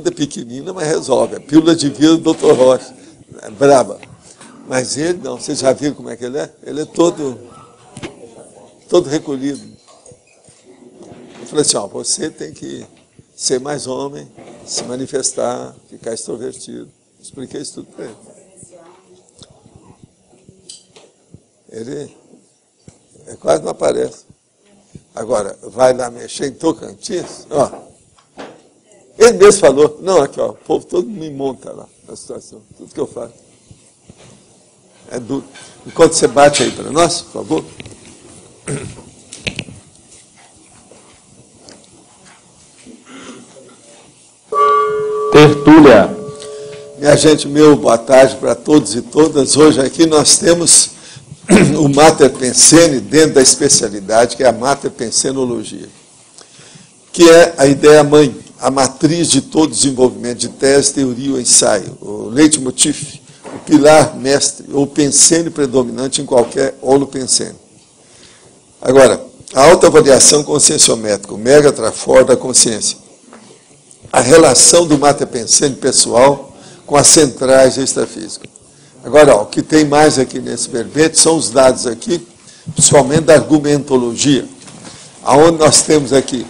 é pequenina, mas resolve. A pílula de vida do Dr. Rocha. É braba. Mas ele, não, vocês já viram como é que ele é? Ele é todo recolhido. Eu falei assim, ó, você tem que ser mais homem, se manifestar, ficar extrovertido. Expliquei isso tudo para ele. Ele quase não aparece. Agora, vai lá mexer em Tocantins, ó. Ele mesmo falou, não, aqui, ó, o povo todo me monta lá na situação, tudo que eu faço. É duro. Enquanto você bate aí para nós, por favor. Tertúlia. Minha gente, boa tarde para todos e todas. Hoje aqui nós temos o Mater Pensene dentro da especialidade, que é a Mater Pensenologia, que é a ideia mãe, a matriz de todo desenvolvimento de tese, teoria ou ensaio, o leitmotiv, o pilar mestre ou pensene predominante em qualquer holopensene. Agora, a autoavaliação conscienciométrica, o mega trafor da consciência, a relação do Mater Pensene pessoal com as centrais extrafísicas. Agora, ó, o que tem mais aqui nesse verbete são os dados aqui, principalmente da argumentologia, aonde nós temos aqui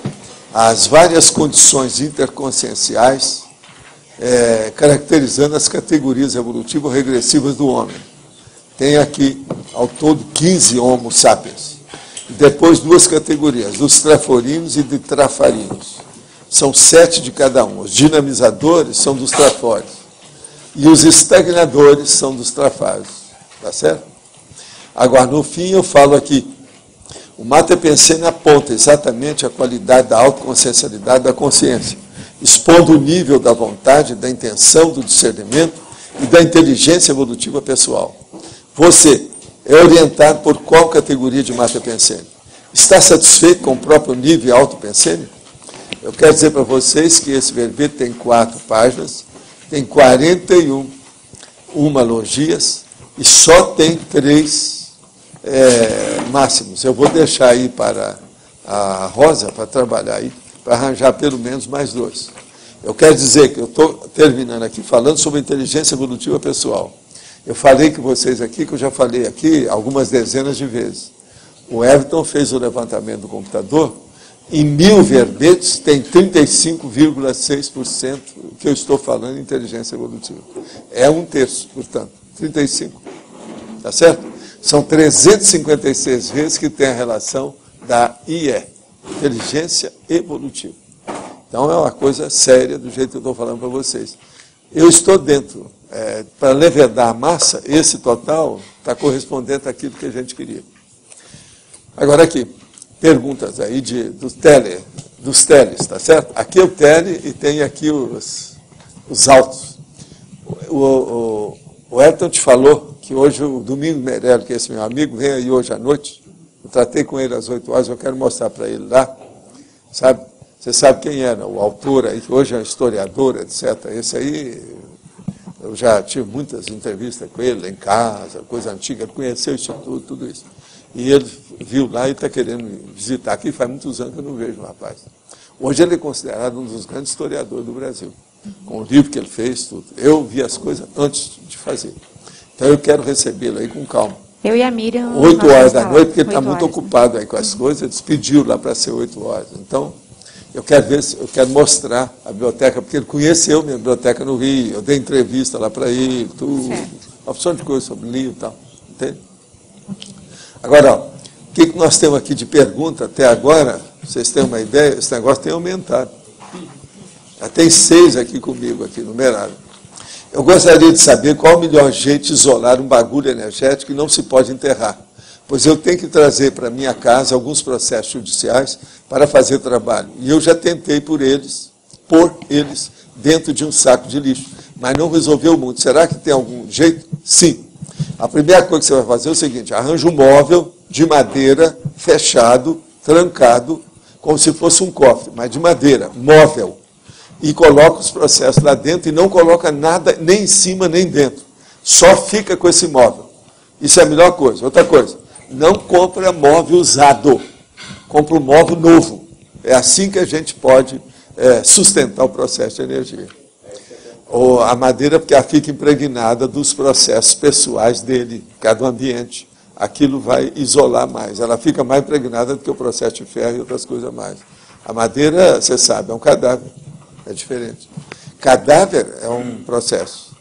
as várias condições interconscienciais, caracterizando as categorias evolutivas regressivas do homem. Tem aqui, ao todo, 15 Homo sapiens. E depois duas categorias, dos traforinos e de trafarinos. São 7 de cada um. Os dinamizadores são dos trafores. E os estagnadores são dos trafários. Tá certo? Agora, no fim, eu falo aqui, o Mater Pensene aponta exatamente a qualidade da autoconsciencialidade da consciência, expondo o nível da vontade, da intenção, do discernimento e da inteligência evolutiva pessoal. Você é orientado por qual categoria de Mater Pensene? Está satisfeito com o próprio nível auto-pensene? Eu quero dizer para vocês que esse verbete tem 4 páginas, tem 41 logias e só tem 3 máximos. Eu vou deixar aí para a Rosa, para trabalhar aí, para arranjar pelo menos mais 2. Eu quero dizer que eu estou terminando aqui falando sobre inteligência evolutiva pessoal. Eu falei que vocês aqui, que eu já falei aqui algumas dezenas de vezes. O Everton fez o levantamento do computador, em 1000 verbetes tem 35,6% que eu estou falando em inteligência evolutiva. É 1/3, portanto, 35. Tá certo? São 356 vezes que tem a relação da IE, inteligência evolutiva. Então é uma coisa séria do jeito que eu estou falando para vocês. Eu estou dentro, para levedar a massa, esse total está correspondente àquilo que a gente queria. Agora aqui, perguntas aí dos teles, tá certo? Aqui é o tele e tem aqui os autos. O Everton te falou que hoje o Domingos Meirelles, que é esse meu amigo, vem aí hoje à noite. Eu tratei com ele às 8 horas, eu quero mostrar para ele lá. Sabe? Você sabe quem era, o autor aí, que hoje é um historiador, etc. Esse aí, eu já tive muitas entrevistas com ele, lá em casa, coisa antiga, ele conheceu o Instituto, tudo isso. E ele viu lá e está querendo me visitar aqui, faz muitos anos que eu não vejo o rapaz. Hoje ele é considerado um dos grandes historiadores do Brasil, com o livro que ele fez, tudo. Eu vi as coisas antes de fazer. Então eu quero recebê-lo aí com calma. Eu e a Miriam... 8 horas da noite, porque ele está muito ocupado aí com as coisas, ele despediu lá para ser 8 horas. Então, eu quero mostrar a biblioteca, porque ele conheceu minha biblioteca no Rio, eu dei entrevista lá para ele, tudo, uma opção de coisa sobre livro e tal. Entende? Agora, ó, o que nós temos aqui de pergunta até agora? Vocês têm uma ideia? Esse negócio tem aumentado. Já tem 6 aqui comigo, aqui numerado. Eu gostaria de saber qual o melhor jeito de isolar um bagulho energético que não se pode enterrar, pois eu tenho que trazer para minha casa alguns processos judiciais para fazer trabalho. E eu já tentei pôr eles dentro de um saco de lixo, mas não resolveu muito. Será que tem algum jeito? Sim. A primeira coisa que você vai fazer é o seguinte, arranja um móvel de madeira, fechado, trancado, como se fosse um cofre, mas de madeira, móvel. E coloca os processos lá dentro e não coloca nada nem em cima nem dentro. Só fica com esse móvel. Isso é a melhor coisa. Outra coisa, não compra móvel usado. Compra um móvel novo. É assim que a gente pode sustentar o processo de energia. Ou a madeira, porque ela fica impregnada dos processos pessoais dele, cada ambiente. Aquilo vai isolar mais. Ela fica mais impregnada do que o processo de ferro e outras coisas mais. A madeira, você sabe, é um cadáver. É diferente. Cadáver é um processo.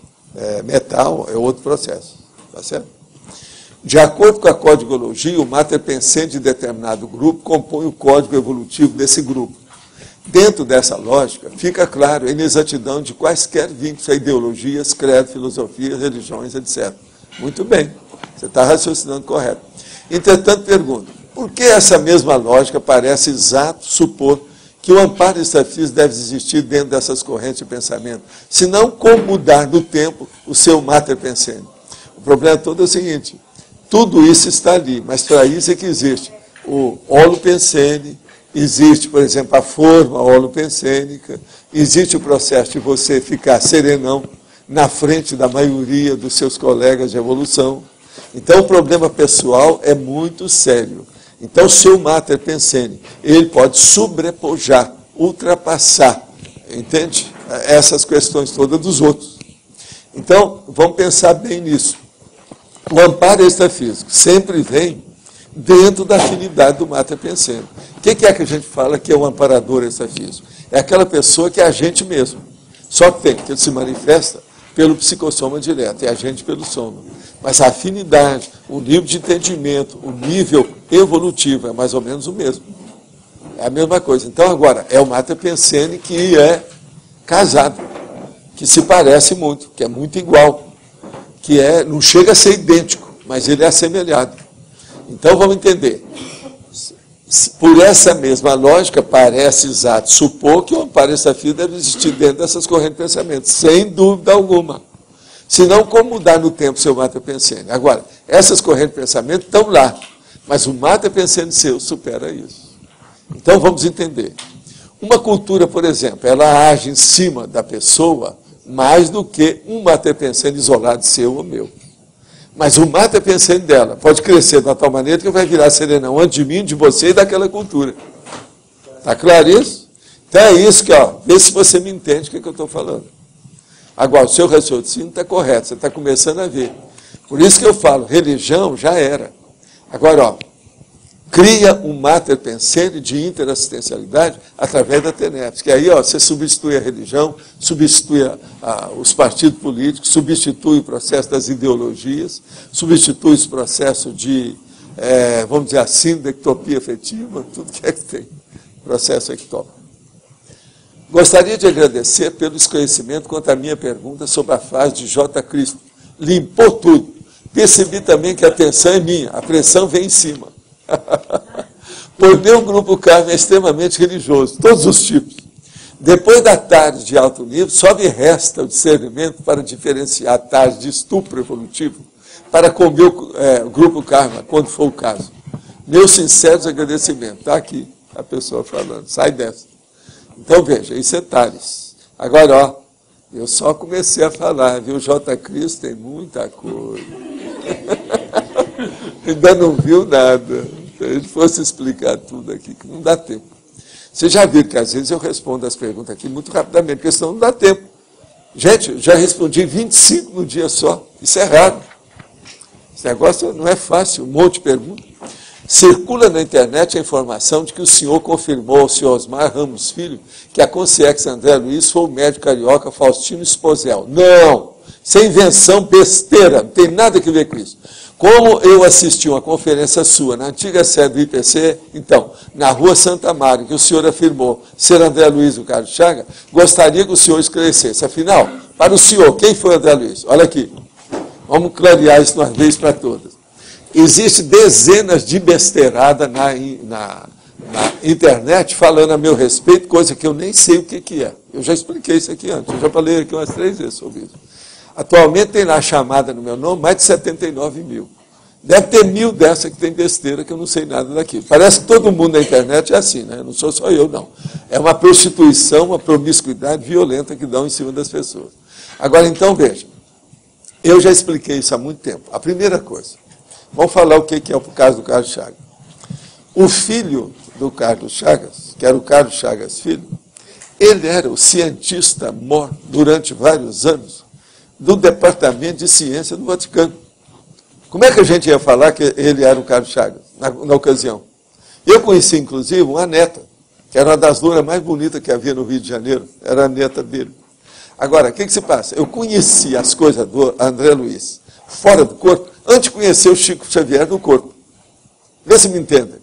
Metal é outro processo. Tá certo? De acordo com a códigologia, o mater pensante de determinado grupo compõe o código evolutivo desse grupo. Dentro dessa lógica, fica claro a inexatidão de quaisquer vínculos a ideologias, credo, filosofias, religiões, etc. Muito bem, você está raciocinando correto. Entretanto, pergunto, por que essa mesma lógica parece exato supor que o amparo extrafísico deve existir dentro dessas correntes de pensamento, se não como mudar no tempo o seu mater pensante? O problema todo é o seguinte, tudo isso está ali, mas para isso é que existe o holopensene, existe, por exemplo, a forma holopensênica, existe o processo de você ficar serenão na frente da maioria dos seus colegas de evolução. Então, o problema pessoal é muito sério. Então, o seu mater pensene, ele pode sobrepujar, ultrapassar, entende? Essas questões todas dos outros. Então, vamos pensar bem nisso. O amparo extrafísico sempre vem dentro da afinidade do mater pensene. O que é que a gente fala que é o amparador extrafísico? É aquela pessoa que é a gente mesmo. Só que ele se manifesta pelo psicossoma direto, é a gente pelo soma. Mas a afinidade, o nível de entendimento, o nível evolutivo é mais ou menos o mesmo. É a mesma coisa. Então, agora, é o mater pensene que é casado, que se parece muito, que é muito igual, que não chega a ser idêntico, mas ele é assemelhado. Então, vamos entender. Por essa mesma lógica, parece exato supor que o amparo extrafísico deve existir dentro dessas correntes de pensamento, sem dúvida alguma. Senão, como mudar no tempo seu mater pensene? Agora, essas correntes de pensamento estão lá, mas o mater pensene seu supera isso. Então, vamos entender. Uma cultura, por exemplo, ela age em cima da pessoa mais do que um mater pensene isolado seu ou meu. Mas o mater pensene dela pode crescer de uma tal maneira que vai virar serenão antes de mim, de você e daquela cultura. Está claro isso? Então é isso que, vê se você me entende o que eu estou falando. Agora, o seu raciocínio está correto, você está começando a ver. Por isso que eu falo, religião já era. Agora, cria um mater pensene de interassistencialidade através da TENEPS, que aí você substitui a religião, substitui os partidos políticos, substitui o processo das ideologias, substitui os processos de, vamos dizer assim, da ectopia afetiva, tudo que tem, processo ectópico. Gostaria de agradecer pelo esclarecimento quanto à minha pergunta sobre a fase de J. Cristo. Limpou tudo. Percebi também que a atenção é minha, a pressão vem em cima. Por meu grupo Karma é extremamente religioso, todos os tipos. Depois da tarde de alto nível, só me resta o discernimento para diferenciar a tarde de estupro evolutivo para com o meu grupo Karma, quando for o caso. Meus sinceros agradecimentos. Está aqui a pessoa falando, sai dessa. Então, veja, isso é Tales. Agora, eu só comecei a falar, viu? J. Cristo tem muita coisa. Ainda não viu nada. Se a gente fosse explicar tudo aqui, que não dá tempo. Você já viu que às vezes eu respondo as perguntas aqui muito rapidamente, porque senão não dá tempo. Gente, eu já respondi 25 no dia só. Isso é raro. Esse negócio não é fácil, um monte de perguntas. Circula na internet a informação de que o senhor confirmou ao senhor Osmar Ramos Filho que a consciência André Luiz foi o médico carioca Faustino Esposel. Não! Isso é invenção besteira, não tem nada a ver com isso. Como eu assisti uma conferência sua na antiga sede do IPC, então, na rua Santa Mária, que o senhor afirmou ser André Luiz e o Carlos Chagas, gostaria que o senhor esclarecesse. Afinal, para o senhor, quem foi André Luiz? Olha aqui, vamos clarear isso uma vez para todas. Existem dezenas de besteiradas na internet falando a meu respeito, coisa que eu nem sei o que é. Eu já expliquei isso aqui antes, eu já falei aqui umas 3 vezes sobre isso. Atualmente tem lá chamada no meu nome mais de 79 mil. Deve ter 1000 dessa que tem besteira, que eu não sei nada daquilo. Parece que todo mundo na internet é assim, né? Não sou só eu, não. É uma prostituição, uma promiscuidade violenta que dão em cima das pessoas. Agora, então, veja. Eu já expliquei isso há muito tempo. A primeira coisa, vamos falar o que é o caso do Carlos Chagas. O filho do Carlos Chagas, que era o Carlos Chagas Filho, Ele era o cientista-mor, durante vários anos, do Departamento de Ciência do Vaticano. Como é que a gente ia falar que ele era o Carlos Chagas, na ocasião? Eu conheci, inclusive, uma neta, que era uma das louras mais bonitas que havia no Rio de Janeiro, era a neta dele. Agora, o que se passa? Eu conheci as coisas do André Luiz fora do corpo, antes de conhecer o Chico Xavier no corpo. Vê se me entendem.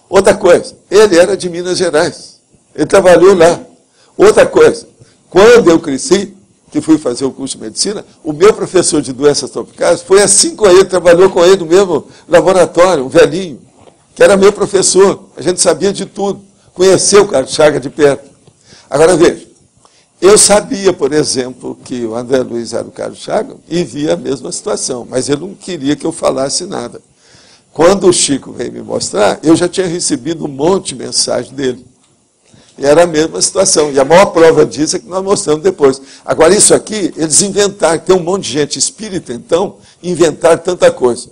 Outra coisa, ele era de Minas Gerais, ele trabalhou lá. Outra coisa, quando eu cresci, que fui fazer o curso de medicina, o meu professor de doenças tropicais foi assim com ele, trabalhou com ele no mesmo laboratório, um velhinho, que era meu professor, a gente sabia de tudo, conheceu o Carlos Chagas de perto. Agora veja, eu sabia, por exemplo, que o André Luiz era o Carlos Chagas e via a mesma situação, mas ele não queria que eu falasse nada. Quando o Chico veio me mostrar, eu já tinha recebido um monte de mensagem dele. E era a mesma situação. E a maior prova disso é que nós mostramos depois. Agora, isso aqui, eles inventaram, tem um monte de gente espírita, então, inventaram tanta coisa.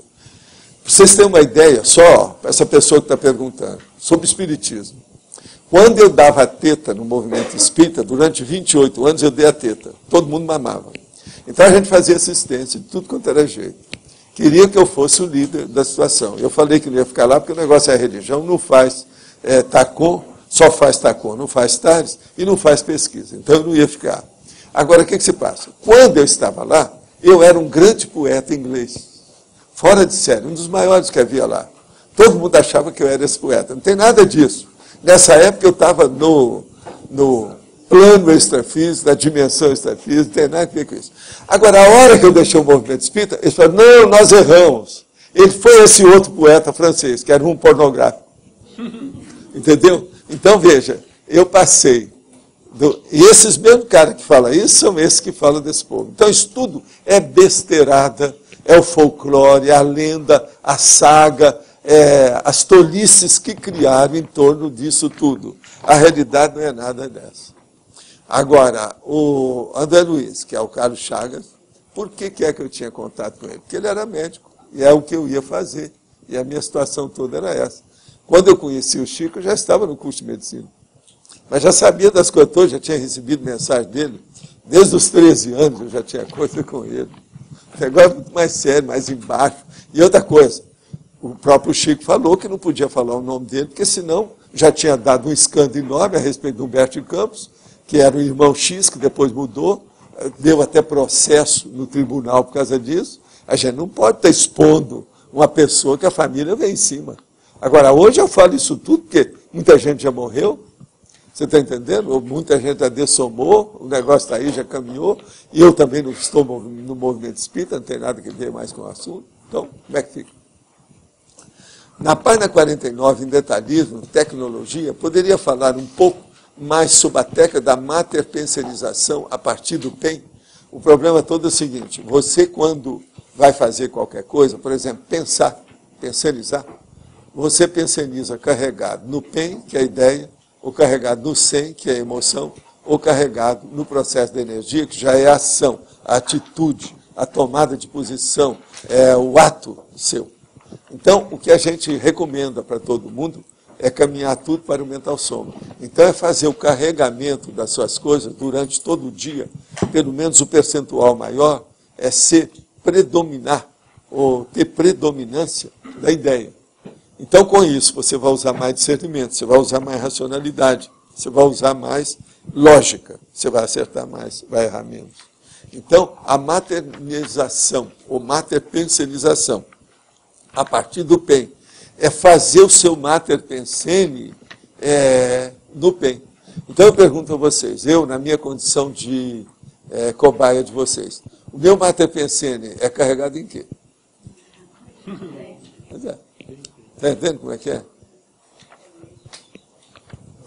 Para vocês terem uma ideia, só essa pessoa que está perguntando, sobre espiritismo. Quando eu dava a teta no movimento espírita, durante 28 anos eu dei a teta. Todo mundo mamava. Então a gente fazia assistência de tudo quanto era jeito. Queria que eu fosse o líder da situação. Eu falei que não ia ficar lá, porque o negócio é religião, não faz TACOM, só faz TACOM, não faz TARES e não faz pesquisa. Então eu não ia ficar. Agora, o que se passa? Quando eu estava lá, eu era um grande poeta inglês. Fora de série, um dos maiores que havia lá. Todo mundo achava que eu era esse poeta. Não tem nada disso. Nessa época eu estava no plano extrafísico, na dimensão extrafísica, não tem nada a ver com isso. Agora, a hora que eu deixei o movimento espírita, eles falaram, não, nós erramos. Ele foi esse outro poeta francês, que era um pornográfico. Entendeu? Então, veja, eu passei. E esses mesmos caras que falam isso, são esses que falam desse povo. Então, isso tudo é besteirada, é o folclore, é a lenda, a saga, as tolices que criaram em torno disso tudo. A realidade não é nada dessa. Agora, o André Luiz, que é o Carlos Chagas, por que é que eu tinha contato com ele? Porque ele era médico, e é o que eu ia fazer. E a minha situação toda era essa. Quando eu conheci o Chico, eu já estava no curso de medicina. Mas já sabia das coisas todas, já tinha recebido mensagem dele. Desde os 13 anos eu já tinha coisa com ele. O negócio é muito mais sério, mais embaixo. E outra coisa, o próprio Chico falou que não podia falar o nome dele, porque senão já tinha dado um escândalo enorme a respeito do Humberto de Campos, que era o irmão X, que depois mudou, deu até processo no tribunal por causa disso. A gente não pode estar expondo uma pessoa que a família vem em cima. Agora, hoje eu falo isso tudo, porque muita gente já morreu, você está entendendo? Ou muita gente já dessomou, o negócio está aí, já caminhou, e eu também não estou no movimento espírita, não tem nada que ver mais com o assunto. Então, como é que fica? Na página 49, em detalhismo, tecnologia, poderia falar um pouco mais sobre a técnica da materpenserização a partir do PEN. O problema todo é o seguinte, você quando vai fazer qualquer coisa, por exemplo, penserizar, você penseniza carregado no PEN, que é a ideia, ou carregado no SEM, que é a emoção, ou carregado no processo da energia, que já é a ação, a atitude, a tomada de posição, o ato seu. Então, o que a gente recomenda para todo mundo é caminhar tudo para o mental soma. Então, é fazer o carregamento das suas coisas durante todo o dia, pelo menos o percentual maior, é predominar, ou ter predominância da ideia. Então, com isso, você vai usar mais discernimento, você vai usar mais racionalidade, você vai usar mais lógica, você vai acertar mais, vai errar menos. Então, a maternização, ou materpensenização, a partir do PEN, é fazer o seu materpensene no PEN. Então, eu pergunto a vocês, eu, na minha condição de cobaia de vocês, o meu materpensene é carregado em quê? Pois é. Está entendendo como é que é?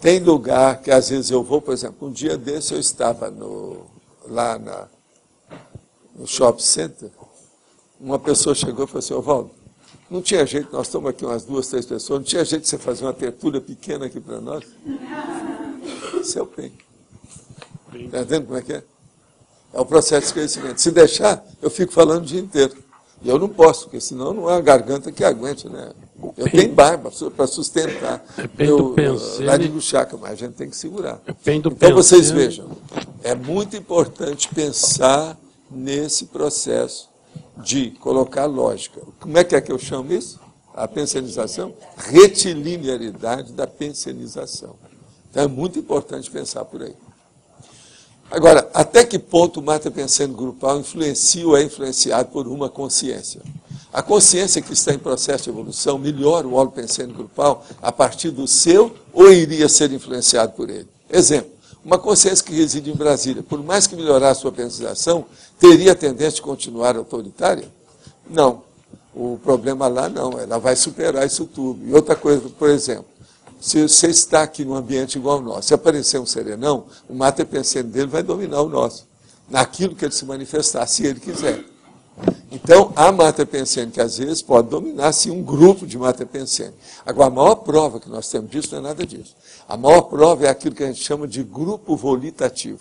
Tem lugar que às vezes eu vou, por exemplo, um dia desse eu estava lá no shopping center, uma pessoa chegou e falou assim, Valdo, não tinha jeito, nós estamos aqui umas 2, 3 pessoas, não tinha jeito de você fazer uma tertúlia pequena aqui para nós? Isso é o PEN. Está entendendo como é que é? É o processo de crescimento. Se deixar, eu fico falando o dia inteiro. E eu não posso, porque senão não é a garganta que aguente, né? Eu tenho barba para sustentar meu laringo chakra, mas a gente tem que segurar. Então vocês vejam, é muito importante pensar nesse processo de colocar lógica. Como é que eu chamo isso? A pensionização? Retilinearidade da pensionização. Então é muito importante pensar por aí. Agora, até que ponto o mata pensando grupal influencia ou é influenciado por uma consciência? A consciência que está em processo de evolução melhora o óleo pensando grupal a partir do seu ou iria ser influenciado por ele? Exemplo, uma consciência que reside em Brasília, por mais que melhorasse a sua pensionização, teria a tendência de continuar autoritária? Não. O problema lá não, ela vai superar isso tudo. E outra coisa, por exemplo, se você está aqui num ambiente igual ao nosso, se aparecer um serenão, o mata pensando dele vai dominar o nosso, naquilo que ele se manifestar, se ele quiser. Então, há mata pensando que às vezes pode dominar sim um grupo de mata pensando. Agora, a maior prova que nós temos disso não é nada disso. A maior prova é aquilo que a gente chama de grupo volitativo.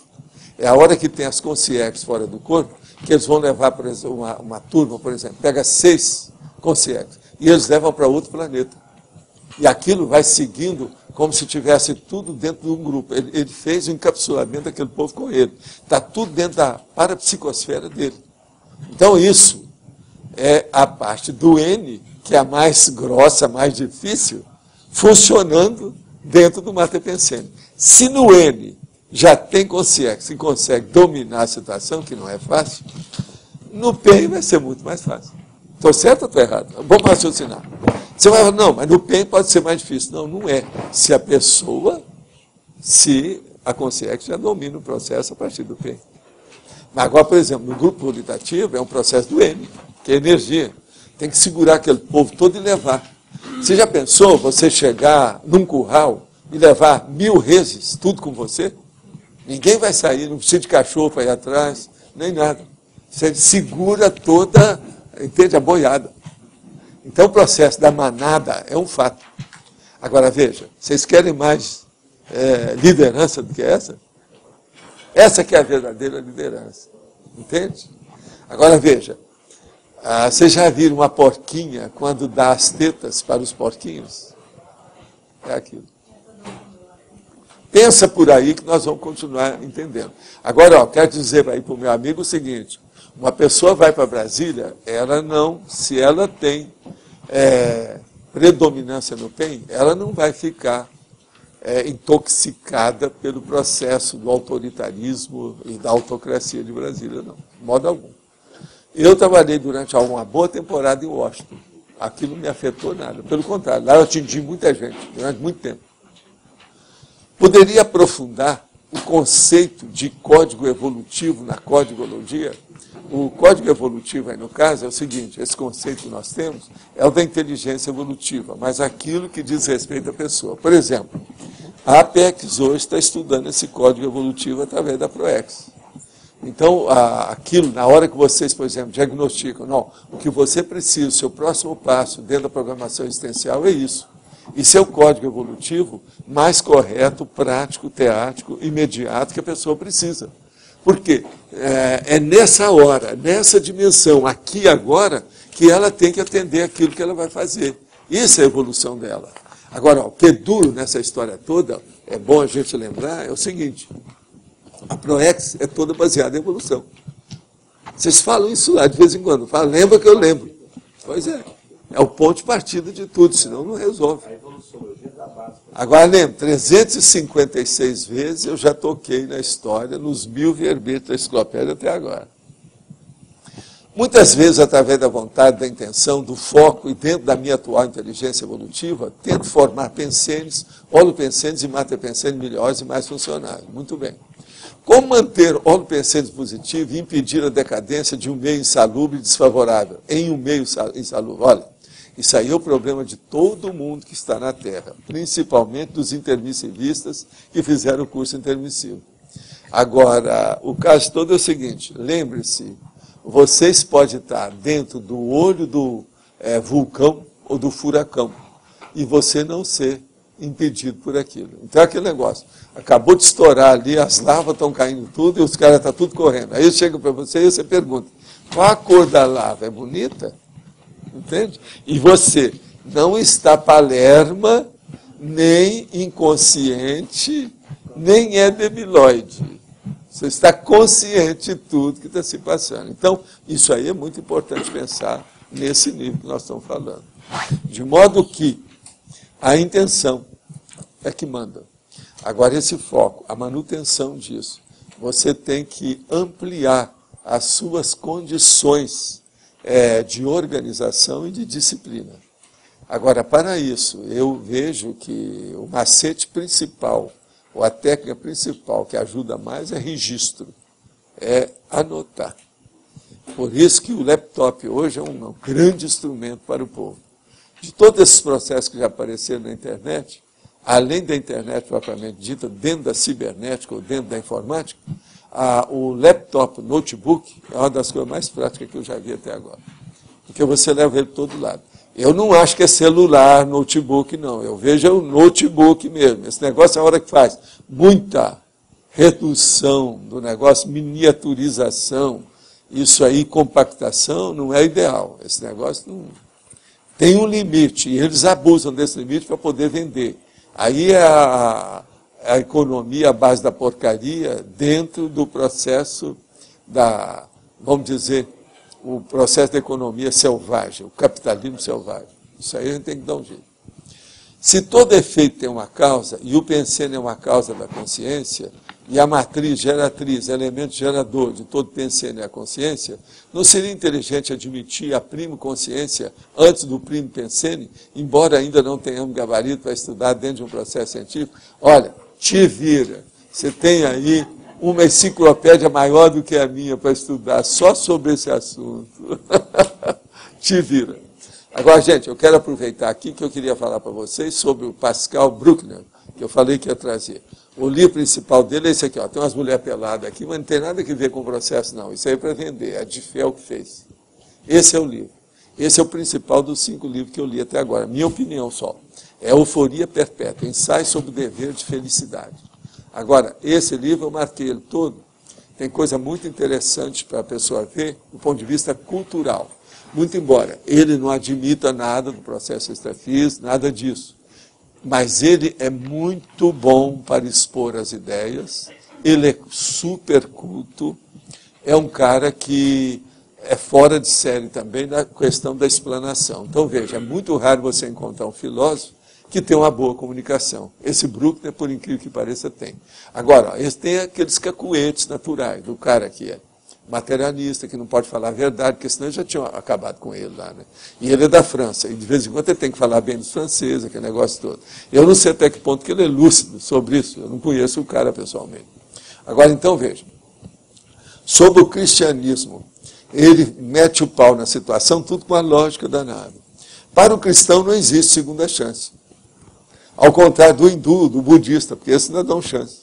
É a hora que tem as consciências fora do corpo, que eles vão levar, por exemplo, uma turma, por exemplo, pega 6 consciências, e eles levam para outro planeta. E aquilo vai seguindo como se tivesse tudo dentro de um grupo. Ele fez o encapsulamento daquele povo com ele. Está tudo dentro da parapsicosfera dele. Então isso é a parte do N, que é a mais grossa, a mais difícil, funcionando dentro do mata pensando. Se no N já tem consciência e consegue dominar a situação, que não é fácil, no PEN vai ser muito mais fácil. Estou certo ou estou errado? Vamos raciocinar. Você vai falar, não, mas no PEN pode ser mais difícil. Não, não é. Se a consciência já domina o processo a partir do PEN. Mas agora, por exemplo, no grupo volitativo é um processo do M, que é energia. Tem que segurar aquele povo todo e levar. Você já pensou você chegar num curral e levar 1000 reses, tudo com você? Ninguém vai sair, não precisa de cachorro para ir atrás, nem nada. Você segura toda, entende, a boiada. Então o processo da manada é um fato. Agora veja, vocês querem mais liderança do que essa? Essa que é a verdadeira liderança. Entende? Agora veja, vocês já viram uma porquinha quando dá as tetas para os porquinhos? É aquilo. Pensa por aí que nós vamos continuar entendendo. Agora, quero dizer aí para o meu amigo o seguinte, uma pessoa vai para Brasília, se ela tem predominância no PEN, ela não vai ficar intoxicada pelo processo do autoritarismo e da autocracia de Brasília, não, de modo algum. Eu trabalhei durante uma boa temporada em Washington. Aquilo não me afetou nada. Pelo contrário, lá eu atingi muita gente, durante muito tempo. Poderia aprofundar o conceito de código evolutivo na códigologia? O código evolutivo, aí no caso, é o seguinte, esse conceito que nós temos é o da inteligência evolutiva, mas aquilo que diz respeito à pessoa. Por exemplo, a Apex hoje está estudando esse código evolutivo através da ProEx. Então, aquilo, na hora que vocês, por exemplo, diagnosticam, não, o que você precisa, o seu próximo passo dentro da programação existencial é isso. Isso é o código evolutivo mais correto, prático, teático, imediato que a pessoa precisa. Por quê? É nessa hora, nessa dimensão, aqui e agora, que ela tem que atender aquilo que ela vai fazer. Isso é a evolução dela. Agora, o que é duro nessa história toda, é bom a gente lembrar, é o seguinte, a ProEx é toda baseada em evolução. Vocês falam isso lá de vez em quando, falam, lembra que eu lembro. Pois é. É o ponto de partida de tudo, senão não resolve. Agora, lembra, 356 vezes eu já toquei na história, nos 1000 verbetes da enciclopédia até agora. Muitas vezes, através da vontade, da intenção, do foco e dentro da minha atual inteligência evolutiva, tento formar pensenes, holopensenes e matapensenes melhores e mais funcionais. Muito bem. Como manter holopensenes positivos e impedir a decadência de um meio insalubre e desfavorável em um meio insalubre? Olha, isso aí é o problema de todo mundo que está na Terra, principalmente dos intermissivistas que fizeram o curso intermissivo. Agora, o caso todo é o seguinte, lembre-se, vocês podem estar dentro do olho do vulcão ou do furacão e você não ser impedido por aquilo. Então é aquele negócio, acabou de estourar ali, as lavas estão caindo tudo e os caras estão tudo correndo. Aí chega para você e você pergunta, qual a cor da lava? É bonita? Entende? E você, não está palerma, nem inconsciente, nem é debilóide. Você está consciente de tudo que está se passando. Então, isso aí é muito importante pensar nesse nível que nós estamos falando. De modo que a intenção é que manda. Agora, esse foco, a manutenção disso, você tem que ampliar as suas condições de organização e de disciplina. Agora, para isso, eu vejo que o macete principal, ou a técnica principal que ajuda mais é registro, é anotar. Por isso que o laptop hoje é um grande instrumento para o povo. De todos esses processos que já apareceram na internet, além da internet propriamente dita, dentro da cibernética ou dentro da informática, o laptop, o notebook, é uma das coisas mais práticas que eu já vi até agora. Porque você leva ele para todo lado. Eu não acho que é celular, notebook, não. Eu vejo o notebook mesmo. Esse negócio é a hora que faz muita redução do negócio, miniaturização, isso aí, compactação, não é ideal. Esse negócio não tem um limite, e eles abusam desse limite para poder vender. Aí é a economia à base da porcaria dentro do processo da, vamos dizer, o processo da economia selvagem, o capitalismo selvagem. Isso aí a gente tem que dar um jeito. Se todo efeito tem uma causa, e o pensene é uma causa da consciência, e a matriz, geratriz, elemento gerador de todo pensene é a consciência, não seria inteligente admitir a primo consciência antes do primo pensene, embora ainda não tenhamos gabarito para estudar dentro de um processo científico? Olha, te vira, você tem aí uma enciclopédia maior do que a minha para estudar só sobre esse assunto. Te vira. Agora, gente, eu quero aproveitar aqui que eu queria falar para vocês sobre o Pascal Bruckner, que eu falei que ia trazer. O livro principal dele é esse aqui, ó. Tem umas mulheres peladas aqui, mas não tem nada a ver com o processo, não. Isso aí é para vender, a Diffel que fez. Esse é o livro. Esse é o principal dos 5 livros que eu li até agora, minha opinião só. É Euforia Perpétua, ensaio sobre o dever de felicidade. Agora, esse livro eu marquei ele todo, tem coisa muito interessante para a pessoa ver do ponto de vista cultural. Muito embora ele não admita nada do processo extrafísico, nada disso. Mas ele é muito bom para expor as ideias, ele é super culto, é um cara que é fora de série também na questão da explanação. Então, veja, é muito raro você encontrar um filósofo que tem uma boa comunicação. Esse Bruckner, por incrível que pareça, tem. Agora, eles têm aqueles cacuetes naturais do cara que é materialista, que não pode falar a verdade, porque senão já tinham acabado com ele lá, né? E ele é da França, e de vez em quando ele tem que falar bem dos franceses, aquele negócio todo. Eu não sei até que ponto que ele é lúcido sobre isso, eu não conheço o cara pessoalmente. Agora, então, veja, sobre o cristianismo, ele mete o pau na situação, tudo com a lógica danada. Para o cristão não existe segunda chance. Ao contrário do hindu, do budista, porque esse não dão chance.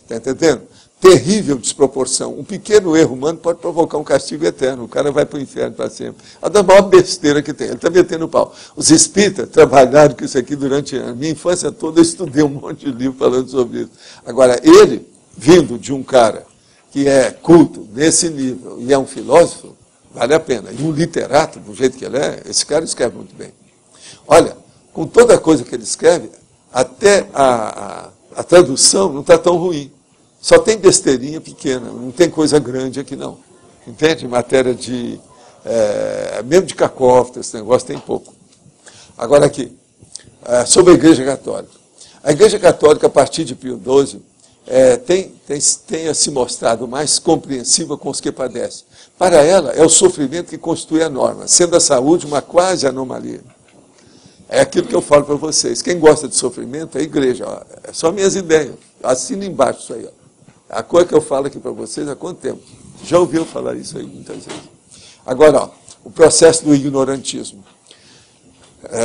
Está entendendo? Terrível desproporção. Um pequeno erro humano pode provocar um castigo eterno. O cara vai para o inferno para sempre. É da maior besteira que tem. Ele está metendo o pau. Os espíritas trabalharam com isso aqui durante a minha infância toda. Eu estudei um monte de livro falando sobre isso. Agora, ele, vindo de um cara que é culto nesse nível e é um filósofo, vale a pena. E um literato, do jeito que ele é, esse cara escreve muito bem. Olha, com toda a coisa que ele escreve, até a tradução não está tão ruim. Só tem besteirinha pequena, não tem coisa grande aqui não. Entende? Em matéria de, mesmo de cacófita, esse negócio tem pouco. Agora aqui, sobre a Igreja Católica. A Igreja Católica, a partir de Pio XII, tem se mostrado mais compreensiva com os que padecem. Para ela, é o sofrimento que constitui a norma, sendo a saúde uma quase anomalia. É aquilo que eu falo para vocês. Quem gosta de sofrimento é a igreja. Ó, é só minhas ideias. Assina embaixo isso aí. Ó. A coisa que eu falo aqui para vocês há quanto tempo? Já ouviu falar isso aí muitas vezes. Agora, ó, o processo do ignorantismo.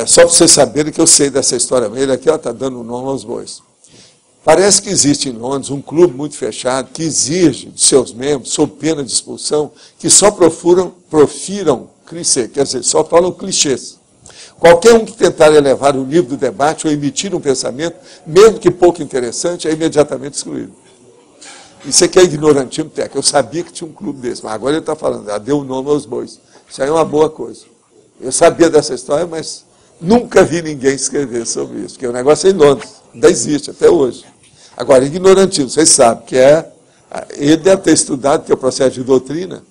Só para vocês saberem que eu sei dessa história. Ele aqui está dando o nome aos bois. Parece que existe em Londres um clube muito fechado que exige de seus membros, sob pena de expulsão, que só profiram clichê, quer dizer, só falam clichês. Qualquer um que tentar elevar o nível do debate ou emitir um pensamento, mesmo que pouco interessante, é imediatamente excluído. Isso aqui é ignorantismo técnico. Eu sabia que tinha um clube desse, mas agora ele está falando, deu o nome aos bois. Isso aí é uma boa coisa. Eu sabia dessa história, mas Nunca vi ninguém escrever sobre isso, porque o negócio é em Londres, ainda existe até hoje. Agora, ignorantismo, vocês sabem que ele deve ter estudado, que é o processo de doutrina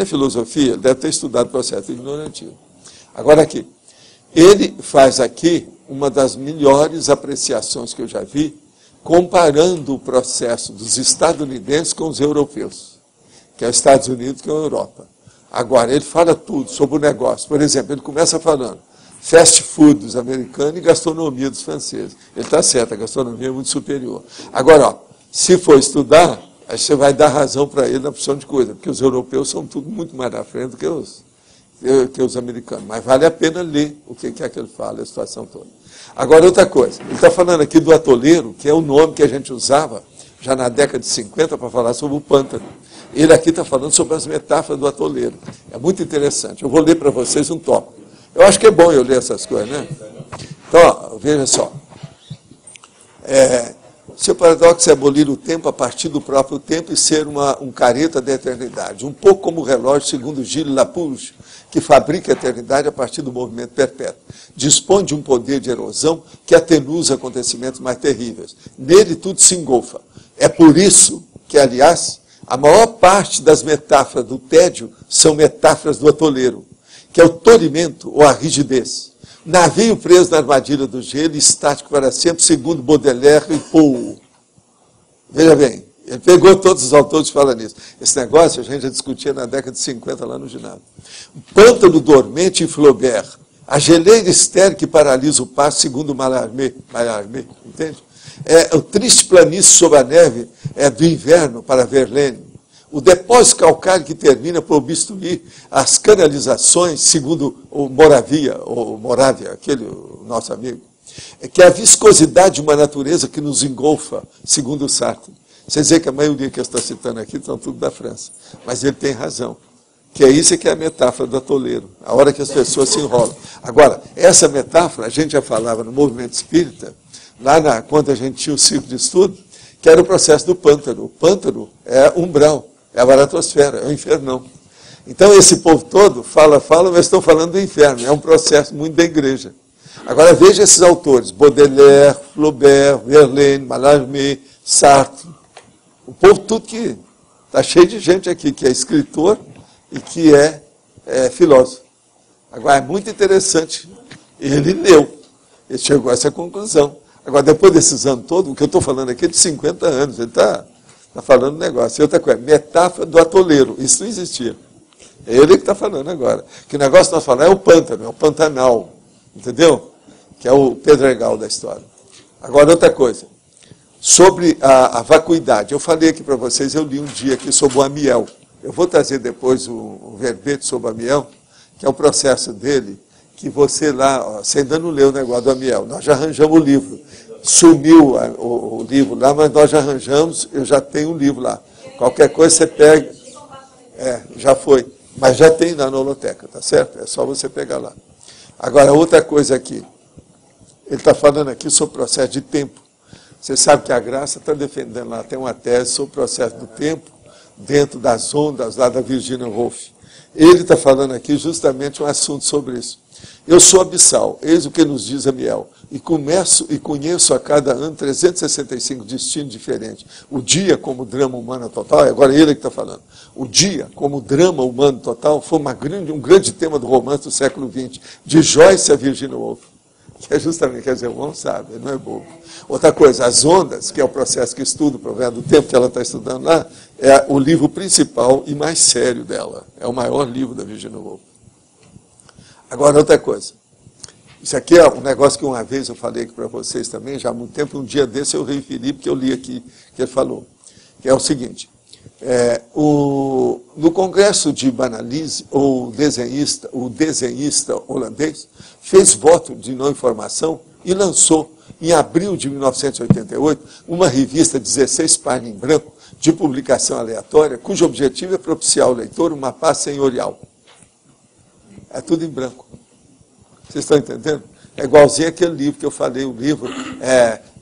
é filosofia, ele deve ter estudado o processo de ignorantismo. Agora aqui, ele faz aqui uma das melhores apreciações que eu já vi, comparando o processo dos estadunidenses com os europeus, que é os Estados Unidos com a Europa. Agora, ele fala tudo sobre o negócio. Por exemplo, ele começa falando fast food dos americanos e gastronomia dos franceses. Ele está certo, a gastronomia é muito superior. Agora, ó, se for estudar, aí você vai dar razão para ele na opção de coisa, porque os europeus são tudo muito mais na frente do que os americanos. Mas vale a pena ler o que é que ele fala, a situação toda. Agora, outra coisa, ele está falando aqui do atoleiro, que é o nome que a gente usava já na década de 50 para falar sobre o pântano. Ele aqui está falando sobre as metáforas do atoleiro. É muito interessante. Eu vou ler para vocês um tópico. Eu acho que é bom eu ler essas coisas, né? Então, ó, veja só. Seu paradoxo é abolir o tempo a partir do próprio tempo e ser um careta da eternidade. Um pouco como o relógio, segundo Gilles Lapouge, que fabrica a eternidade a partir do movimento perpétuo. Dispõe de um poder de erosão que atenua os acontecimentos mais terríveis. Nele tudo se engolfa. É por isso que, aliás, a maior parte das metáforas do tédio são metáforas do atoleiro, que é o torimento ou a rigidez. Navio preso na armadilha do gelo, estático para sempre, segundo Baudelaire e Poe. Veja bem, ele pegou todos os autores que falam nisso. Esse negócio a gente já discutia na década de 50 lá no ginásio. O pântano dormente em Flaubert, a geleira estéril que paralisa o passo, segundo Mallarmé, entende? O triste planície sob a neve do inverno para Verlaine. O depósito calcário que termina por obstruir as canalizações, segundo o Moravia, aquele nosso amigo. Que é a viscosidade de uma natureza que nos engolfa, segundo Sartre. Vocês veem que a maioria que eu estou citando aqui estão tudo da França. Mas ele tem razão. Que é isso que é a metáfora do atoleiro, a hora que as pessoas se enrolam. Agora, essa metáfora, a gente já falava no movimento espírita, quando a gente tinha o ciclo de estudo, que era o processo do pântano. O pântano é umbral, é a baratosfera, é o infernão. Então esse povo todo fala, mas estão falando do inferno. É um processo muito da igreja. Agora veja esses autores, Baudelaire, Flaubert, Verlaine, Mallarmé, Sartre. O povo tudo que está cheio de gente aqui, que é escritor e que é filósofo. Agora é muito interessante, ele leu, ele chegou a essa conclusão. Agora, depois desses anos todos, o que eu estou falando aqui é de 50 anos, ele está falando um negócio. E outra coisa, metáfora do atoleiro, isso não existia. É ele que está falando agora. Que o negócio que nós falamos é o pântano, é o pantanal, entendeu? Que é o pedregal da história. Agora, outra coisa, sobre a vacuidade. Eu falei aqui para vocês, eu li um dia aqui sobre o Amiel. Eu vou trazer depois o verbete sobre o Amiel, que é o processo dele, que você lá, você ainda não leu o negócio do Amiel, nós já arranjamos o livro. Sumiu o livro lá, mas nós já arranjamos, eu já tenho um livro lá. Qualquer coisa você pega. Já foi. Mas já tem lá na holoteca, tá certo? É só você pegar lá. Agora, outra coisa aqui. Ele está falando aqui sobre o processo de tempo. Você sabe que a Graça está defendendo lá, tem uma tese sobre o processo do tempo, dentro das ondas lá da Virginia Woolf. Ele está falando aqui justamente um assunto sobre isso. Eu sou abissal, eis o que nos diz Amiel, e conheço a cada ano 365 destinos diferentes. O dia como drama humano total, agora ele que está falando, o dia como drama humano total foi um grande tema do romance do século XX, de Joyce a Virginia Woolf, que é justamente, quer dizer, o irmão sabe, ele não é bobo. Outra coisa, as ondas, que é o processo que estuda o problema do tempo que ela está estudando lá, é o livro principal e mais sério dela, é o maior livro da Virginia Woolf. Agora, outra coisa. Isso aqui é um negócio que uma vez eu falei aqui para vocês também, já há muito tempo, um dia desse eu rei Felipe, que eu li aqui, que ele falou, que é o seguinte, no Congresso de Banalise, o desenhista holandês fez voto de não informação e lançou, em abril de 1988, uma revista 16 páginas em branco, de publicação aleatória, cujo objetivo é propiciar ao leitor uma paz senhorial. É tudo em branco. Vocês estão entendendo? É igualzinho aquele livro que eu falei, o livro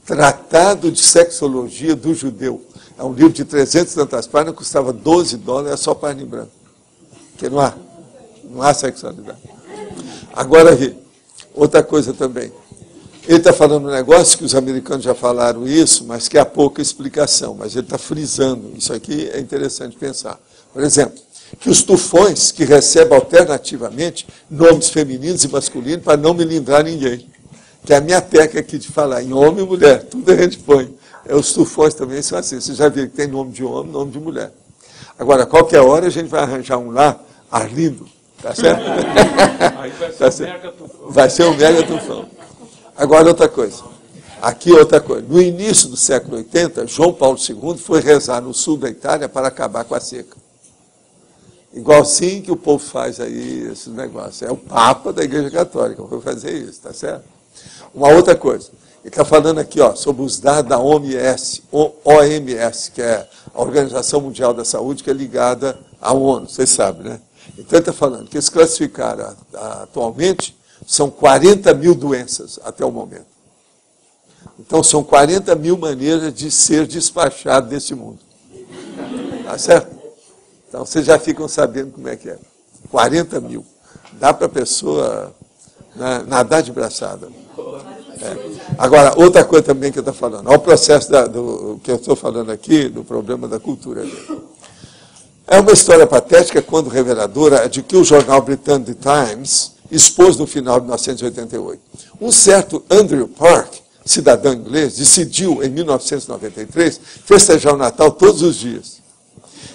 Tratado de Sexologia do Judeu. É um livro de 300 e tantas páginas, custava $12, é só página em branco. Porque não há sexualidade. Agora, Outra coisa também. Ele está falando um negócio que os americanos já falaram isso, mas que há pouca explicação. Mas ele está frisando. Isso aqui é interessante pensar. Por exemplo, que os tufões que recebem alternativamente nomes femininos e masculinos para não me lembrar ninguém. Que é a minha técnica aqui de falar em homem e mulher. Tudo a gente põe. Os tufões também são assim. Você já viu que tem nome de homem e nome de mulher. Agora, qualquer hora a gente vai arranjar um lá, Arlindo. Tá certo? Aí vai ser tá um certo? mega tufão. Vai ser um mega tufão. Agora, outra coisa. Aqui, outra coisa. No início do século 80, João Paulo II foi rezar no sul da Itália para acabar com a seca. Igualzinho que o povo faz aí esses negócios. É o Papa da Igreja Católica, foi fazer isso, tá certo? Uma outra coisa. Ele está falando aqui sobre os dados da OMS, que é a Organização Mundial da Saúde, que é ligada à ONU, vocês sabem, né? Então ele está falando que eles classificaram atualmente, são 40 mil doenças até o momento. Então são 40 mil maneiras de ser despachado desse mundo. Tá certo? Então vocês já ficam sabendo como é que é. 40 mil. Dá para a pessoa nadar de braçada. Agora, outra coisa também que eu estou falando. Olha o processo do que eu estou falando aqui, do problema da cultura dele. É uma história patética, quando reveladora, de que o jornal britânico The Times expôs no final de 1988. Um certo Andrew Park, cidadão inglês, decidiu, em 1993, festejar o Natal todos os dias.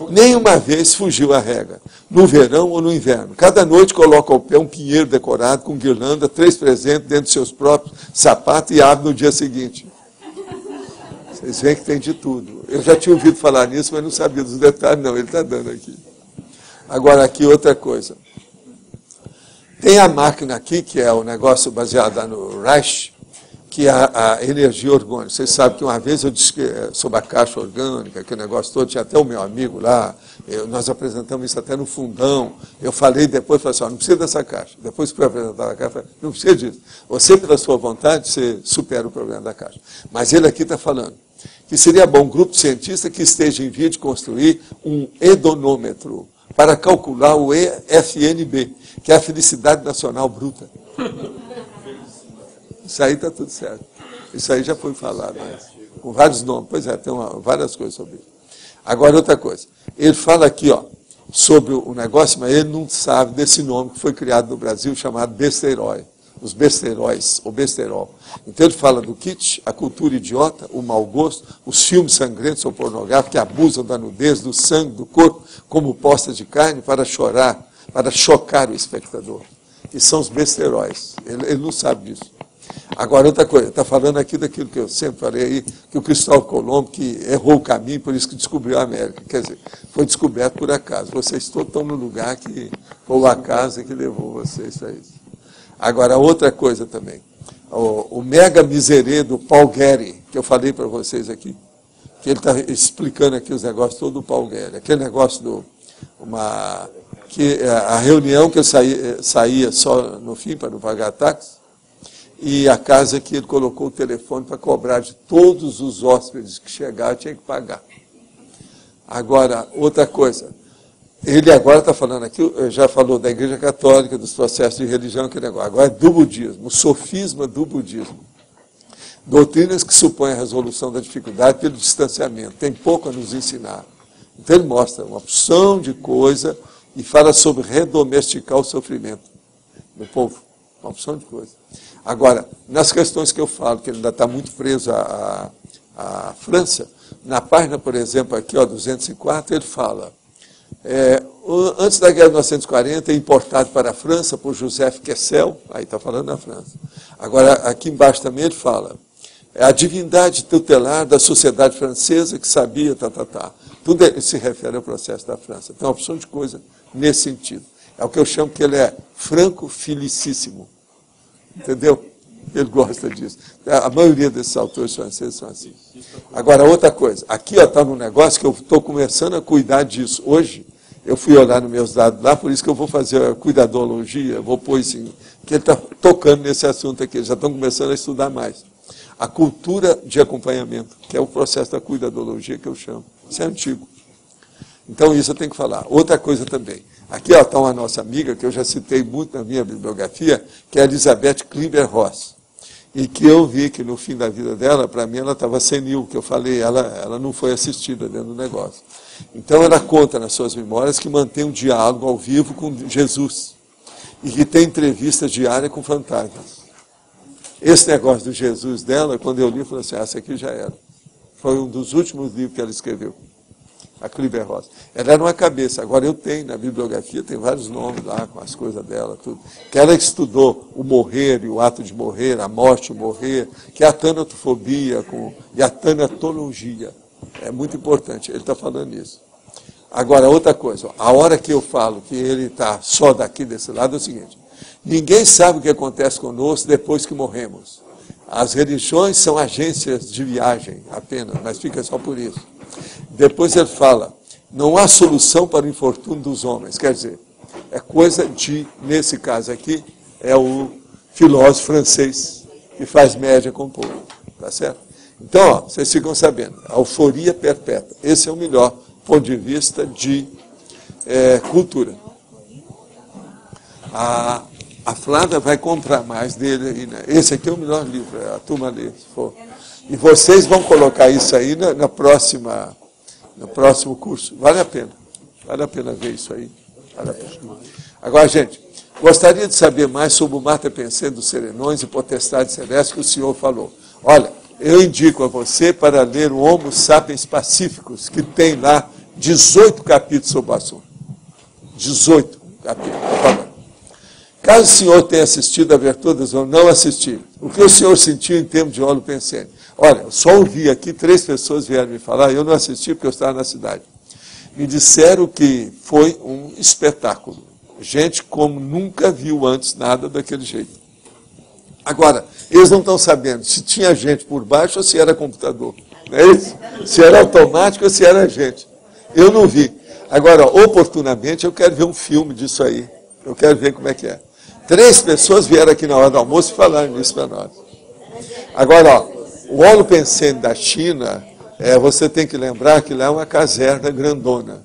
Nenhuma vez fugiu à regra, no verão ou no inverno. Cada noite coloca ao pé um pinheiro decorado com guirlanda, 3 presentes dentro de seus próprios sapatos e abre no dia seguinte. Vocês veem que tem de tudo. Eu já tinha ouvido falar nisso, mas não sabia dos detalhes, não. Ele está dando aqui. Agora, aqui outra coisa. Tem a máquina aqui, que é o negócio baseado no Reich, que é a energia orgânica. Vocês sabem que uma vez eu disse sobre a caixa orgânica, que o negócio todo, tinha até o meu amigo lá, nós apresentamos isso até no fundão. Eu falei depois, falei assim, não precisa dessa caixa. Depois que fui apresentar a caixa, falei, não precisa disso. Você, pela sua vontade, você supera o problema da caixa. Mas ele aqui está falando que seria bom um grupo de cientistas que esteja em via de construir um hedonômetro para calcular o FNB, que é a Felicidade Nacional Bruta. Isso aí está tudo certo. Isso aí já foi falado, né? Com vários nomes. Pois é, tem várias coisas sobre isso. Agora, outra coisa. Ele fala aqui sobre o negócio, mas ele não sabe desse nome que foi criado no Brasil, chamado besterói. Os besteróis, ou besterol. Então ele fala do kitsch, a cultura idiota, o mau gosto, os filmes sangrentos ou pornográficos que abusam da nudez, do sangue, do corpo, como posta de carne, para chocar o espectador. E são os besteróis. Ele não sabe disso. Agora, outra coisa, está falando aqui daquilo que eu sempre falei aí, que o Cristóvão Colombo, que errou o caminho, por isso que descobriu a América. Quer dizer, foi descoberto por acaso. Vocês todos estão no lugar que foi o acaso que levou vocês a isso. Agora, outra coisa também. O mega miserê do Paul Getty, que eu falei para vocês aqui, que ele está explicando aqui os negócios todos do Paul Getty. Aquele negócio que a reunião que eu saía só no fim para não pagar táxi, e a casa que ele colocou o telefone para cobrar de todos os hóspedes que chegaram, tinha que pagar. Agora, outra coisa. Ele agora está falando aqui, já falou da Igreja Católica, dos processos de religião, aquele negócio. Agora é do budismo, o sofisma do budismo. Doutrinas que supõem a resolução da dificuldade pelo distanciamento. Tem pouco a nos ensinar. Então ele mostra uma opção de coisa e fala sobre redomesticar o sofrimento do povo. Uma opção de coisa. Agora, nas questões que eu falo, que ele ainda está muito preso à França, na página, por exemplo, aqui, 204, ele fala, antes da Guerra de 1940, importado para a França por Joseph Kessel, aí está falando da França. Agora, aqui embaixo também ele fala, a divindade tutelar da sociedade francesa que sabia, Tudo se refere ao processo da França. Tem uma opção de coisa nesse sentido. É o que eu chamo que ele é franco-filicíssimo. Entendeu? Ele gosta disso. A maioria desses autores franceses são assim. Agora, outra coisa. Aqui está num negócio que eu estou começando a cuidar disso. Hoje, eu fui olhar nos meus dados lá, por isso que eu vou fazer a cuidadologia, vou pôr isso, que ele está tocando nesse assunto aqui. Eles já estão começando a estudar mais. A cultura de acompanhamento, que é o processo da cuidadologia que eu chamo. Isso é antigo. Então, isso eu tenho que falar. Outra coisa também. Aqui está uma nossa amiga, que eu já citei muito na minha bibliografia, que é a Elizabeth Klimber-Ross. E que eu vi que no fim da vida dela, para mim, ela estava senil, que eu falei, ela não foi assistida dentro do negócio. Então ela conta nas suas memórias que mantém um diálogo ao vivo com Jesus e que tem entrevistas diárias com fantasmas. Esse negócio do Jesus dela, quando eu li, eu falei assim, essa aqui já era. Foi um dos últimos livros que ela escreveu, a Klimber-Ross. Ela era uma cabeça, agora eu tenho na bibliografia, tem vários nomes lá, com as coisas dela, tudo. Que ela estudou o morrer e o ato de morrer, a morte e o morrer, que é a tanatofobia e a tanatologia. É muito importante, ele está falando isso. Agora, outra coisa, a hora que eu falo que ele está só daqui desse lado é o seguinte, ninguém sabe o que acontece conosco depois que morremos. As religiões são agências de viagem apenas, mas fica só por isso. Depois ele fala, não há solução para o infortúnio dos homens, quer dizer, é coisa de, nesse caso aqui, é o filósofo francês que faz média com o povo, tá certo? Então, ó, vocês ficam sabendo, a euforia perpétua, esse é o melhor ponto de vista de cultura. A Flávia vai comprar mais dele aí, né? Esse aqui é o melhor livro, a turma lê, se for. E vocês vão colocar isso aí no próximo curso. Vale a pena ver isso aí. Vale a pena. Agora, gente, gostaria de saber mais sobre o Mater Pensando dos Serenões e Potestade Celeste que o senhor falou. Olha, eu indico a você para ler o Homo Sapiens Pacíficos, que tem lá 18 capítulos sobre o assunto. 18 capítulos, por favor. Caso o senhor tenha assistido a Virtudes ou não assistir, o que o senhor sentiu em termos de Olo Pensene? Olha, eu só ouvi aqui, 3 pessoas vieram me falar, eu não assisti porque eu estava na cidade. Me disseram que foi um espetáculo. Gente como nunca viu antes nada daquele jeito. Agora, eles não estão sabendo se tinha gente por baixo ou se era computador. Não é isso? Se era automático ou se era gente. Eu não vi. Agora, oportunamente, eu quero ver um filme disso aí. Eu quero ver como é que é. 3 pessoas vieram aqui na hora do almoço e falaram isso para nós. Agora, ó, o Olo Pensene da China, você tem que lembrar que lá é uma caserna grandona.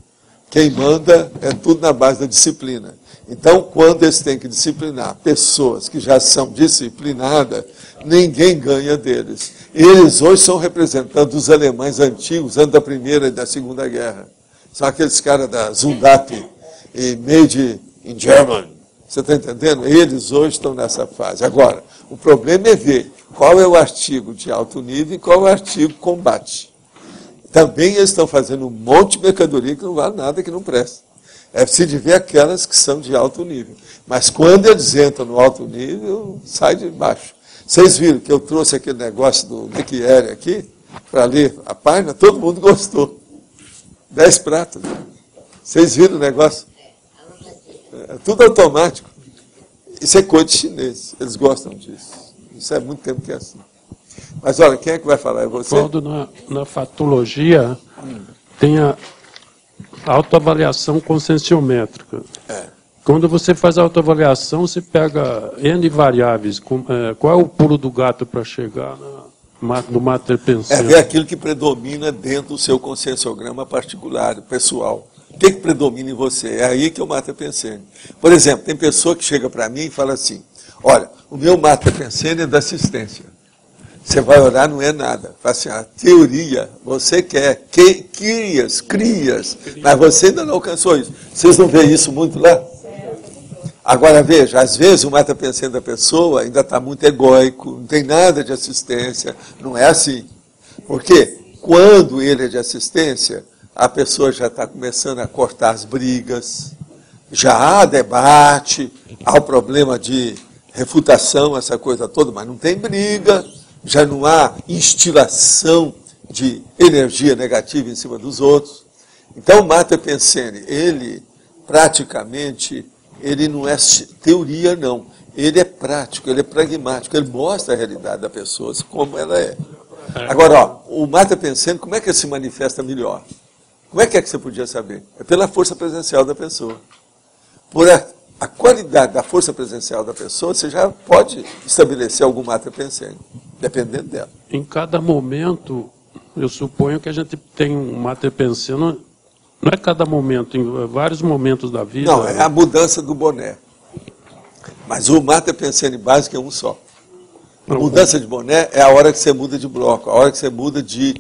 Quem manda é tudo na base da disciplina. Então, quando eles têm que disciplinar pessoas que já são disciplinadas, ninguém ganha deles. Eles hoje são representantes dos alemães antigos, antes da Primeira e da Segunda Guerra. São aqueles caras da Zundap e Made in German. Você está entendendo? Eles hoje estão nessa fase. Agora, o problema é ver qual é o artigo de alto nível e qual é o artigo combate. Também eles estão fazendo um monte de mercadoria que não vale nada, que não presta. É preciso ver aquelas que são de alto nível. Mas quando eles entram no alto nível, sai de baixo. Vocês viram que eu trouxe aquele negócio do Lequieri aqui, para ler a página, todo mundo gostou. 10 pratas. Vocês viram o negócio? É tudo automático. Isso é coisa de chinês. Eles gostam disso. Isso é muito tempo que é assim. Mas olha, quem é que vai falar? É você? Quando na fatologia tem a autoavaliação conscienciométrica. Quando você faz a autoavaliação, você pega N variáveis. Qual é o pulo do gato para chegar no Mater Pensene? É ver aquilo que predomina dentro do seu conscienciograma particular, pessoal. O que predomina em você? É aí que eu Mater Pensene. Por exemplo, tem pessoa que chega para mim e fala assim, olha, o meu Mater Pensene é da assistência. Você vai orar, não é nada. Fala assim, a teoria, você quer, crias, mas você ainda não alcançou isso. Vocês não veem isso muito lá? Agora, veja, às vezes o Mater Pensene da pessoa ainda está muito egóico, não tem nada de assistência, não é assim. Porque quando ele é de assistência, a pessoa já está começando a cortar as brigas, já há debate, há o problema de refutação, essa coisa toda, mas não tem briga, já não há instilação de energia negativa em cima dos outros. Então, o Mater Pensene, ele praticamente, ele não é teoria, não. Ele é prático, ele é pragmático, ele mostra a realidade da pessoa como ela é. Agora, ó, o Mater Pensene, como é que ele se manifesta melhor? Como é que você podia saber? É pela força presencial da pessoa. Por a qualidade da força presencial da pessoa, você já pode estabelecer algum Mater Pensene, dependendo dela. Em cada momento, eu suponho que a gente tem um Mater Pensene Não é cada momento, em vários momentos da vida. Não, é a mudança do boné. Mas o Mater Pensene básico é um só. A mudança de boné é a hora que você muda de bloco, a hora que você muda de,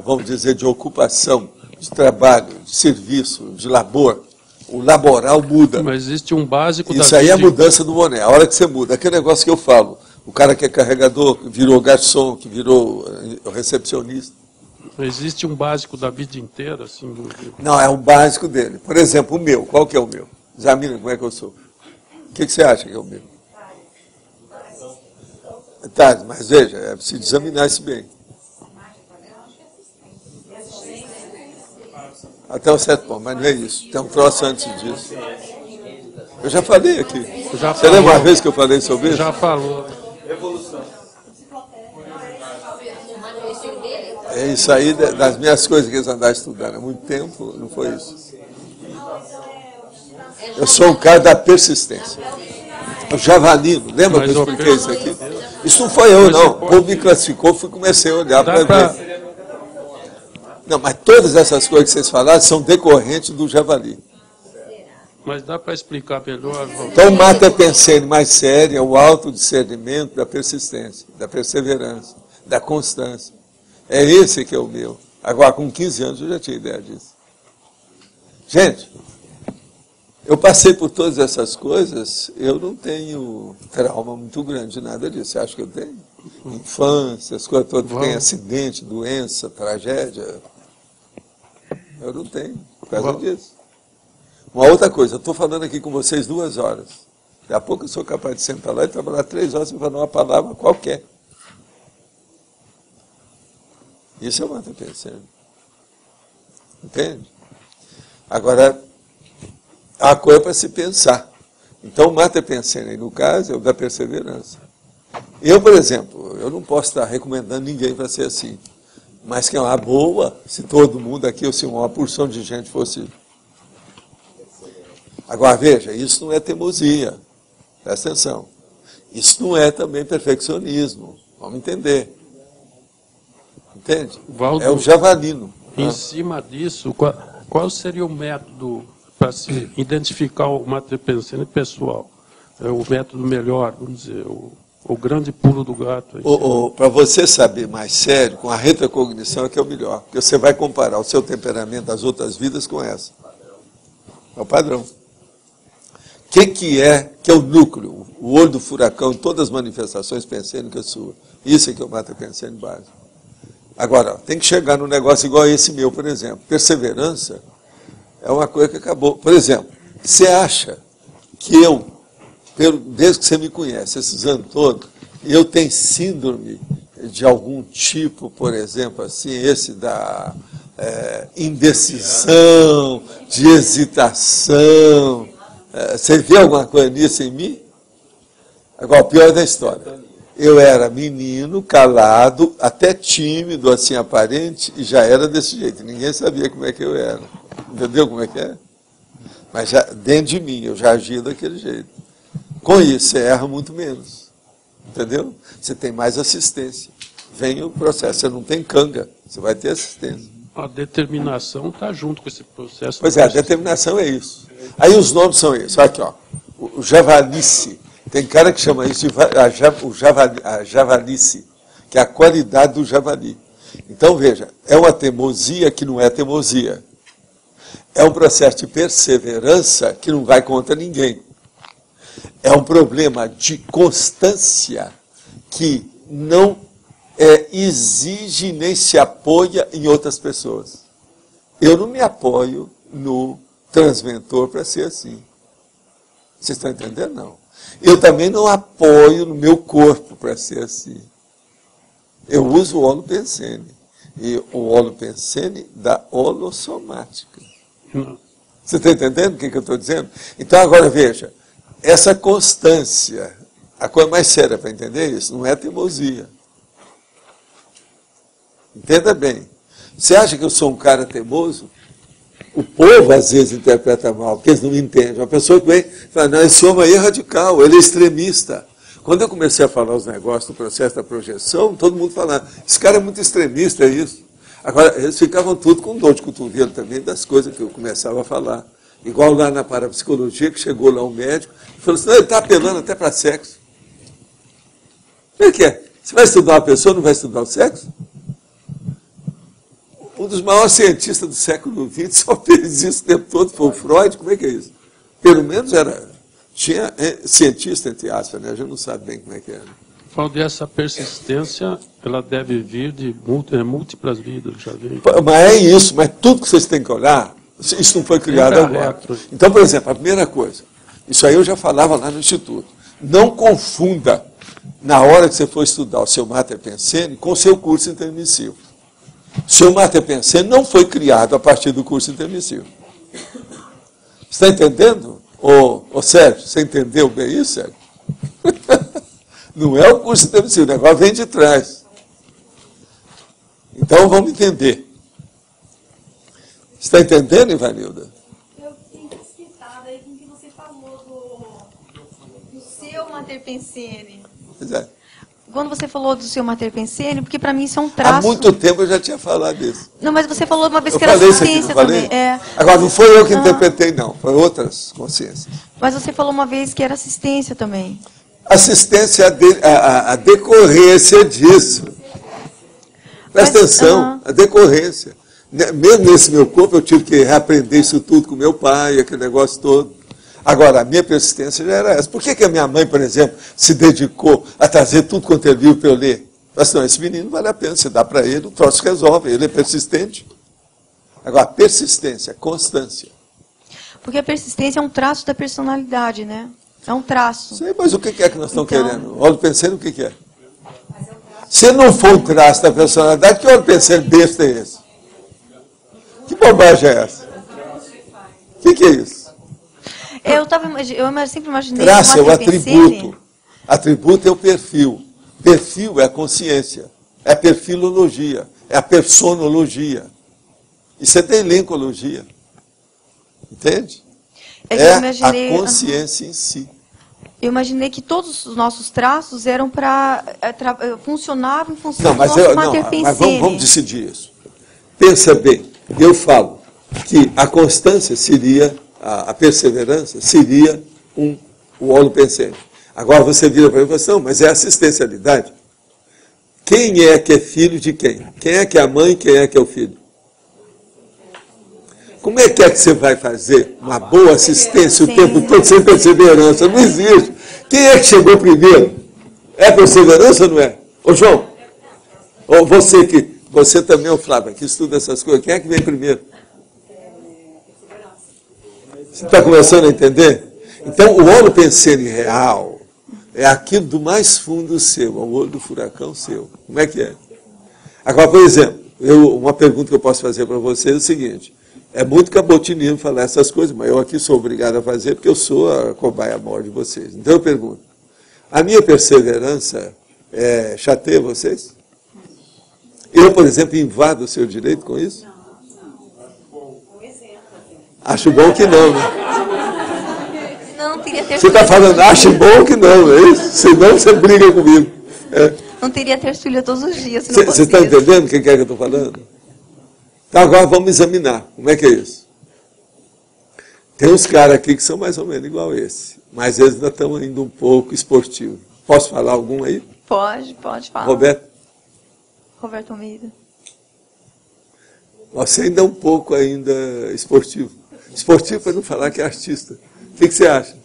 vamos dizer, de ocupação, de trabalho, de serviço, de labor. O laboral muda. Mas existe um básico da vida. Isso aí é a mudança do boné, a hora que você muda. Aquele negócio que eu falo, o cara que é carregador, que virou garçom, que virou recepcionista. Existe um básico da vida inteira? Assim, Não, é um básico dele. Por exemplo, o meu, qual que é o meu? Examina como é que eu sou. O que você acha que é o meu? Tá, mas veja, é preciso examinar isso bem. Até um certo ponto, mas não é isso. Tem um troço antes disso. Eu já falei aqui. Você lembra uma vez que eu falei sobre isso? Já falou. É isso aí das minhas coisas que eles andaram estudando há muito tempo, não foi isso. Eu sou um cara da persistência. O javalino, lembra que eu expliquei isso aqui? Isso não foi eu, não. O povo me classificou, comecei a olhar para ver. Não, mas todas essas coisas que vocês falaram são decorrentes do javali. Mas dá para explicar melhor? Então, o Mater Pensene mais sério é o autodiscernimento da persistência, da perseverança, da constância. É esse que é o meu. Agora, com 15 anos, eu já tinha ideia disso. Gente, eu passei por todas essas coisas, eu não tenho trauma muito grande de nada disso. Você acha que eu tenho? Infância, as coisas todas, tem acidente, doença, tragédia. Eu não tenho, por causa disso. Uma outra coisa, eu estou falando aqui com vocês 2 horas. Daqui a pouco eu sou capaz de sentar lá e trabalhar 3 horas e falar uma palavra qualquer. Isso é o Mater Pensene. Entende? Agora, há coisa para se pensar. Então, o Mater Pensene, no caso, é o da perseverança. Eu, por exemplo, eu não posso estar recomendando ninguém para ser assim. Mas que é uma boa, se todo mundo aqui, ou se uma porção de gente fosse... Agora, veja, isso não é teimosia. Presta atenção. Isso não é também perfeccionismo. Vamos entender. Entende? Valdo, é o javalino. Em cima disso, qual seria o método para se identificar o Mater Pensene pessoal? É o método melhor, vamos dizer, o grande pulo do gato. Para você saber mais sério, com a retrocognição é que é o melhor. Porque você vai comparar o seu temperamento das outras vidas com essa. É o padrão. O que é o núcleo, o olho do furacão em todas as manifestações pensênicas suas? Isso é que é o Mater Pensene básico. Agora, tem que chegar num negócio igual esse meu, por exemplo. Perseverança é uma coisa que acabou. Por exemplo, você acha que eu, desde que você me conhece, esses anos todos, eu tenho síndrome de algum tipo, por exemplo, assim, esse da indecisão, de hesitação. Você vê alguma coisa nisso em mim? Agora, o pior da história. Eu era menino, calado, até tímido, assim, aparente, e já era desse jeito. Ninguém sabia como é que eu era. Entendeu como é que é? Mas já, dentro de mim, eu já agia daquele jeito. Com isso, você erra muito menos. Entendeu? Você tem mais assistência. Vem o processo, você não tem canga, você vai ter assistência. A determinação está junto com esse processo. Pois é, a determinação é isso. Aí os nomes são esses. Olha aqui, ó. O javalice. Tem cara que chama isso de a javalice, que é a qualidade do javali. Então, veja, é uma teimosia que não é teimosia. É um processo de perseverança que não vai contra ninguém. É um problema de constância que não exige nem se apoia em outras pessoas. Eu não me apoio no transventor para ser assim. Vocês estão entendendo? Não. Eu também não apoio no meu corpo para ser assim. Eu uso o holopensene. E o holopensene da holossomática. Você está entendendo o que eu estou dizendo? Então, agora veja, essa constância, a coisa mais séria para entender isso, não é teimosia. Entenda bem. Você acha que eu sou um cara teimoso? O povo, às vezes, interpreta mal, porque eles não me entendem. Uma pessoa que vem e fala, não, esse homem aí é radical, ele é extremista. Quando eu comecei a falar os negócios do processo da projeção, todo mundo falando, esse cara é muito extremista, é isso. Agora, eles ficavam tudo com dor de cotovelo também das coisas que eu começava a falar. Igual lá na parapsicologia, que chegou lá um médico e falou assim, não, ele está apelando até para sexo. Como é que é? Você vai estudar uma pessoa, não vai estudar o sexo? Um dos maiores cientistas do século XX só fez isso o tempo todo, foi o Freud, como é que é isso? Pelo menos tinha cientista, entre aspas, né? A gente não sabe bem como é que era. Falando dessa persistência, ela deve vir de múltiplas vidas, já vi. Mas é isso, mas tudo que vocês têm que olhar, isso não foi criado agora. Então, por exemplo, a primeira coisa, isso aí eu já falava lá no Instituto, não confunda, na hora que você for estudar o seu Mater Pensene, com o seu curso intermissivo. O seu Mater Pensene não foi criado a partir do curso intermissivo. Está entendendo? Ô Sérgio, você entendeu bem isso, Sérgio? Não é o curso intermissivo, o negócio vem de trás. Então vamos entender. Está entendendo, Ivanilda? Eu fiquei despistada aí com o que você falou do seu Mater Pensene. Pois é. Quando você falou do seu Mater Pensene, porque para mim isso é um traço... Há muito tempo eu já tinha falado disso. Não, mas você falou uma vez Eu que era falei isso aqui, assistência não falei? também. É. Agora, não foi eu que interpretei, não. Foi outras consciências. Mas você falou uma vez que era assistência também. Assistência à decorrência disso. Presta atenção, a decorrência. Mesmo nesse meu corpo, eu tive que reaprender isso tudo com meu pai, aquele negócio todo. Agora, a minha persistência já era essa. Por que a minha mãe, por exemplo, se dedicou a trazer tudo quanto é livro para eu ler? Mas não, esse menino vale a pena, você dá para ele, o troço resolve, ele é persistente. Agora, persistência, constância. Porque a persistência é um traço da personalidade, né? É um traço. Sei, mas o que é que nós estamos querendo? Olha, pensando o que é. Se não for um traço da personalidade, que olha, pensando besta é esse? Que bobagem é essa? O que é isso? Eu sempre imaginei... Traço é o atributo. Atributo é o perfil. Perfil é a consciência. É a perfilologia. É a personologia. Isso é da elencologia. Entende? É a consciência em si. Eu imaginei que todos os nossos traços eram funcionavam em função do nosso Mater Pensene. Mas vamos decidir isso. Pensa bem. Eu falo que a constância seria, a perseverança seria o holopensene. Agora você vira para mim e fala assim, não, mas é assistencialidade. Quem é que é filho de quem? Quem é que é a mãe, quem é que é o filho? Como é que você vai fazer uma boa assistência o tempo todo sem perseverança? Não existe. Quem é que chegou primeiro? É perseverança ou não é? Ô João, ou você também, ô Flávio, que estuda essas coisas, quem é que vem primeiro? Você está começando a entender? Então, o holopensene real é aquilo do mais fundo seu, o olho do furacão seu. Como é que é? Agora, por exemplo, uma pergunta que eu posso fazer para vocês é o seguinte. É muito cabotinismo falar essas coisas, mas eu aqui sou obrigado a fazer porque eu sou a cobaia maior de vocês. Então eu pergunto, a minha perseverança chateia vocês? Eu, por exemplo, invado o seu direito com isso? Acho bom que não, né? Não teria terçulha. Você está falando, acho bom que não, é isso? Senão você briga comigo. Não teria terçulha todos os dias. Você está entendendo o que é que eu estou falando? Então agora vamos examinar. Como é que é isso? Tem uns caras aqui que são mais ou menos igual a esse, mas eles ainda estão ainda um pouco esportivos. Posso falar algum aí? Pode falar. Roberto Almeida. Você ainda é um pouco ainda esportivo. Esportivo para não falar que é artista. O que você acha?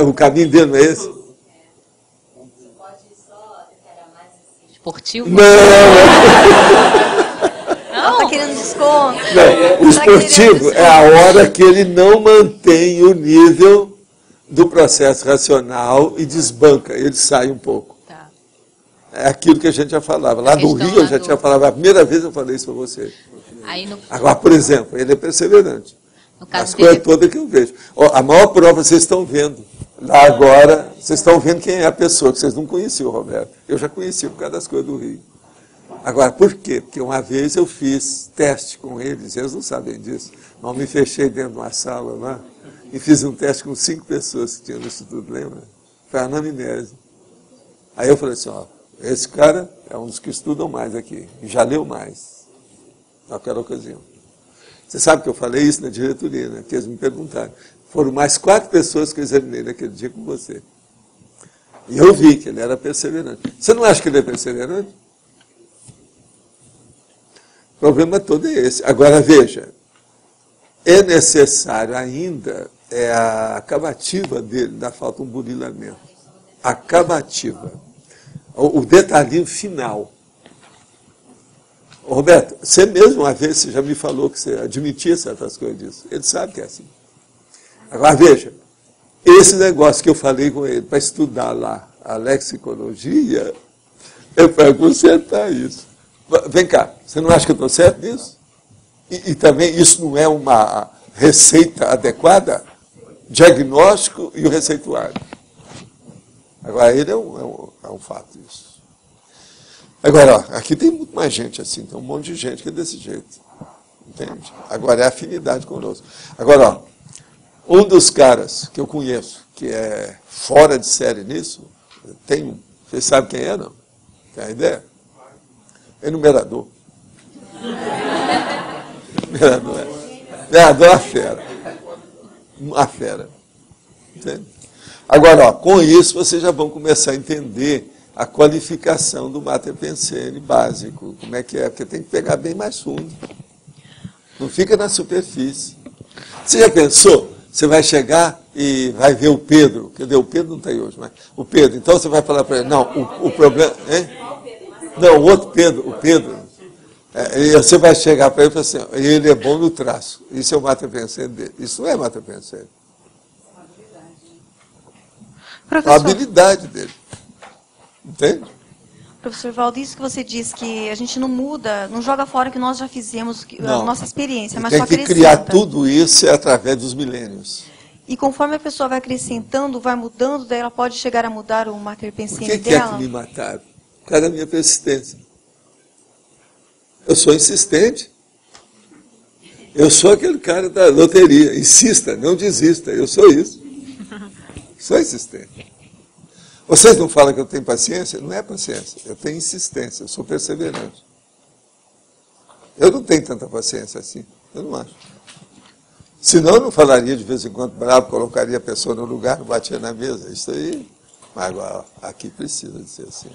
O caminho dele não é esse? Você pode só detalhar mais assim, esportivo? Não! Está querendo desconto. Não, o esportivo é a hora que ele não mantém o nível do processo racional e desbanca, ele sai um pouco. Tá. É aquilo que a gente já falava. Lá no Rio eu já tinha falado, a primeira vez eu falei isso para você. Agora, por exemplo, ele é perseverante. As coisas todas que eu vejo. A maior prova vocês estão vendo. Lá agora, vocês estão vendo quem é a pessoa, que vocês não conheciam, Roberto. Eu já conheci por causa das coisas do Rio. Agora, por quê? Porque uma vez eu fiz teste com eles não sabem disso. Eu me fechei dentro de uma sala lá e fiz um teste com 5 pessoas que tinham no Instituto, lembra? Foi a anamnese. Aí eu falei assim, Esse cara é um dos que estudam mais aqui, e já leu mais naquela ocasião. Você sabe que eu falei isso na diretoria, né? Que eles me perguntaram. Foram mais 4 pessoas que eu examinei naquele dia com você. E eu vi que ele era perseverante. Você não acha que ele é perseverante? O problema todo é esse. Agora, veja, é necessário ainda a acabativa dele, ainda falta um burilamento. Acabativa. O detalhinho final. Ô, Roberto, você mesmo uma vez você já me falou que você admitia certas coisas disso. Ele sabe que é assim. Agora, veja, esse negócio que eu falei com ele para estudar lá a lexicologia, eu quero consertar isso. Vem cá, você não acha que eu estou certo nisso? E também isso não é uma receita adequada? Diagnóstico e o receituário. Agora, ele é um fato isso. Agora, ó, aqui tem muito mais gente assim, tem um monte de gente que é desse jeito. Entende? Agora, é afinidade conosco. Agora, ó, um dos caras que eu conheço, que é fora de série nisso, tem um. Vocês sabem quem é, não? Tem a ideia? Enumerador. Enumerador é uma fera. Uma fera. Entende? Agora, ó, com isso, vocês já vão começar a entender a qualificação do Mater Pensene básico. Como é que é? Porque tem que pegar bem mais fundo. Não fica na superfície. Você já pensou? Você vai chegar e vai ver o Pedro. Quer dizer, o Pedro não está aí hoje, mas o Pedro. Então você vai falar para ele, não, o problema... Hein? Não, o outro Pedro, o Pedro. E você vai chegar para ele e falar assim, ele é bom no traço. Isso é o Mater Pensene dele. Isso não é Mater Pensene. A habilidade dele. Entende? Professor Valdo, isso que você diz que a gente não muda, não joga fora o que nós já fizemos, a nossa experiência, mas só acrescenta. Tem que criar tudo isso através dos milênios. E conforme a pessoa vai acrescentando, vai mudando, daí ela pode chegar a mudar o Mater Pensene dela? Por que é que me mataram? Por causa da minha persistência. Eu sou insistente. Eu sou aquele cara da loteria. Insista, não desista. Eu sou isso. Sou insistente. Vocês não falam que eu tenho paciência? Não é paciência. Eu tenho insistência. Eu sou perseverante. Eu não tenho tanta paciência assim. Eu não acho. Senão eu não falaria de vez em quando bravo, colocaria a pessoa no lugar, não batia na mesa. Isso aí. Mas agora, aqui precisa de ser assim.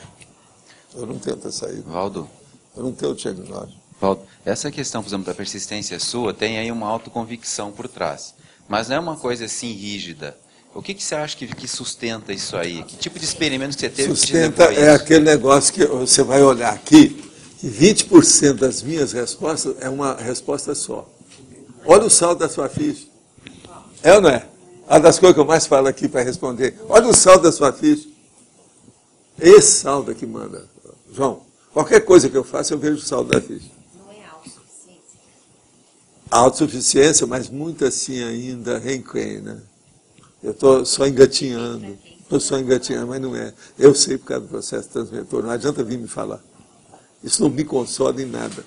Eu não tento sair. Valdo. Eu não tenho diagnóstico. Valdo, essa questão, por exemplo, da persistência sua, tem aí uma autoconvicção por trás. Mas não é uma coisa assim rígida. O que você acha que sustenta isso aí? Que tipo de experimento que você teve? Sustenta é aquele negócio que você vai olhar aqui, que 20% das minhas respostas é uma resposta só. Olha o saldo da sua ficha. É ou não é? Uma das coisas que eu mais falo aqui para responder. Olha o saldo da sua ficha. Esse saldo aqui manda. João, qualquer coisa que eu faça, eu vejo o saldo da ficha. Não é autossuficiência. Autossuficiência, mas muito assim ainda requém, né? Eu estou só engatinhando. Estou só engatinhando, mas não é. Eu sei por causa do processo transventor. Não adianta vir me falar. Isso não me consola em nada.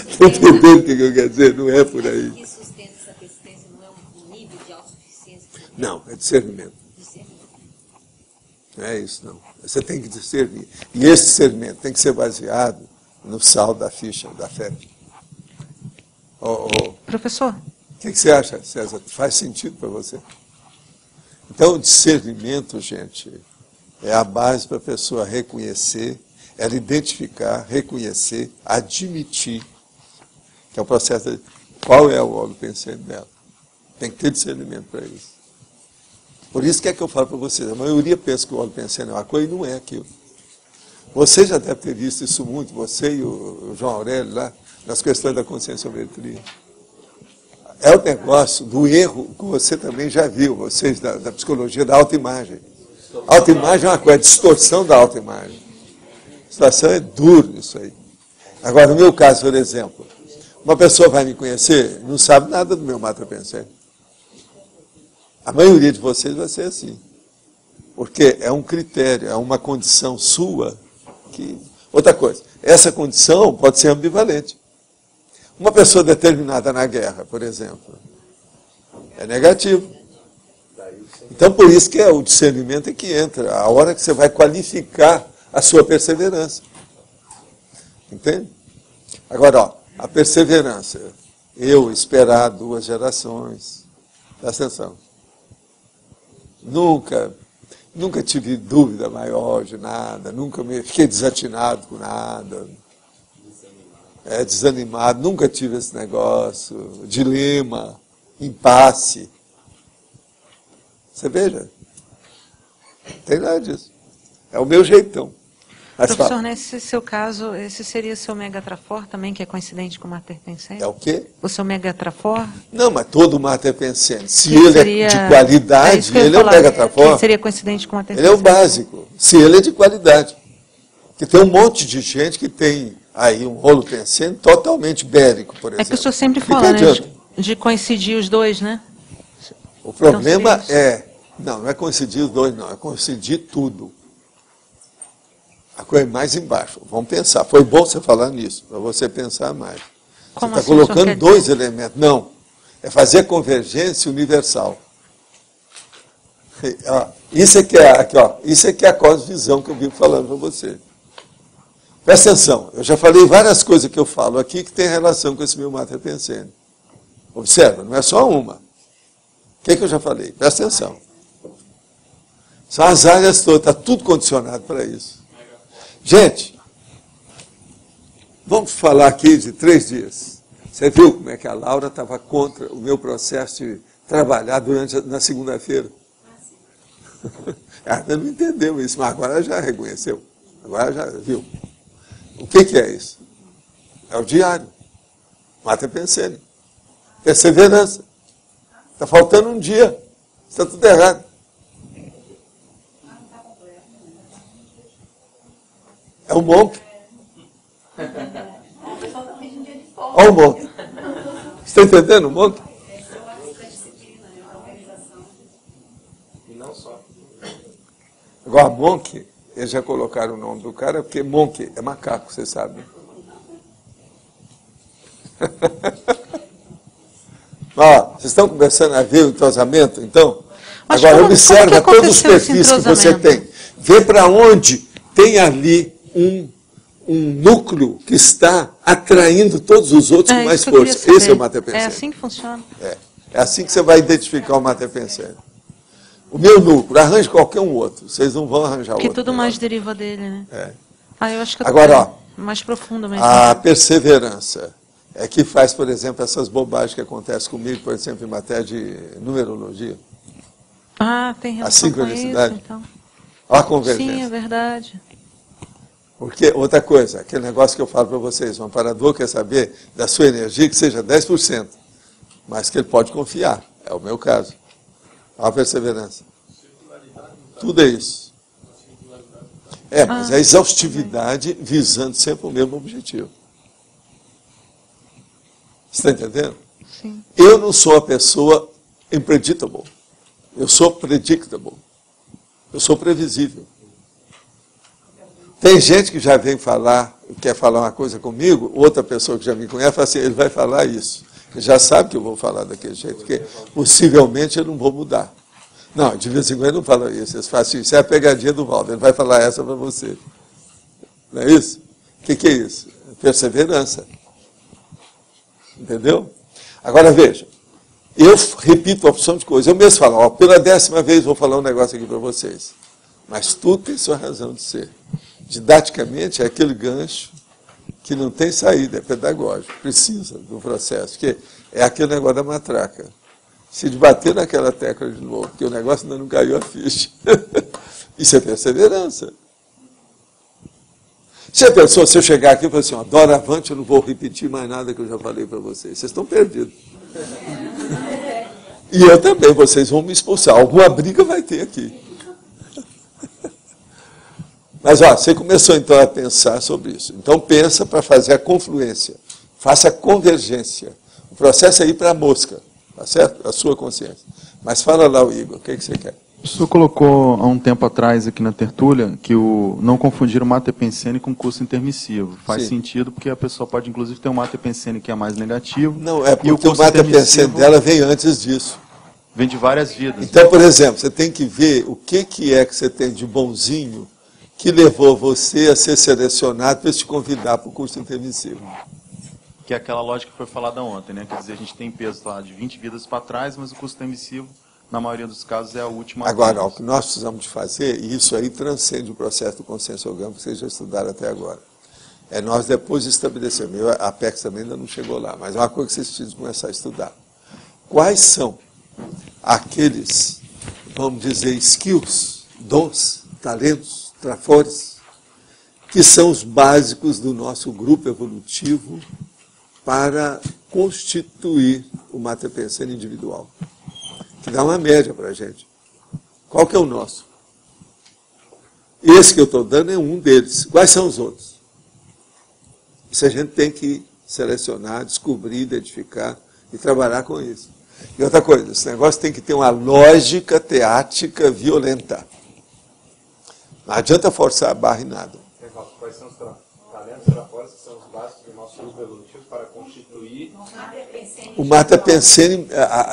Estão entendendo o que eu quero dizer? Não é por aí. O que sustenta essa persistência não é um nível de autossuficiência? Não, é discernimento. Não é isso, não. Você tem que discernir. E esse discernimento tem que ser baseado no saldo da ficha, da fé. Professor? O que você acha, César? Faz sentido para você? Então, o discernimento, gente, é a base para a pessoa reconhecer, ela identificar, reconhecer, admitir, que é o processo de qual é o holopensene dela. Tem que ter discernimento para isso. Por isso que é que eu falo para vocês, a maioria pensa que o holopensene é uma coisa e não é aquilo. Você já deve ter visto isso muito, você e o João Aurélio lá, nas questões da conscienciometria. É o negócio do erro que você também já viu, vocês da psicologia da autoimagem. A autoimagem é uma coisa, a distorção da autoimagem. A situação é duro isso aí. Agora, no meu caso, por exemplo, uma pessoa vai me conhecer, não sabe nada do meu Mater Pensene. A maioria de vocês vai ser assim. Porque é um critério, é uma condição sua que... Outra coisa, essa condição pode ser ambivalente. Uma pessoa determinada na guerra, por exemplo, é negativo. Então, por isso que é o discernimento é que entra. A hora que você vai qualificar a sua perseverança. Entende? Agora, ó, a perseverança. Eu esperar 2 gerações. Presta atenção. Nunca tive dúvida maior de nada, nunca me fiquei desatinado com nada. Desanimado, nunca tive esse negócio, dilema, impasse. Você veja, não tem nada disso. É o meu jeitão. Mas professor, fala. nesse seu caso, esse seria o seu megatrafor também, que é coincidente com o Mater Pensene? É o quê? O seu megatrafor? Não, mas todo Mater Pensene. Se Que ele seria- é de qualidade, que eu ia ele é o falar, megatrafor. que seria coincidente com o Mater Ele é o Pensene. básico. Se ele é de qualidade. Porque tem um monte de gente que tem aí um rolo pensene totalmente bélico, por exemplo. É que o senhor sempre Que fala, né, adianta? de coincidir os dois, né? O problema Então, seria não é coincidir os dois, não, é coincidir tudo. A coisa é mais embaixo. Vamos pensar. Foi bom você falar nisso, para você pensar mais. Como você está assim, o senhor colocando quer 2 dizer? elementos. Não, é fazer a convergência universal. Ó, isso aqui é a cosvisão que eu vim falando para você. Presta atenção, eu já falei várias coisas que eu falo aqui que tem relação com esse meu Mater Pensene. Observa, não é só uma. O que eu já falei? Presta atenção. São as áreas todas, está tudo condicionado para isso. Gente, vamos falar aqui de 3 dias. Você viu como é que a Laura estava contra o meu processo de trabalhar na segunda-feira? Ela ainda não entendeu isso, mas agora já reconheceu. Agora já viu. O que é isso? É o diário. Mater Pensene. Perseverança. Está faltando um dia. Está tudo errado. É um monk. Olha o monk. Você está entendendo o monk? Agora, monk, eles já colocaram o nome do cara, porque monk é macaco, você sabe. Ó, vocês estão começando a ver o entrosamento, então? Mas agora, como observa que todos os aconteceu esse perfis que você entrosamento? tem. Vê para onde tem ali um núcleo que está atraindo todos os outros com mais isso que eu queria força. Esse é o saber. Mater Pensene. É assim que funciona. É assim que você vai identificar o Mater Pensene. O meu núcleo, arranje qualquer um outro. Vocês não vão arranjar Que outro. tudo mais deriva dele, né? Eu acho que eu tô Agora, mais profundo mesmo. a perseverança é que faz, por exemplo, essas bobagens que acontecem comigo, por exemplo, em matéria de numerologia. Tem a relação com isso, sincronicidade. então. Olha a convergência. Sim, é verdade. Porque, outra coisa, aquele negócio que eu falo para vocês, o amparador quer saber da sua energia que seja 10%, mas que ele pode confiar. É o meu caso. Olha a perseverança. Tudo é isso. Mas a exaustividade visando sempre o mesmo objetivo. Você está entendendo? Sim. Eu não sou a pessoa unpredictable. Eu sou predictable. Eu sou previsível. Tem gente que já vem falar, quer falar uma coisa comigo, outra pessoa que já me conhece, fala assim, ele vai falar isso. Ele já sabe que eu vou falar daquele jeito, porque possivelmente eu não vou mudar. Não, de vez em quando eu não falo isso. Eles falam assim, isso é a pegadinha do Valdo, ele vai falar essa para você. Não é isso? O que é isso? Perseverança. Entendeu? Agora veja, eu repito a opção de coisa. Eu mesmo falo, pela 10ª vez vou falar um negócio aqui para vocês. Mas tudo tem sua razão de ser. Didaticamente é aquele gancho que não tem saída, é pedagógico, precisa do processo, que é aquele negócio da matraca. Se debater naquela tecla de novo, porque o negócio ainda não caiu a ficha. Isso é perseverança. Se a pessoa, se eu chegar aqui e falar assim, doravante eu não vou repetir mais nada que eu já falei para vocês, vocês estão perdidos. E eu também, vocês vão me expulsar. Alguma briga vai ter aqui. Mas, você começou então a pensar sobre isso. Então, pensa para fazer a confluência. Faça a convergência. O processo é ir para a mosca, tá certo? A sua consciência. Mas fala lá, Igor, o que você quer? O senhor colocou há um tempo atrás aqui na tertúlia que não confundir o Mater Pensene com curso intermissivo. Faz sentido, porque a pessoa pode, inclusive, ter um Mater Pensene que é mais negativo. Não, é porque o Mater Pensene dela vem antes disso. Vem de várias vidas. Então, por exemplo, você tem que ver o que é que você tem de bonzinho que levou você a ser selecionado para te convidar para o curso intermissivo? Que é aquela lógica que foi falada ontem, né? Quer dizer, a gente tem peso lá de 20 vidas para trás, mas o curso intermissivo, na maioria dos casos, é a última. Agora, o que nós precisamos de fazer, e isso aí transcende o processo do consensograma que vocês já estudaram até agora, é nós depois estabelecermos, a Apex também ainda não chegou lá, mas é uma coisa que vocês precisam começar a estudar. Quais são aqueles, vamos dizer, skills, dons, talentos, trafores, que são os básicos do nosso grupo evolutivo para constituir o Mater Pensando individual, que dá uma média para a gente. Qual que é o nosso? Esse que eu estou dando é um deles. Quais são os outros? Isso a gente tem que selecionar, descobrir, identificar e trabalhar com isso. E outra coisa, esse negócio tem que ter uma lógica teática violenta. Não adianta forçar a barra em nada. Quais são os talentos trafores que são os básicos do nosso grupo evolutivo para constituir o Mater Pensando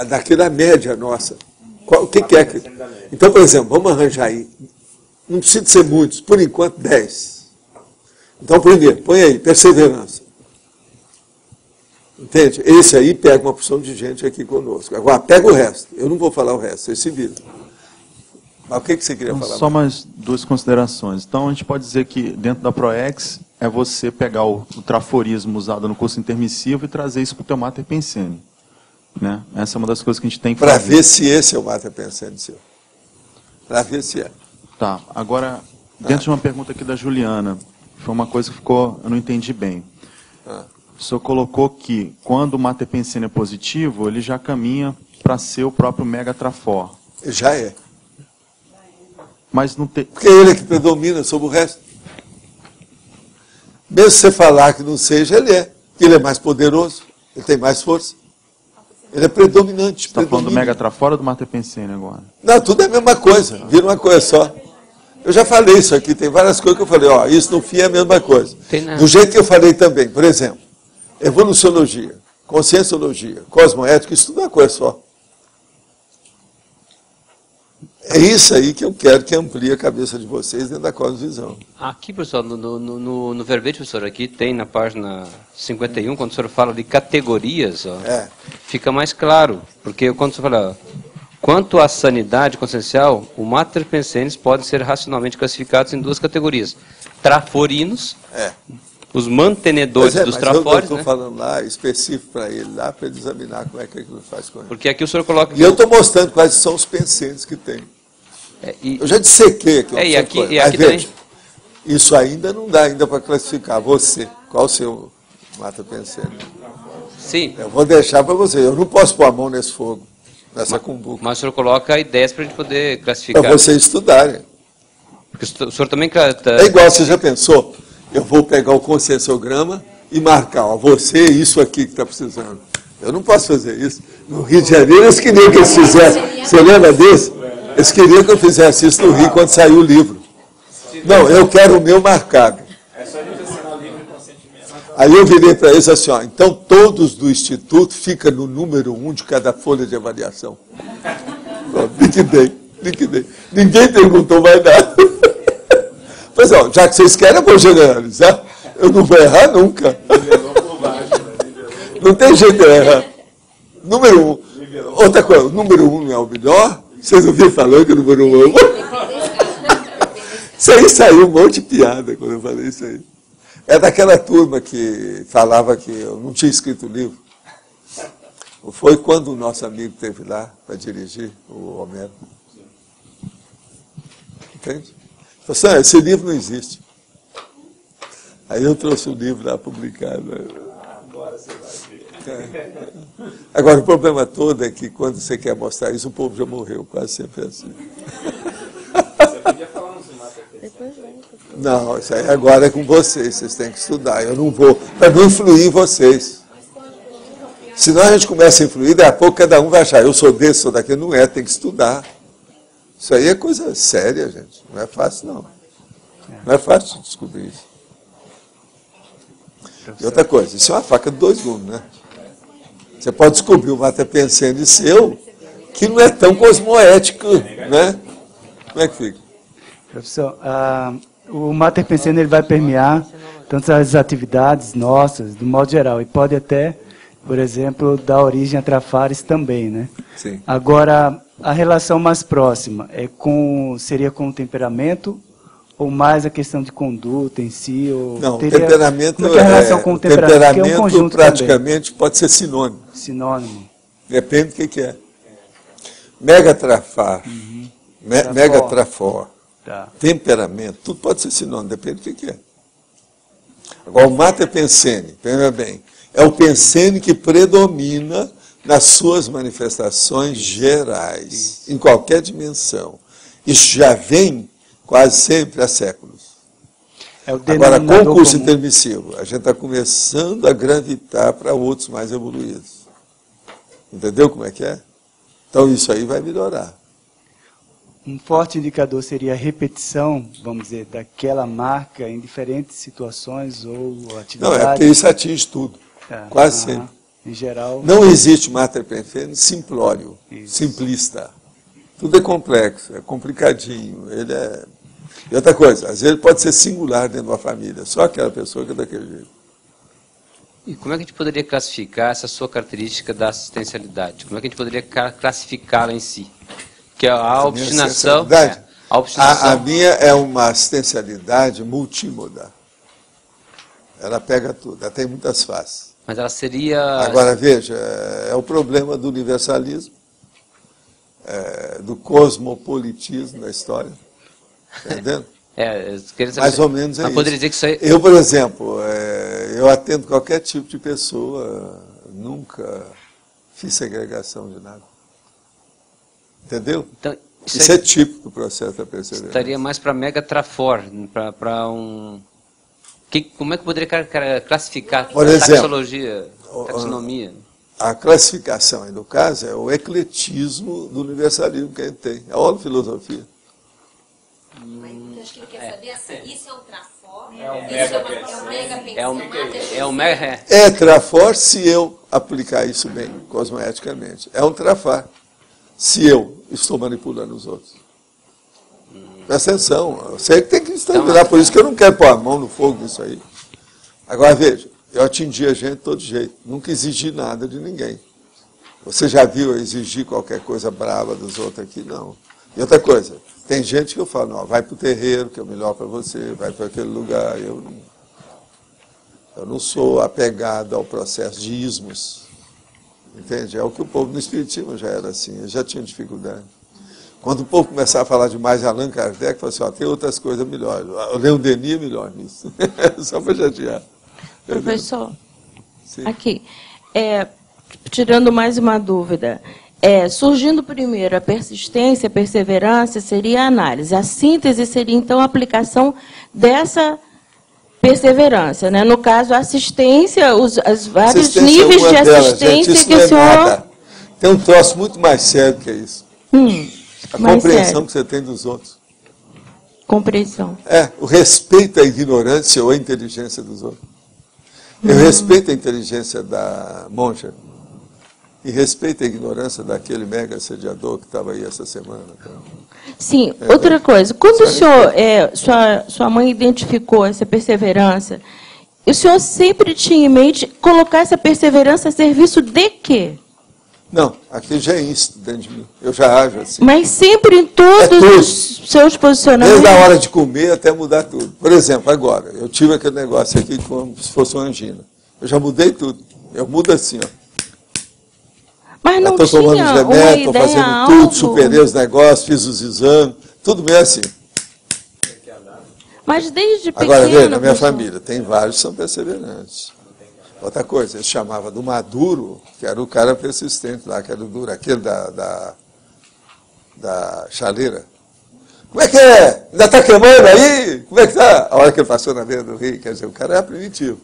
daquela média nossa? O que é que... Então, por exemplo, vamos arranjar aí. Não precisa ser muitos, por enquanto 10. Então, primeiro, põe aí, perseverança. Entende? Esse aí pega uma porção de gente aqui conosco. Agora, pega o resto. Eu não vou falar o resto, vocês se viram. Mas o que você queria falar? Só mais duas considerações. Então, a gente pode dizer que dentro da ProEx é você pegar o traforismo usado no curso intermissivo e trazer isso para o teu Mater Pensando. Né? Essa é uma das coisas que a gente tem que fazer. Para ver se esse é o Mater Pensando seu. Para ver se é. Tá. Agora, dentro de uma pergunta aqui da Juliana, foi uma coisa que ficou, eu não entendi bem. O senhor colocou que quando o Mater Pensando é positivo, ele já caminha para ser o próprio Mega Trafor. Já é. Mas não tem... Porque ele é que predomina sobre o resto. Mesmo se você falar que não seja, ele é. Porque ele é mais poderoso, ele tem mais força. Ele é predominante. Você está falando do Mega Trafor ou do Mater Pensando agora? Não, tudo é a mesma coisa, vira uma coisa só. Eu já falei isso aqui, tem várias coisas que eu falei, ó, isso no fim é a mesma coisa. Do jeito que eu falei também, por exemplo, evoluciologia, conscienciologia, cosmoética, isso tudo é uma coisa só. É isso aí que eu quero que amplie a cabeça de vocês dentro da cosmovisão. Aqui, professor, no verbete, professor, aqui tem na página 51, quando o senhor fala de categorias, ó, fica mais claro, porque quando o senhor fala... Quanto à sanidade consciencial, o Mater Pensando pode ser racionalmente classificados em duas categorias. Traforinos, os mantenedores dos trafores. Eu estou falando lá, específico para ele, lá para ele examinar como é que ele faz com ele. Porque aqui o senhor coloca... E eu estou mostrando quais são os pensamentos que tem. Eu já dissequei aqui. E aqui também. Isso ainda não dá ainda para classificar. Você, qual o seu Mater Pensando? Sim. Eu vou deixar para você. Eu não posso pôr a mão nesse fogo. Nessa cumbuca. Mas o senhor coloca ideias para a gente poder classificar. Para vocês estudarem. Porque o senhor também... É igual, você já pensou? Eu vou pegar o conscienciograma e marcar, ó, você isso aqui que está precisando. Eu não posso fazer isso. No Rio de Janeiro, eles queriam que eles fizessem. Você lembra desse? Eles queriam que eu fizesse isso no Rio quando saiu o livro. Não, eu quero o meu marcado. Aí eu virei para eles assim, ó, então todos do Instituto ficam no número 1 de cada folha de avaliação. Liquidei. Ninguém perguntou mais nada. Mas, ó, já que vocês querem, eu vou generalizar. Eu não vou errar nunca. Não tem jeito de errar. Número 1. Outra coisa, o número 1 não é o melhor. Vocês ouviram falando que o número 1 é o Isso aí saiu um monte de piada quando eu falei isso aí. É daquela turma que falava que eu não tinha escrito o livro. Foi quando o nosso amigo esteve lá para dirigir, o Homero. Entende? Falei assim, esse livro não existe. Aí eu trouxe o livro lá publicado. Agora você vai ver. Agora, o problema todo é que quando você quer mostrar isso, o povo já morreu, quase sempre assim. Você podia falar uns Não, isso aí agora é com vocês têm que estudar. Eu não vou, para não influir em vocês. Senão a gente começa a influir, daqui a pouco cada um vai achar, eu sou desse, sou daquele, não é, tem que estudar. Isso aí é coisa séria, gente. Não é fácil, não. Não é fácil de descobrir isso. E outra coisa, isso é uma faca de dois gumes, né? Você pode descobrir o Mater Pensando seu, que não é tão cosmoético, né? Como é que fica? Professor, O mater pensene ele vai permear tantas as atividades nossas, do modo geral, e pode até, por exemplo, dar origem a trafares também, né? Sim. Agora, a relação mais próxima seria com o temperamento ou mais a questão de conduta em si? Ou não, teria, temperamento como é que a relação com o temperamento é um conjunto praticamente também. Pode ser sinônimo. Sinônimo. Depende do que é. Megatrafar, megatrafor, tá. Temperamento, tudo pode ser sinônimo, depende do que é. Agora, o mater pensene, pensa bem, é o pensene que predomina nas suas manifestações gerais, em qualquer dimensão. Isso já vem quase sempre há séculos. Agora, com o curso intermissivo, a gente está começando a gravitar para outros mais evoluídos. Entendeu como é que é? Então, isso aí vai melhorar. Um forte indicador seria a repetição, vamos dizer, daquela marca em diferentes situações ou atividades? Não, é porque isso atinge tudo, quase sempre. Em geral... Não existe mater pensene simplório, simplista. Tudo é complexo, é complicadinho. Ele é... E outra coisa, às vezes ele pode ser singular dentro de uma família, só aquela pessoa que é daquele jeito. E como é que a gente poderia classificar essa sua característica da assistencialidade? Como é que a gente poderia classificá-la em si? Que a obstinação... A minha é uma assistencialidade multímoda. Ela pega tudo, ela tem muitas faces. Mas ela seria... Agora, veja, é o problema do universalismo, do cosmopolitismo da história. Está entendendo? Mais ou menos é isso. Poderia dizer que isso aí... Eu, por exemplo, eu atendo qualquer tipo de pessoa, nunca fiz segregação de nada. Entendeu? Então, isso é típico do processo da perseverança. Estaria mais para megatrafor, para um... como é que poderia classificar por a exemplo, taxonomia? A classificação, aí, no caso, é o ecletismo do universalismo que a gente tem. É a holofilosofia. Mas eu acho que ele quer saber assim, isso é um trafor? É um mega... É trafor se eu aplicar isso bem, cosmoeticamente. É um trafar se eu estou manipulando os outros. Presta atenção, você tem que estudar, por isso que eu não quero pôr a mão no fogo nisso aí. Agora, veja, eu atingi a gente de todo jeito, nunca exigi nada de ninguém. Você já viu eu exigir qualquer coisa brava dos outros aqui? Não. E outra coisa, tem gente que eu falo, não, vai para o terreiro, que é o melhor para você, vai para aquele lugar. Eu não sou apegado ao processo de ismos. Entende? É o que o povo no Espiritismo já era assim, eu já tinha dificuldade. Quando o povo começava a falar demais de Allan Kardec, falou assim, tem outras coisas melhores. O Leon Denis é melhor nisso. Só para chatear. Professor, sim. Aqui, tirando mais uma dúvida, surgindo primeiro a persistência, a perseverança, seria a análise. A síntese seria, então, a aplicação dessa perseverança, né? No caso, a assistência, os vários níveis de assistência gente, que o senhor... Nada. Tem um troço muito mais sério que isso. A compreensão que você tem dos outros. Compreensão. O respeito à ignorância ou à inteligência dos outros. Eu respeito a inteligência da monja e respeito a ignorância daquele mega assediador que estava aí essa semana. Sim, outra coisa, quando o senhor, sua mãe identificou essa perseverança, o senhor sempre tinha em mente colocar essa perseverança a serviço de quê? Não, aqui já é isso dentro de mim, eu já ajo assim. Mas sempre em todos os seus posicionamentos? Desde a hora de comer até mudar tudo. Por exemplo, agora, eu tive aquele negócio aqui como se fosse uma angina. Eu já mudei tudo, eu mudo assim, ó. Mas não estou tomando os remédios, estou fazendo tudo, superei os negócios, fiz os exames, tudo meio assim. Mas desde pequeno... Agora, veja, na minha família, tem vários que são perseverantes. Outra coisa, ele chamava do Maduro, que era o cara persistente lá, que era o duro, aquele da chaleira. Como é que é? Ainda está queimando aí? Como é que está? A hora que ele passou na beira do rio, quer dizer, o cara era primitivo.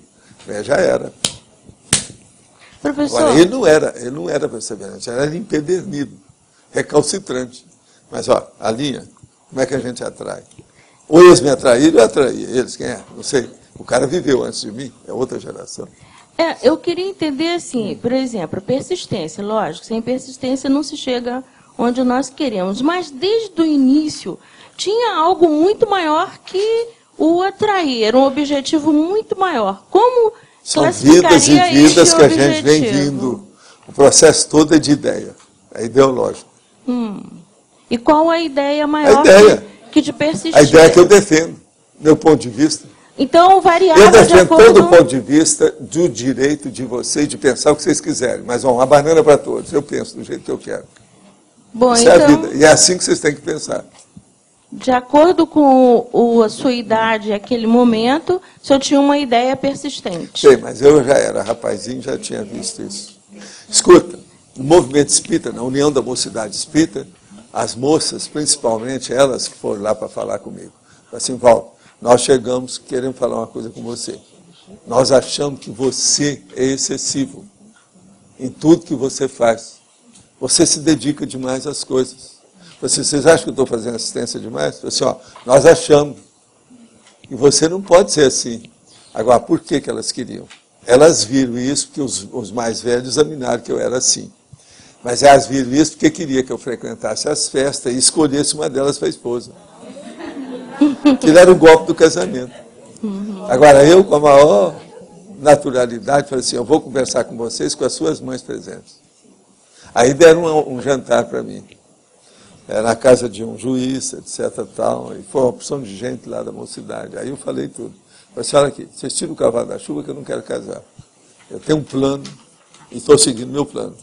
Já era. Professor... Agora, ele não era perseverante, ele era empedernido, recalcitrante. Mas, ó, a linha, como é que a gente atrai? Ou eles me atraíram, eu atraí eles, quem é? Não sei. O cara viveu antes de mim, é outra geração. Eu queria entender assim, por exemplo, persistência, lógico, sem persistência não se chega onde nós queremos, mas desde o início tinha algo muito maior que o atrair era um objetivo muito maior. Como são vidas e vidas que a gente vem objetivo? vindo. O processo todo é de ideia, é ideológico. E qual a ideia maior A ideia. que de persistir? A ideia que eu defendo, meu ponto de vista. Então, variava Eu de defendo acordo... todo o ponto de vista do direito de vocês de pensar o que vocês quiserem. Mas, uma banana para todos. Eu penso do jeito que eu quero. Bom, Isso então, é a vida. E é assim que vocês têm que pensar. de acordo com a sua idade, aquele momento, o senhor tinha uma ideia persistente. Sei, mas eu já era rapazinho, já tinha visto isso. Escuta, no movimento espírita, na União da Mocidade Espírita, as moças, principalmente elas que foram lá para falar comigo, falaram assim: Valdo, nós chegamos, queremos falar uma coisa com você. Nós achamos que você é excessivo em tudo que você faz. Você se dedica demais às coisas. Vocês acham que eu estou fazendo assistência demais? Assim, ó, nós achamos. E você não pode ser assim. Agora, por que elas queriam? Elas viram isso porque os mais velhos examinaram que eu era assim. Mas elas viram isso porque queria que eu frequentasse as festas e escolhesse uma delas para a esposa. Aquilo era o golpe do casamento. Agora, eu, com a maior naturalidade, falei assim: eu vou conversar com vocês com as suas mães presentes. Aí deram um jantar para mim. Era na casa de um juiz, etc. Tal, e foi uma opção de gente lá da mocidade. Aí eu falei tudo. Falei assim: olha aqui, vocês tiram o cavalo da chuva que eu não quero casar. Eu tenho um plano e estou seguindo meu plano.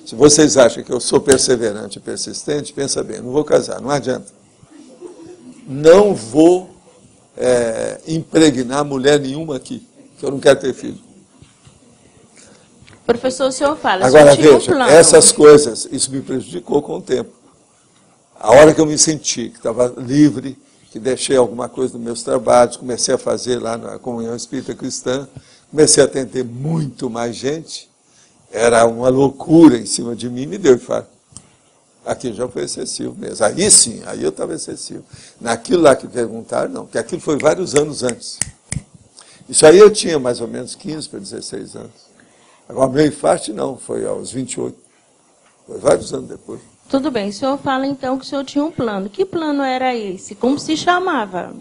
Se vocês acham que eu sou perseverante e persistente, pensa bem, não vou casar, não adianta. Não vou impregnar mulher nenhuma aqui, que eu não quero ter filho. Professor, o senhor fala, agora, o senhor tinha veja, um plano. essas coisas, isso me prejudicou com o tempo. A hora que eu me senti que estava livre, que deixei alguma coisa dos meus trabalhos, comecei a fazer lá na Comunhão Espírita Cristã, comecei a atender muito mais gente, era uma loucura em cima de mim, me deu infarto. Aquilo já foi excessivo mesmo. Aí sim, aí eu estava excessivo. Naquilo lá que perguntaram, não, porque aquilo foi vários anos antes. Isso aí eu tinha mais ou menos 15 para 16 anos. Agora, meu infarto não, foi aos 28. Foi vários anos depois. Tudo bem, o senhor fala então que o senhor tinha um plano. Que plano era esse? Como se chamava?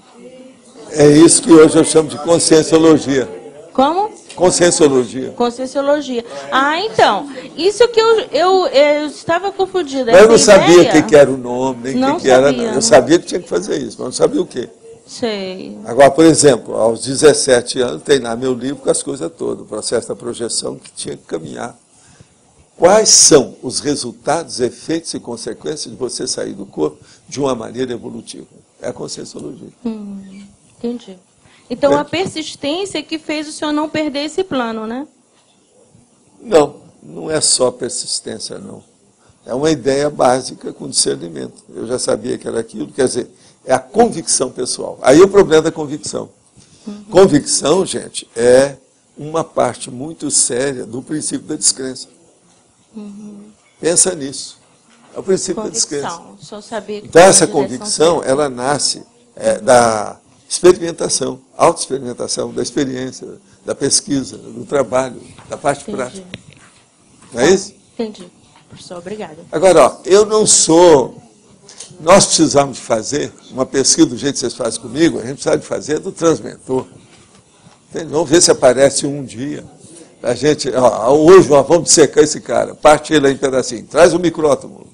É isso que hoje eu chamo de conscienciologia. Como? Conscienciologia. Conscienciologia. Ah, então, isso que eu estava confundida. Mas eu não essa sabia ideia... o que era o nome, nem Não o que era. sabia, Eu não. sabia que tinha que fazer isso, mas não sabia o quê. Sei. Agora, por exemplo, aos 17 anos, tem lá meu livro com as coisas todas, o processo da projeção que tinha que caminhar. Quais são os resultados, efeitos e consequências de você sair do corpo de uma maneira evolutiva? É a conscienciologia. Entendi. Então, a persistência que fez o senhor não perder esse plano, né? Não, não é só persistência, não. É uma ideia básica com discernimento. Eu já sabia que era aquilo, quer dizer, é a convicção pessoal. Aí é o problema da convicção. Convicção, gente, é uma parte muito séria do princípio da descrença. Pensa nisso. É o princípio da descrença. Só saber que Então, foi essa a direção convicção, certa. ela nasce da experimentação, autoexperimentação, da experiência, da pesquisa, do trabalho, da parte prática. Não é isso? Entendi. Professor, obrigada. Agora, ó, eu não sou... Nós precisamos de fazer uma pesquisa do jeito que vocês fazem comigo, a gente precisa de fazer do transmentor. Entende? Vamos ver se aparece um dia. A gente, ó, hoje nós vamos dissecar esse cara, parte ele aí em pedacinho, traz o micrótomo,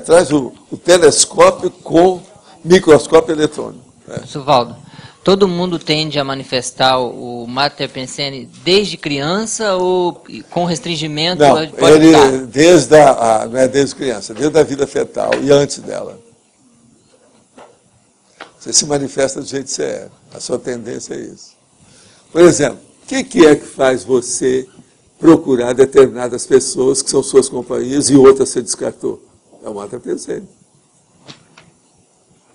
traz o telescópio com microscópio eletrônico. Professor Valdo, todo mundo tende a manifestar o Mater Pensene desde criança ou com restringimento? Não, pode ele mudar? não é desde criança, desde a vida fetal e antes dela. Você se manifesta do jeito que você é. A sua tendência é isso. Por exemplo, o que é que faz você procurar determinadas pessoas que são suas companhias e outras você descartou? É o Mater Pensene.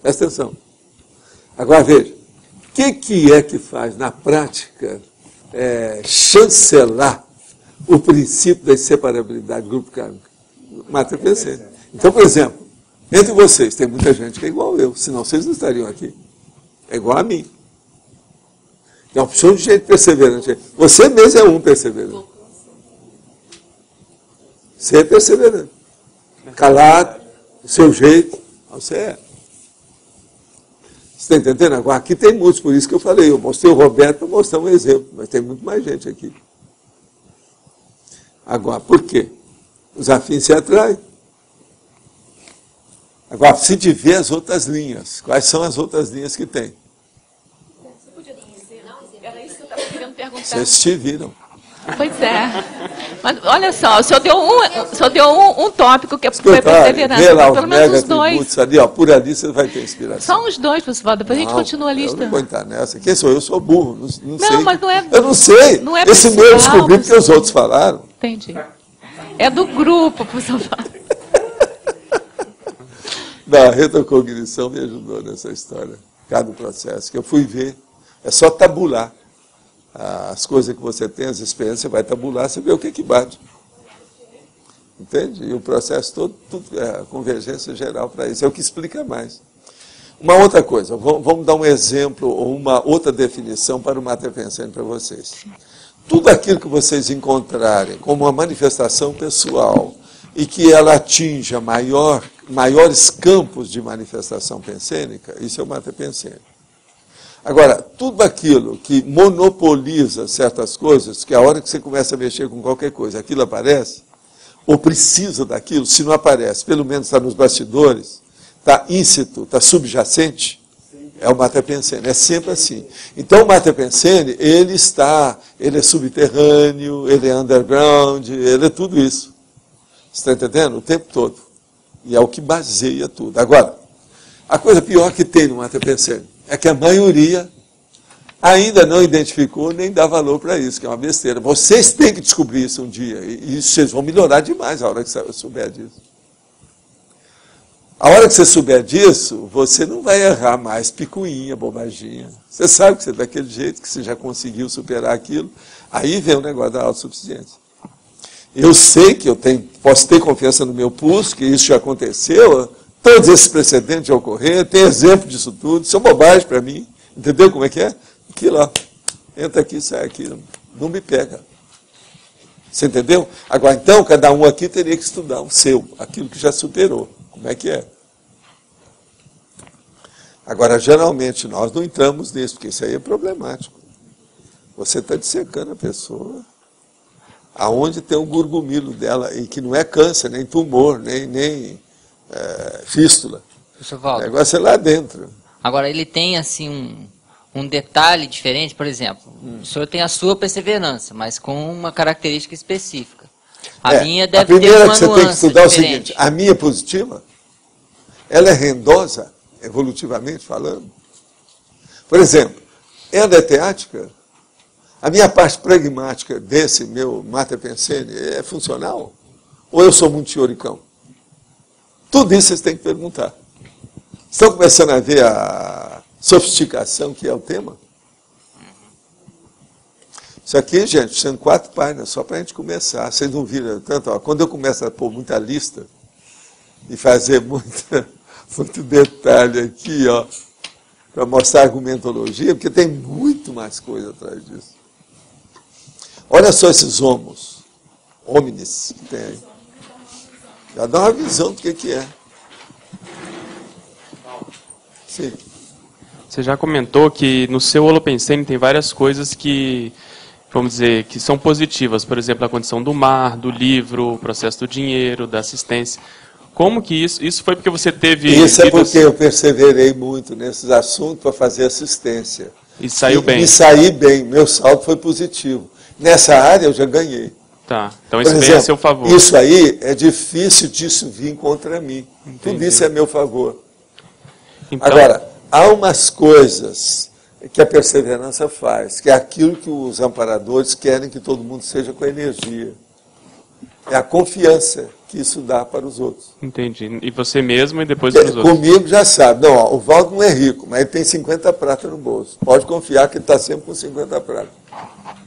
Presta atenção. Agora veja, o que é que faz, na prática, chancelar o princípio da inseparabilidade do grupo kármico? Mater Pensene. Então, por exemplo, entre vocês tem muita gente que é igual eu, senão vocês não estariam aqui. É igual a mim. É uma opção de gente perseverante. Você mesmo é um perseverante. Você é perseverante. Calado, do seu jeito, você é. Você está entendendo? Agora, aqui tem muitos, por isso que eu falei. Eu mostrei o Roberto para mostrar um exemplo, mas tem muito mais gente aqui. Agora, por quê? Os afins se atraem. Agora, se de ver as outras linhas, quais são as outras linhas que tem? Você podia dizer, não? Era isso que eu estava querendo perguntar. Vocês te viram. Pois é. Mas olha só, o senhor deu um tópico que foi perseverança. Vê lá Pelo os menos os dois. mega-atributos ali, ó, por ali você vai ter inspiração. Só uns dois, pessoal. Depois a gente continua a lista. Eu não vou entrar nessa. Quem sou eu? Eu sou burro. Não sei. Mas não é. Eu não sei. Não é esse meu eu descobri porque os outros falaram. Entendi. É do grupo, professor. A retrocognição me ajudou nessa história, cada processo, que eu fui ver. É só tabular as coisas que você tem, as experiências, você vai tabular, você vê o que bate. Entende? E o processo todo, é a convergência geral para isso, é o que explica mais. Uma outra coisa, vamos dar um exemplo ou uma outra definição para o Mater Pensene para vocês. Tudo aquilo que vocês encontrarem como uma manifestação pessoal e que ela atinja maiores campos de manifestação pensênica, isso é o Mater Pensene. Agora, tudo aquilo que monopoliza certas coisas, que a hora que você começa a mexer com qualquer coisa, aquilo aparece, ou precisa daquilo, se não aparece, pelo menos está nos bastidores, está íncito, está subjacente, é o Mater Pensene, é sempre assim. Então o Mater Pensene, ele é subterrâneo, ele é underground, ele é tudo isso. Você está entendendo? O tempo todo. E é o que baseia tudo. Agora, a coisa pior que tem no Mater Pensene é que a maioria ainda não identificou nem dá valor para isso, que é uma besteira. Vocês têm que descobrir isso um dia, e vocês vão melhorar demais a hora que você souber disso. A hora que você souber disso, você não vai errar mais picuinha, bobaginha. Você sabe que você é daquele jeito, que você já conseguiu superar aquilo, aí vem o negócio da autossuficiência. Eu sei que posso ter confiança no meu pulso, que isso já aconteceu, todos esses precedentes já ocorreram, tem exemplo disso tudo, isso é bobagem para mim, entendeu como é que é? Aquilo, ó, entra aqui, sai aqui, não me pega. Você entendeu? Agora, então, cada um aqui teria que estudar o seu, aquilo que já superou. Como é que é? Agora, geralmente, nós não entramos nisso, porque isso aí é problemático. Você está dissecando a pessoa aonde tem o gurgumilo dela, e que não é câncer, nem tumor, nem fístula. Professor Valdo. O negócio é lá dentro. Agora, ele tem, assim, um detalhe diferente, por exemplo, o senhor tem a sua perseverança, mas com uma característica específica. A minha deve ter uma nuance diferente. A primeira que você tem que estudar é o seguinte, a minha é positiva, ela é rendosa, evolutivamente falando. Por exemplo, ela é teática, a minha parte pragmática desse meu Mater Pensene é funcional? Ou eu sou muito teoricão? Tudo isso vocês têm que perguntar. Estão começando a ver a sofisticação que é o tema? Isso aqui, gente, são 4 páginas, só para a gente começar. Vocês não viram tanto? Ó, quando eu começo a pôr muita lista e fazer muito detalhe aqui, ó, para mostrar argumentologia, porque tem muito mais coisa atrás disso. Olha só esses homines que tem aí. Já dá uma visão do que é. Sim. Você já comentou que no seu Holopensene tem várias coisas que, vamos dizer, que são positivas. Por exemplo, a condição do mar, do livro, o processo do dinheiro, da assistência. Como que isso foi porque você teve... Isso é porque eu perseverei muito nesses assuntos para fazer assistência. E saiu bem. E saí bem, meu saldo foi positivo. Nessa área eu já ganhei. Tá, então isso vem a seu favor. Isso aí é difícil disso vir contra mim. Entendi. Tudo isso é a meu favor. Então... Agora, há umas coisas que a perseverança faz, que é aquilo que os amparadores querem que todo mundo seja com energia. É a confiança que isso dá para os outros. Entendi. E você mesmo e depois para os outros? Comigo já sabe. Não, ó, o Valdo não é rico, mas ele tem 50 pratas no bolso. Pode confiar que ele está sempre com 50 pratas.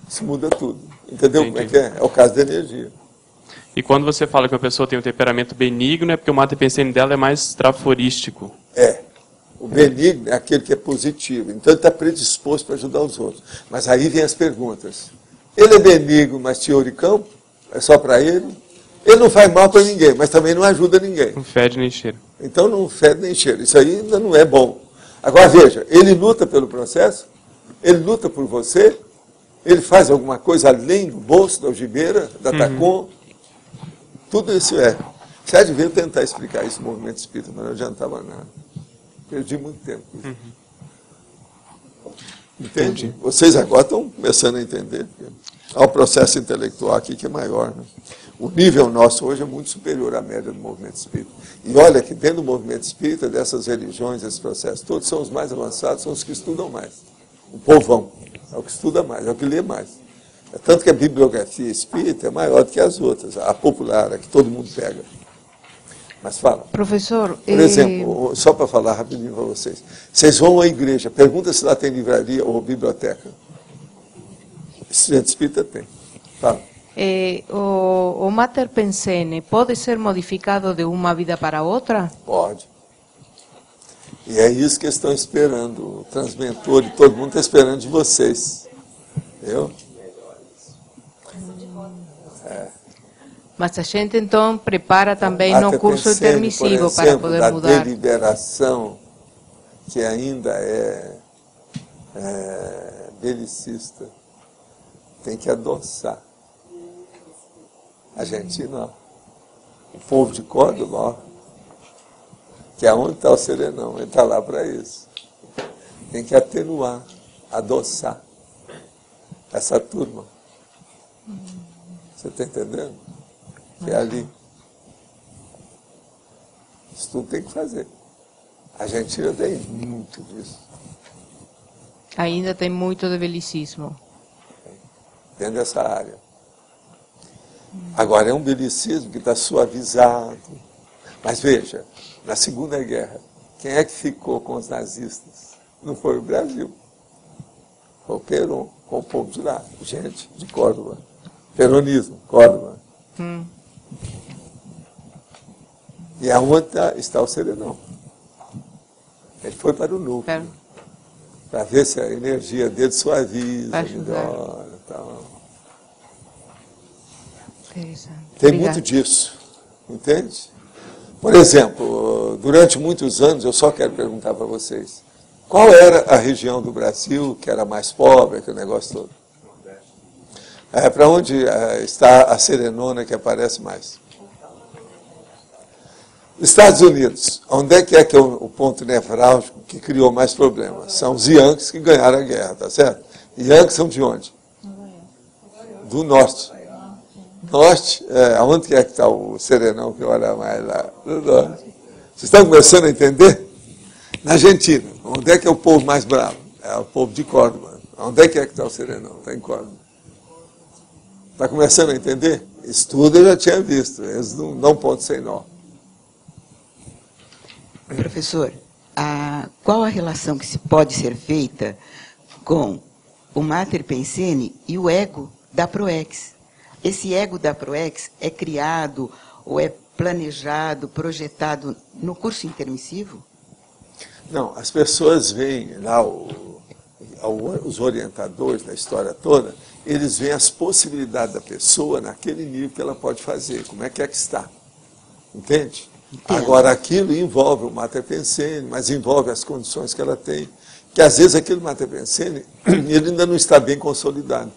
Isso muda tudo. Entendeu como é que é? É o caso da energia. E quando você fala que a pessoa tem um temperamento benigno, é porque o Mater Pensene dela é mais traforístico. É. O benigno é aquele que é positivo. Então ele está predisposto para ajudar os outros. Mas aí vem as perguntas. Ele é benigno, mas teoricão? É só para ele? Ele não faz mal para ninguém, mas também não ajuda ninguém. Não fede nem cheira. Então não fede nem cheira. Isso aí ainda não é bom. Agora veja, ele luta pelo processo, ele luta por você, ele faz alguma coisa além do bolso, da algibeira, da TACOM. Tudo isso é. Você há de ver eu tentar explicar isso no movimento espírita, mas não adiantava nada. Perdi muito tempo. Entende? Vocês agora estão começando a entender. Há um processo intelectual aqui que é maior. Né? O nível nosso hoje é muito superior à média do movimento espírita. E olha que dentro do movimento espírita, dessas religiões, esses processos, todos são os mais avançados, são os que estudam mais. O povão é o que estuda mais, é o que lê mais. É tanto que a bibliografia espírita é maior do que as outras, a popular, a que todo mundo pega. Mas fala. Professor... Por exemplo, só para falar rapidinho para vocês. Vocês vão à igreja, pergunta se lá tem livraria ou biblioteca. Estudante espírita tem. Fala. O Mater Pensene pode ser modificado de uma vida para outra? Pode. E é isso que eles estão esperando. O transmentor e todo mundo está esperando de vocês. Entendeu? Mas a gente, então, prepara também no curso intermissivo para poder da mudar. deliberação, que ainda é belicista, tem que adoçar. A Argentina, ó, o povo de Córdoba, ó, que é onde está o Serenão, ele está lá para isso. Tem que atenuar, adoçar essa turma. Você está entendendo? Que é ali. Isso tudo tem que fazer. A Argentina tem muito disso. Ainda tem muito de belicismo. Dentro dessa área. Agora, é um belicismo que está suavizado. Mas veja, na Segunda Guerra, quem é que ficou com os nazistas? Não foi o Brasil. Foi o Perón, com o povo de lá. Gente de Córdoba. Peronismo, Córdoba. E aonde está o Serenão? Ele foi para o núcleo. Para ver se a energia dele suaviza, melhora e tal. Tem muito disso, entende? Por exemplo, durante muitos anos, eu só quero perguntar para vocês, qual era a região do Brasil que era mais pobre, aquele negócio todo? Para onde está a serenona que aparece mais? Estados Unidos, onde é que é o ponto nevrálgico que criou mais problemas? São os Yankees que ganharam a guerra, tá certo? Yankees são de onde? Do norte. Norte, aonde é que está o Serenão que olha mais lá? Do norte. Vocês estão começando a entender? Na Argentina, onde é que é o povo mais bravo? É o povo de Córdoba. Onde é que está o Serenão? Está em Córdoba. Está começando a entender? Isso tudo eu já tinha visto. Eles não dão ponto sem nó. Professor, qual a relação que pode ser feita com o Mater Pensene e o ego da Proex? Esse ego da Proex é criado ou é planejado, projetado no curso intermissivo? Não, as pessoas veem lá, os orientadores da história toda, eles veem as possibilidades da pessoa naquele nível que ela pode fazer, como é que está. Entende? Entendo. Agora, aquilo envolve o Mater Pensene, mas envolve as condições que ela tem, que às vezes aquele Mater Pensene, ele ainda não está bem consolidado.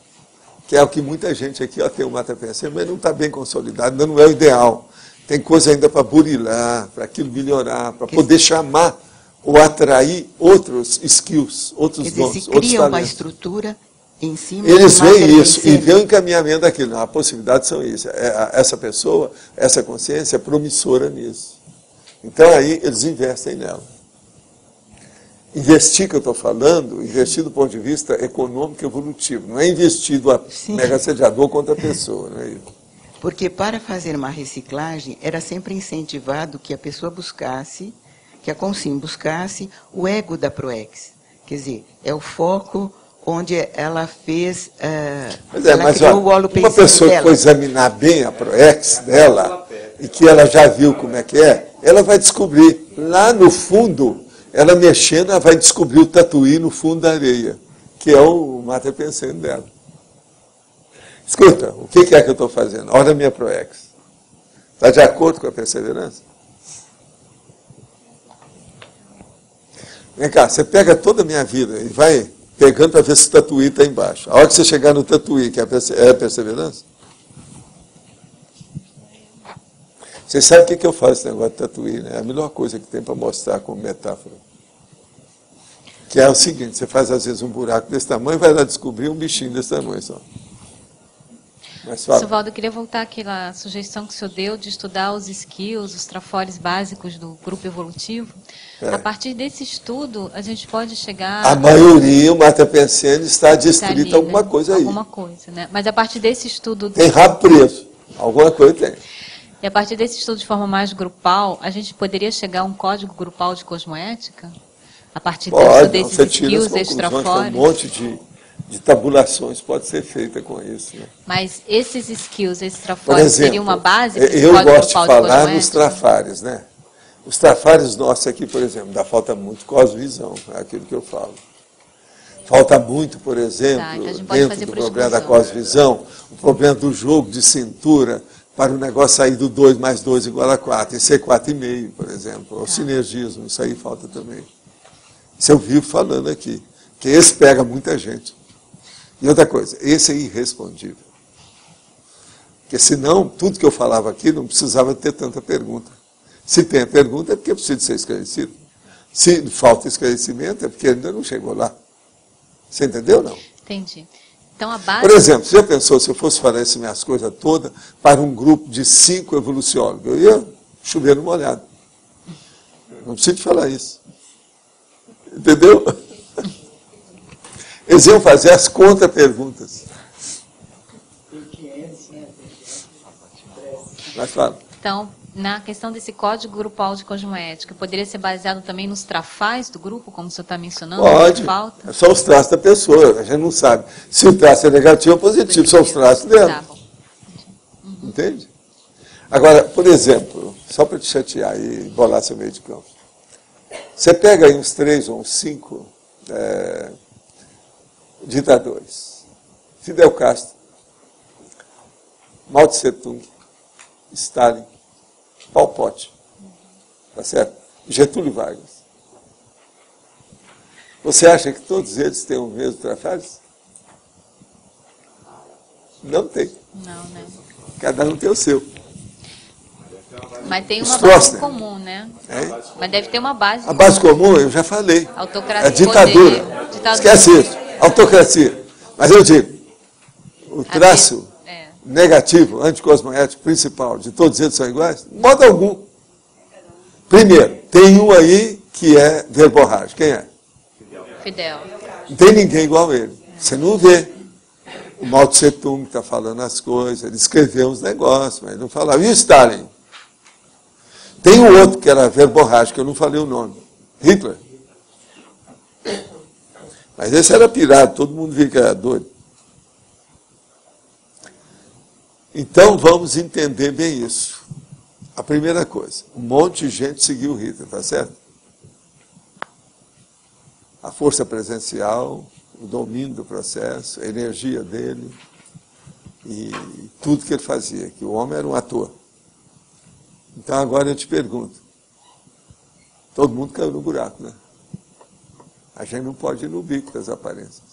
Que é o que muita gente aqui tem o Mater Pensene, mas não está bem consolidado, ainda não é o ideal. Tem coisa ainda para burilar, para aquilo melhorar, para poder chamar ou atrair outros skills, outros dons, outros talentos. Eles criam uma estrutura em cima Eles veem isso e veem o encaminhamento daquilo. A possibilidade são isso. Essa pessoa, essa consciência é promissora nisso. Então aí eles investem nela. Investir, que eu estou falando, investir do ponto de vista econômico e evolutivo. Não é investir do mega assediador contra a pessoa. Não é isso. Porque para fazer uma reciclagem era sempre incentivado que a pessoa buscasse, que a Consim buscasse o ego da Proex. Quer dizer, é o foco onde ela fez, ela criou o holopensene uma pessoa dela. Que for examinar bem a Proex dela, e que ela já viu como é que ela vai descobrir, lá no fundo, ela mexendo, ela vai descobrir o tatuí no fundo da areia, que é o Mater Pensene dela. Escuta, o que é que eu estou fazendo? Olha a minha Proex. Está de acordo com a perseverança? Vem cá, você pega toda a minha vida e vai pegando para ver se o tatuí está embaixo. A hora que você chegar no tatuí, que é a perseverança, vocês sabem o que eu faço esse negócio de tatuí, né? É a melhor coisa que tem para mostrar como metáfora. Que é o seguinte, você faz às vezes um buraco desse tamanho e vai lá descobrir um bichinho desse tamanho só. Mas fala. Valdo, eu queria voltar àquela sugestão que o senhor deu de estudar os skills, os trafores básicos do grupo evolutivo. A partir desse estudo, a gente pode chegar... A maioria, o Mata Pensene, está descrita ali, alguma né? coisa aí. Alguma coisa, né? Mas a partir desse estudo... Tem rabo preso. Alguma coisa tem. E a partir desse estudo de forma mais grupal, a gente poderia chegar a um código grupal de cosmoética? A partir desses skills extrafores? Um monte de tabulações pode ser feita com isso. Né? Mas esses skills extrafores seriam uma base para esse eu código gosto de grupal falar de nos trafares, né? Os trafares nossos aqui, por exemplo, dá falta muito cosvisão, é aquilo que eu falo. Falta muito, por exemplo, então dentro do problema da cosvisão, o problema do jogo de cintura, para o negócio sair do 2 mais 2 igual a 4, e ser 4,5, por exemplo. O sinergismo, isso aí falta também. Isso eu vivo falando aqui, que esse pega muita gente. E outra coisa, esse é irrespondível. Porque senão, tudo que eu falava aqui não precisava ter tanta pergunta. Se tem a pergunta é porque precisa ser esclarecido. Se falta esclarecimento é porque ainda não chegou lá. Você entendeu ou não? Entendi. Então, a base... Por exemplo, você já pensou se eu fosse falar essas minhas coisas todas para um grupo de 5 evoluciólogos? Eu ia chover no molhado. Não preciso te falar isso. Entendeu? Eles iam fazer as contra-perguntas. Mas fala. Então, na questão desse código grupal de cosmoética, poderia ser baseado também nos trafais do grupo, como o senhor está mencionando? Pode. É só os traços da pessoa. A gente não sabe se o traço é negativo ou positivo. São os traços dela. Tá bom. Entende? Agora, por exemplo, só para te chatear e bolar seu meio de campo. Você pega aí uns 3 ou uns 5 ditadores. Fidel Castro, Mao Tse Tung, Stalin, Pol Pot, tá certo? Getúlio Vargas. Você acha que todos eles têm o mesmo trafares? Não tem. Não, né? Cada um tem o seu. Mas tem uma base comum, né? Mas deve ter uma base comum. A base comum, eu já falei. Autocracia. É ditadura. Esquece isso. Autocracia. Mas eu digo, o traço negativo, anticosmoético, principal, de todos eles são iguais? De modo algum. Primeiro, tem um aí que é verborrágico. Quem é? Fidel. Não tem ninguém igual a ele. Você não vê. O Mao Tse Tung está falando as coisas, ele escreveu uns negócios, mas ele não falava. E o Stalin? Tem um outro que era verborrágico, eu não falei o nome. Hitler. Mas esse era pirado, todo mundo via que era doido. Então, vamos entender bem isso. A primeira coisa, um monte de gente seguiu o Hitler, tá certo? A força presencial, o domínio do processo, a energia dele e tudo que ele fazia, que o homem era um ator. Então, agora eu te pergunto, todo mundo caiu no buraco, né? A gente não pode ir no bico das aparências.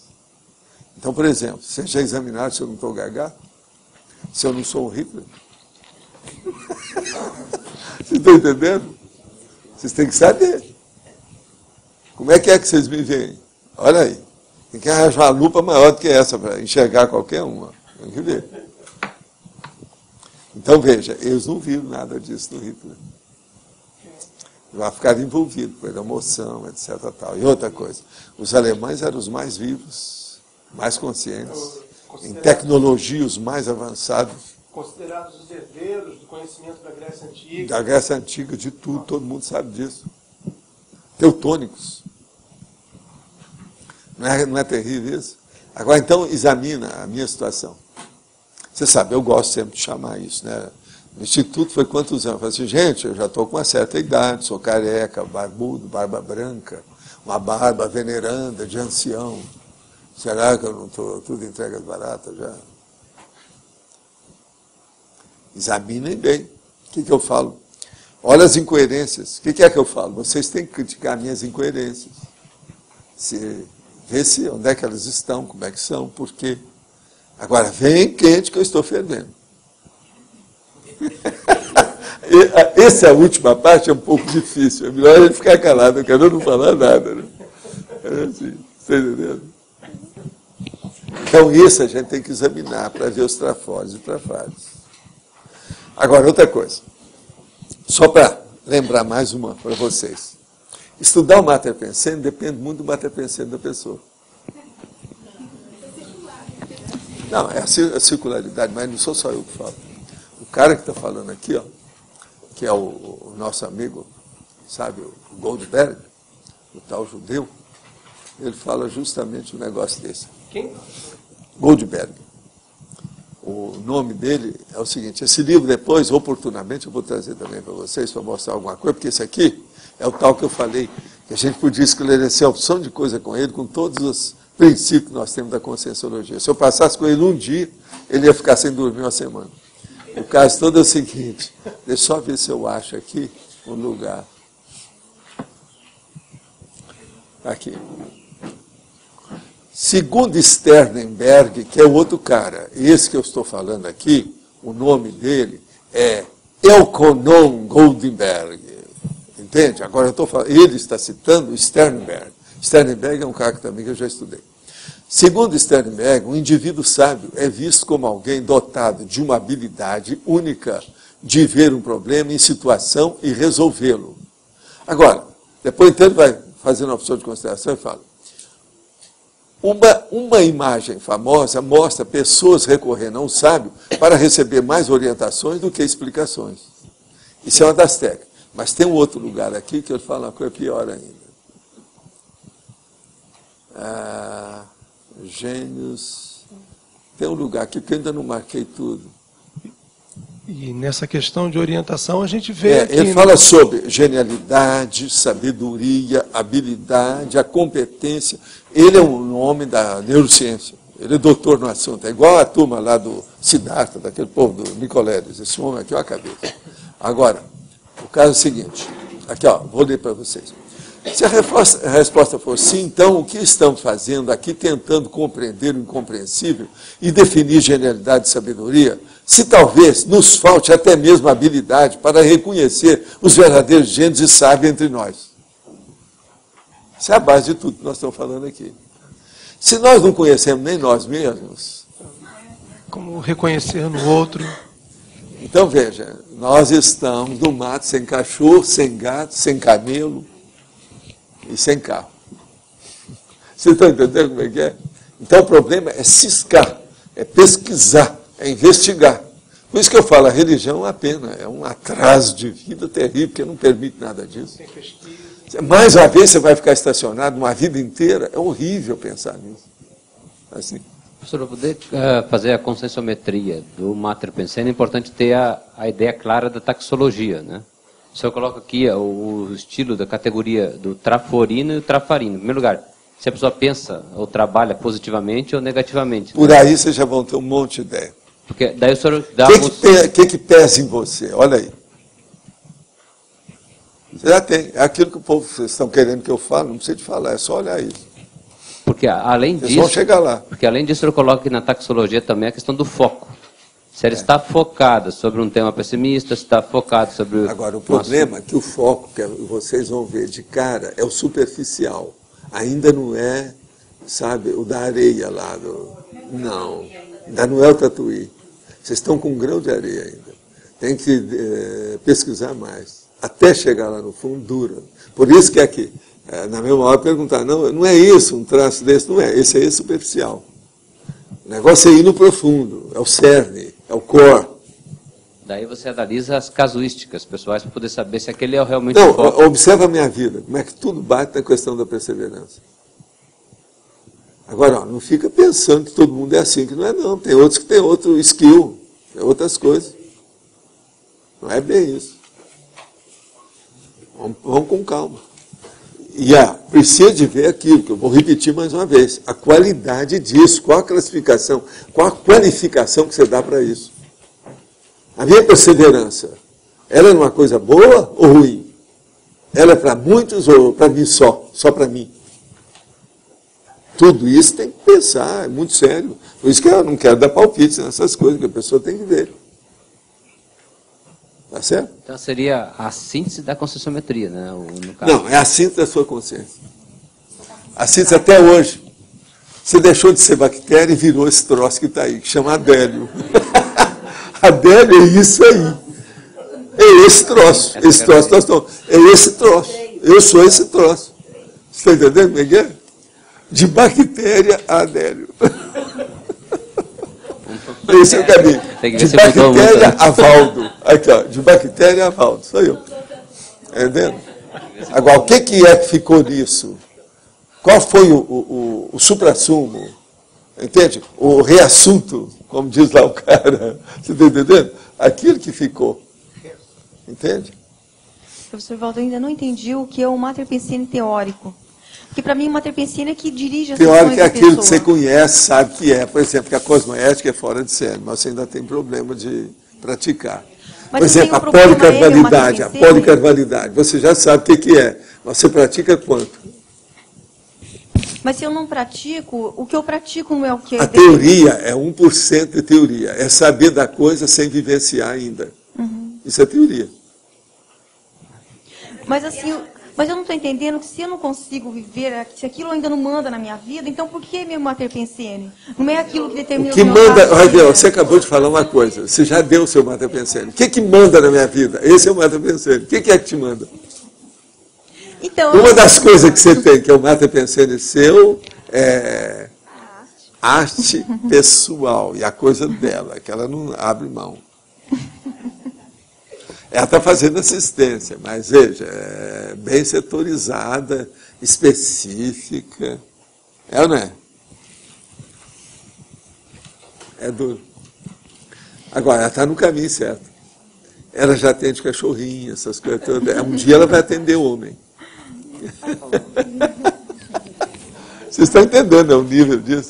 Então, por exemplo, vocês já examinaram se eu não estou gaga? Se eu não sou um Hitler? Vocês estão entendendo? Vocês têm que saber. Como é que vocês me veem? Olha aí. Tem que arranjar uma lupa maior do que essa para enxergar qualquer uma. Tem que ver. Então, veja, eles não viram nada disso no Hitler. Vai ficar envolvido com a emoção, etc. Tal. E outra coisa, os alemães eram os mais vivos, mais conscientes, em tecnologias mais avançadas. Considerados os herdeiros do conhecimento da Grécia Antiga. Da Grécia Antiga, de tudo, todo mundo sabe disso. Teutônicos. Não é terrível isso? Agora, então, examina a minha situação. Você sabe, eu gosto sempre de chamar isso, né? O Instituto foi quantos anos? Eu falei assim, gente, eu já estou com uma certa idade, sou careca, barbudo, barba branca, uma barba veneranda de ancião. Será que eu não estou tudo entregas baratas já? Examinem bem. O que eu falo? Olha as incoerências. O que é que eu falo? Vocês têm que criticar minhas incoerências. Vê se onde é que elas estão, como é que são, por quê. Agora, vem quente que eu estou fervendo. Essa é a última parte, é um pouco difícil. É melhor a gente ficar calado, eu quero não falar nada. Né? É assim, está entendendo? Então, isso a gente tem que examinar para ver os trafores e trafares. Agora, outra coisa. Só para lembrar mais uma para vocês. Estudar o Mater Pensene depende muito do Mater Pensene da pessoa. Não, é a circularidade, mas não sou só eu que falo. O cara que está falando aqui, ó, que é o nosso amigo, sabe, o Goldberg, o tal judeu, ele fala justamente um negócio desse. Quem? Goldberg. O nome dele é o seguinte, esse livro depois, oportunamente, eu vou trazer também para vocês, para mostrar alguma coisa, porque esse aqui é o tal que eu falei, que a gente podia esclarecer a opção de coisa com ele, com todos os princípios que nós temos da conscienciologia. Se eu passasse com ele um dia, ele ia ficar sem dormir uma semana. O caso todo é o seguinte, deixa eu só ver se eu acho aqui um lugar. Aqui. Segundo Sternberg, que é o outro cara, esse que eu estou falando aqui, o nome dele é Elkonon Goldenberg. Entende? Agora eu estou falando, ele está citando Sternberg. Sternberg é um cara que também que eu já estudei. Segundo Sternberg, um indivíduo sábio é visto como alguém dotado de uma habilidade única de ver um problema em situação e resolvê-lo. Agora, depois então ele vai fazendo uma opção de consideração e fala, uma imagem famosa mostra pessoas recorrendo a um sábio para receber mais orientações do que explicações. Isso é uma das técnicas. Mas tem um outro lugar aqui que eu falo uma coisa pior ainda. Gênios. Tem um lugar aqui que eu ainda não marquei tudo. E nessa questão de orientação a gente vê... Ele fala sobre genialidade, sabedoria, habilidade, a competência. Ele é um homem da neurociência. Ele é doutor no assunto. É igual a turma lá do Siddhartha, daquele povo do Nicoleles. Esse homem aqui, ó, a cabeça. Agora, o caso é o seguinte. Aqui, ó, vou ler para vocês. Se a resposta for sim, então o que estamos fazendo aqui tentando compreender o incompreensível e definir genialidade e sabedoria, se talvez nos falte até mesmo a habilidade para reconhecer os verdadeiros gênios e sábios entre nós. Isso é a base de tudo que nós estamos falando aqui. Se nós não conhecemos nem nós mesmos... Como reconhecer no outro... Então, veja, nós estamos no mato sem cachorro, sem gato, sem camelo e sem carro. Vocês estão entendendo como é que é? Então, o problema é ciscar, é pesquisar, é investigar. Por isso que eu falo, a religião é uma pena, é um atraso de vida terrível, porque não permite nada disso. Mais uma vez você vai ficar estacionado uma vida inteira, é horrível pensar nisso. Assim. Professor, para poder fazer a conscienciometria do Mater Pensene, é importante ter a ideia clara da taxologia, né? O senhor coloca aqui o estilo da categoria do traforino e o trafarino. Em primeiro lugar, se a pessoa pensa ou trabalha positivamente ou negativamente. Por aí vocês já vão ter um monte de ideia. Porque daí o senhor dá O que pesa em você? Olha aí. Você já tem. É aquilo que o povo vocês estão querendo que eu fale, não precisa de falar, é só olhar isso. Porque além disso, vão chegar lá. Porque além disso, eu coloco aqui na taxologia também a questão do foco. Se ela está focada sobre um tema pessimista, se está focado sobre... Agora, o problema é que o foco que vocês vão ver de cara é o superficial. Ainda não é, sabe, o da areia lá. Não, ainda não é o tatuí. Vocês estão com um grão de areia ainda. Tem que pesquisar mais. Até chegar lá no fundo, dura. Por isso que aqui, na mesma hora, perguntar, não é isso, um traço desse, não é. Esse aí é superficial. O negócio é ir no profundo, é o cerne, é o core. Daí você analisa as casuísticas pessoais para poder saber se aquele é realmente o foco. Observa a minha vida, como é que tudo bate na questão da perseverança. Agora, não fica pensando que todo mundo é assim, que não é não. Tem outros que tem outro skill, tem outras coisas. Não é bem isso. Vamos com calma. E precisa de ver aquilo, que eu vou repetir mais uma vez, a qualidade disso, qual a classificação, qual a qualificação que você dá para isso. A minha perseverança, ela é uma coisa boa ou ruim? Ela é para muitos ou para mim só para mim? Tudo isso tem que pensar, é muito sério. Por isso que eu não quero dar palpite nessas coisas, que a pessoa tem que ver. Tá certo? Então seria a síntese da conscienciometria, né? No caso. Não, é a síntese da sua consciência. A síntese até hoje. Você deixou de ser bactéria e virou esse troço que está aí, que chama Adélio. Adélio é isso aí. É esse troço. Esse troço nós estamos. É esse troço. Eu sou esse troço. Você está entendendo, Miguel? De bactéria a Adélio. Esse é o caminho. De bactéria a Valdo. Aqui, ó. De bactéria a Valdo. Sou eu. Entendendo? Agora, o que é que ficou nisso? Qual foi o suprassumo? Entende? O reassunto, como diz lá o cara. Você está entendendo? Aquilo que ficou. Entende? Professor Valdo, eu ainda não entendi o que é o Mater Pensene teórico. Porque para mim o Mater Pensene é que dirige as ações da pessoa. Teórico é aquilo que você conhece, sabe que é. Por exemplo, que a cosmoética é fora de série, mas você ainda tem problema de praticar. Mas por exemplo, a policarvalidade. A policarvalidade, você já sabe o que é. Mas você pratica quanto? Mas se eu não pratico, o que eu pratico não é o que... A teoria é 1% de teoria. É saber da coisa sem vivenciar ainda. Uhum. Isso é teoria. Mas assim, mas eu não estou entendendo que se eu não consigo viver, se aquilo ainda não manda na minha vida, então por que meu Mater Pensene? Não é aquilo que determina o que manda. Raquel, você acabou de falar uma coisa. Você já deu o seu Mater Pensene. O que manda na minha vida? Esse é o Mater Pensene. O que é que te manda? Então, uma das coisas que você tem, que é o Mater Pensene seu, é arte pessoal. E a coisa dela, que ela não abre mão. Ela está fazendo assistência, mas veja, é bem setorizada, específica. É ou não é? É duro. Agora, ela está no caminho certo. Ela já atende cachorrinho, essas coisas todas. Um dia ela vai atender o homem. Vocês estão entendendo, o nível disso?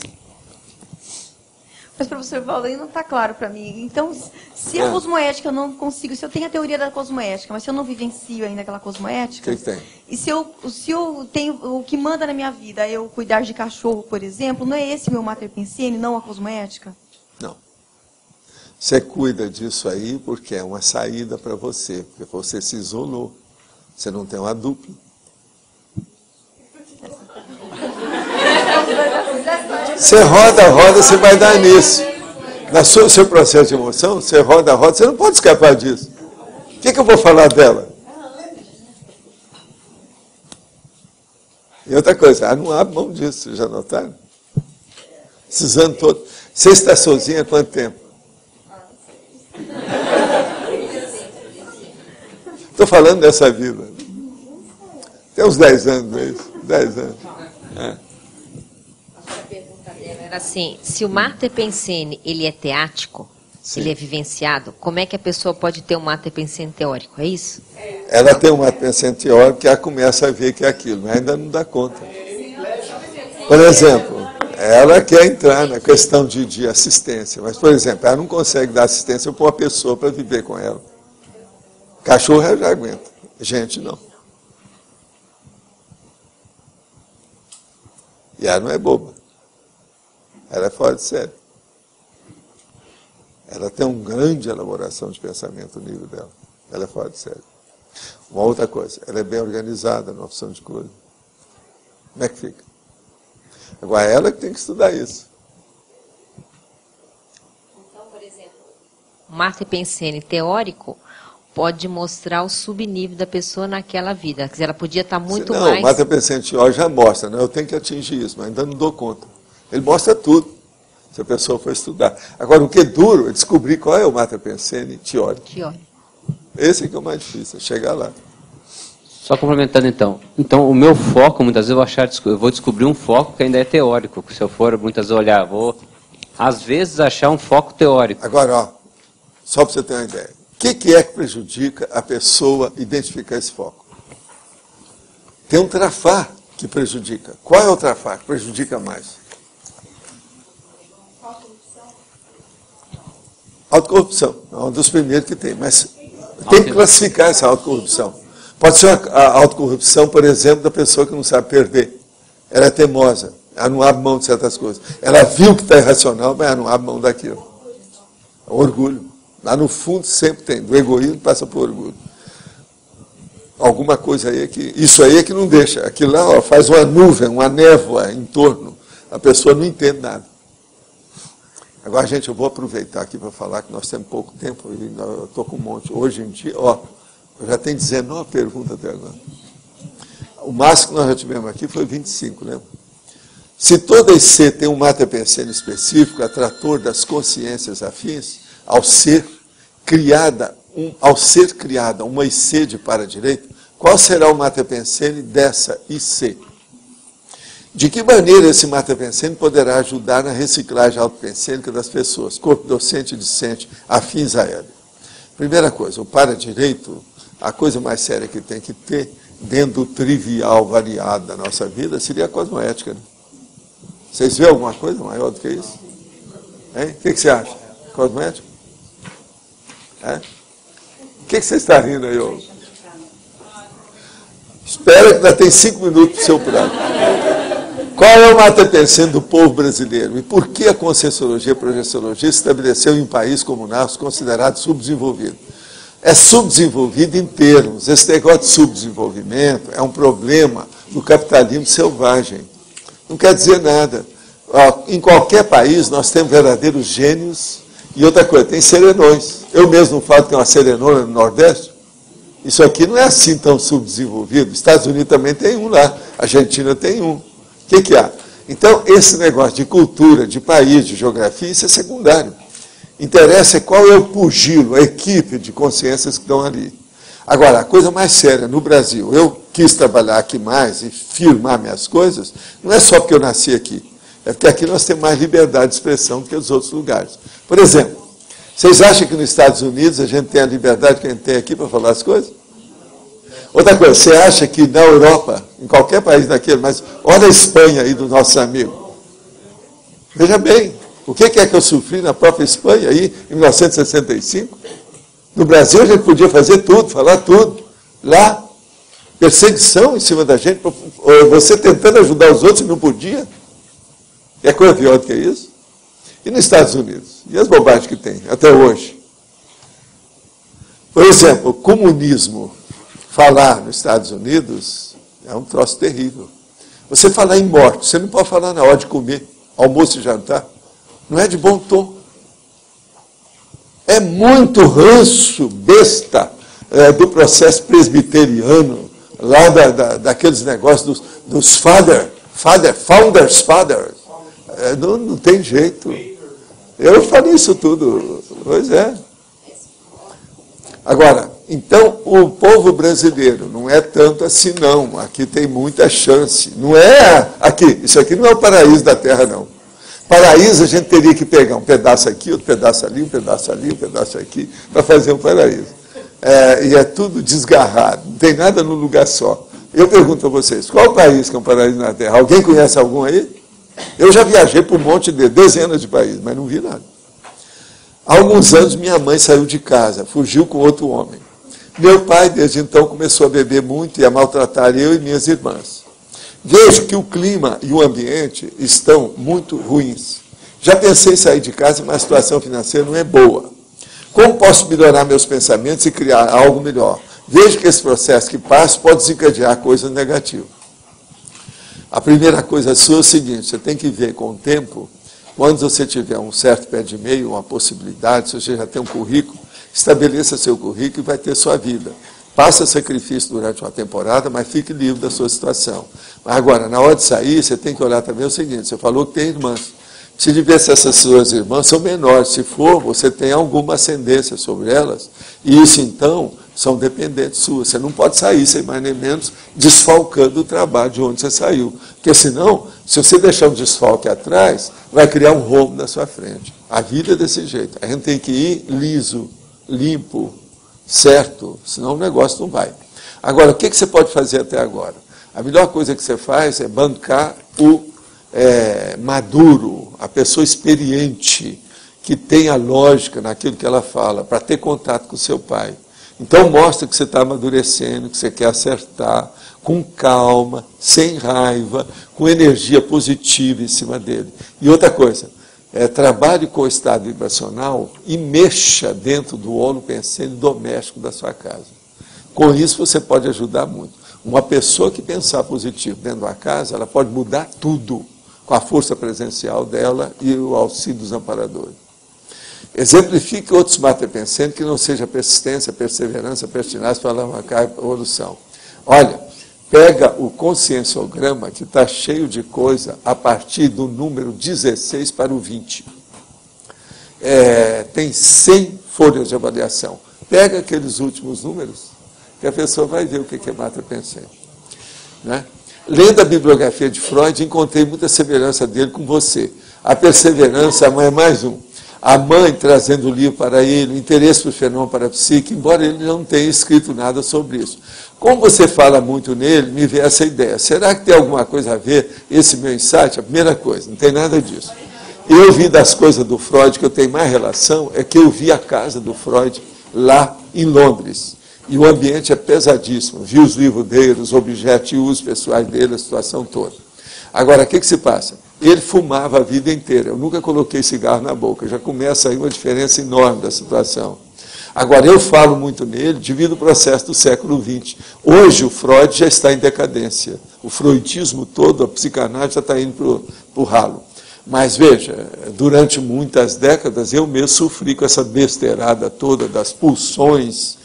Mas, professor Valdo, aí não está claro para mim. Então, se a cosmoética eu não consigo, se eu tenho a teoria da cosmoética, mas se eu não vivencio ainda aquela cosmoética... O que tem? E se eu tenho o que manda na minha vida, eu cuidar de cachorro, por exemplo, não é esse meu Mater Pensene, não a cosmoética? Não. Você cuida disso aí porque é uma saída para você, porque você se isolou. Você não tem uma dupla. Você roda, você vai dar nisso. No seu processo de emoção, você roda, você não pode escapar disso. O que eu vou falar dela? E outra coisa, não abre mão disso, já notaram? Esses anos todos. Você está sozinha há quanto tempo? Estou falando dessa vida. Tem uns 10 anos, não é isso? 10 anos. Era assim, se o Mater Pensene, ele é teático, sim, ele é vivenciado, como é que a pessoa pode ter um Mater Pensene teórico, é isso? Ela tem um Mater Pensene teórico que ela começa a ver que é aquilo, mas ainda não dá conta. Por exemplo, ela quer entrar na questão de assistência, mas, por exemplo, ela não consegue dar assistência para uma pessoa para viver com ela. Cachorro ela já aguenta, gente não. E ela não é boba. Ela é fora de série. Ela tem uma grande elaboração de pensamento no nível dela. Ela é fora de série. Uma outra coisa, ela é bem organizada na opção de coisa. Como é que fica? Agora, ela que tem que estudar isso. Então, por exemplo, o Mater Pensene teórico pode mostrar o subnível da pessoa naquela vida. Quer dizer, ela podia estar muito mais... Não, o Mater Pensene teórico já mostra, né? Eu tenho que atingir isso, mas ainda não dou conta. Ele mostra tudo, se a pessoa for estudar. Agora, o que é duro é descobrir qual é o Mater Pensene teórico. Esse é que é o mais difícil, é chegar lá. Só complementando então. Então, o meu foco, muitas vezes, eu vou descobrir um foco que ainda é teórico. Se eu for, muitas vezes, olhar, vou, às vezes, achar um foco teórico. Agora, ó, só para você ter uma ideia. O que é que prejudica a pessoa identificar esse foco? Tem um trafar que prejudica. Qual é o trafar que prejudica mais? Autocorrupção. É um dos primeiros que tem, mas tem que classificar essa autocorrupção. Pode ser a autocorrupção, por exemplo, da pessoa que não sabe perder. Ela é teimosa. Ela não abre mão de certas coisas. Ela viu que está irracional, mas ela não abre mão daquilo. Orgulho. Lá no fundo sempre tem. Do egoísmo passa por orgulho. Alguma coisa aí que... Isso aí é que não deixa. Aquilo lá, ó, faz uma nuvem, uma névoa em torno. A pessoa não entende nada. Agora, gente, eu vou aproveitar aqui para falar que nós temos pouco tempo. E eu estou com um monte. Hoje em dia, ó, eu já tenho 19 perguntas até agora. O máximo que nós já tivemos aqui foi 25, lembra? Se toda IC tem um mater pensene específico, atrator das consciências afins, ao ser criada uma IC de para-direita, qual será o mater pensene dessa IC? De que maneira esse mater pensene poderá ajudar na reciclagem autopensênica das pessoas, corpo docente e discente, afins a ela? Primeira coisa, o para-direito, a coisa mais séria que tem que ter, dentro do trivial variado da nossa vida, seria a cosmoética, né? Vocês veem alguma coisa maior do que isso? Hein? O que você acha? Cosmoética? É? O que você está rindo aí, ô? Espera que ainda tem 5 minutos para o seu prato. Qual é o mater pensene do povo brasileiro? E por que a Conscienciologia e a Projeciologia se estabeleceu em um país como o nosso, considerado subdesenvolvido? É subdesenvolvido em termos. Esse negócio de subdesenvolvimento é um problema do capitalismo selvagem. Não quer dizer nada. Em qualquer país nós temos verdadeiros gênios e outra coisa, tem serenões. Eu mesmo não falo que tem uma serenona no Nordeste. Isso aqui não é assim tão subdesenvolvido. Estados Unidos também tem um lá, a Argentina tem um. O que há? Então, esse negócio de cultura, de país, de geografia, isso é secundário. Interessa é qual é o pugilo, a equipe de consciências que estão ali. Agora, a coisa mais séria no Brasil, eu quis trabalhar aqui mais e firmar minhas coisas, não é só porque eu nasci aqui, é porque aqui nós temos mais liberdade de expressão do que os outros lugares. Por exemplo, vocês acham que nos Estados Unidos a gente tem a liberdade que a gente tem aqui para falar as coisas? Outra coisa, você acha que na Europa, em qualquer país daquele, mas olha a Espanha aí dos nossos amigos. Veja bem, o que é que eu sofri na própria Espanha aí, em 1965? No Brasil a gente podia fazer tudo, falar tudo. Lá, perseguição em cima da gente, você tentando ajudar os outros e não podia. É coisa pior do que isso. E nos Estados Unidos? E as bobagens que tem, até hoje? Por exemplo, o comunismo, falar nos Estados Unidos é um troço terrível. Você falar em morte, você não pode falar na hora de comer, almoço e jantar. Não é de bom tom. É muito ranço, besta, do processo presbiteriano, lá daqueles negócios dos founders. Não tem jeito. Eu falei isso tudo. Pois é. Agora, então, o povo brasileiro não é tanto assim, não. Aqui tem muita chance. Não é aqui. Isso aqui não é o paraíso da terra, não. Paraíso a gente teria que pegar um pedaço aqui, outro pedaço ali, um pedaço ali, um pedaço aqui, para fazer um paraíso. E é tudo desgarrado, não tem nada num lugar só. Eu pergunto a vocês, qual o país que é um paraíso na Terra? Alguém conhece algum aí? Eu já viajei por um monte de dezenas de países, mas não vi nada. Há alguns anos minha mãe saiu de casa, fugiu com outro homem. Meu pai, desde então, começou a beber muito e a maltratar eu e minhas irmãs. Vejo que o clima e o ambiente estão muito ruins. Já pensei em sair de casa, mas a situação financeira não é boa. Como posso melhorar meus pensamentos e criar algo melhor? Vejo que esse processo que passo pode desencadear coisas negativas. A primeira coisa sua é o seguinte, você tem que ver com o tempo, quando você tiver um certo pé de meio, uma possibilidade, se você já tem um currículo, estabeleça seu currículo e vai ter sua vida. Faça sacrifício durante uma temporada, mas fique livre da sua situação. Mas agora, na hora de sair, você tem que olhar também o seguinte, você falou que tem irmãs. Se de ver se essas suas irmãs são menores, se for, você tem alguma ascendência sobre elas, e isso, então, são dependentes suas. Você não pode sair, sem mais nem menos, desfalcando o trabalho de onde você saiu. Porque, senão, se você deixar um desfalque atrás, vai criar um rombo na sua frente. A vida é desse jeito. A gente tem que ir liso, limpo, certo, senão o negócio não vai. Agora, o que você pode fazer até agora? A melhor coisa que você faz é bancar o maduro, a pessoa experiente, que tem a lógica naquilo que ela fala, para ter contato com seu pai. Então mostra que você está amadurecendo, que você quer acertar, com calma, sem raiva, com energia positiva em cima dele. E outra coisa, trabalhe com o estado vibracional e mexa dentro do holopensene doméstico da sua casa. Com isso você pode ajudar muito. Uma pessoa que pensar positivo dentro da casa, ela pode mudar tudo com a força presencial dela e o auxílio dos amparadores. Exemplifique outros mater pensando que não seja persistência, perseverança, pertinaz, alavancar a evolução. Olha, pega o conscienciograma, que está cheio de coisa, a partir do número 16 para o 20. Tem 100 folhas de avaliação. Pega aqueles últimos números, que a pessoa vai ver o que é mater pensando. Né? Lendo a bibliografia de Freud, encontrei muita semelhança dele com você. A perseverança, a mãe é mais um. A mãe trazendo o livro para ele, o interesse por fenômeno parapsíquico, embora ele não tenha escrito nada sobre isso. Como você fala muito nele, me veio essa ideia. Será que tem alguma coisa a ver esse meu insight? A primeira coisa, não tem nada disso. Eu vi das coisas do Freud, que eu tenho mais relação, é que eu vi a casa do Freud lá em Londres. E o ambiente é pesadíssimo. Vi os livros dele, os objetos e usos pessoais dele, a situação toda. Agora, o que se passa? Ele fumava a vida inteira. Eu nunca coloquei cigarro na boca. Já começa aí uma diferença enorme da situação. Agora, eu falo muito nele devido ao processo do século XX. Hoje, o Freud já está em decadência. O freudismo todo, a psicanálise já está indo para o ralo. Mas, veja, durante muitas décadas, eu mesmo sofri com essa besteirada toda das pulsões,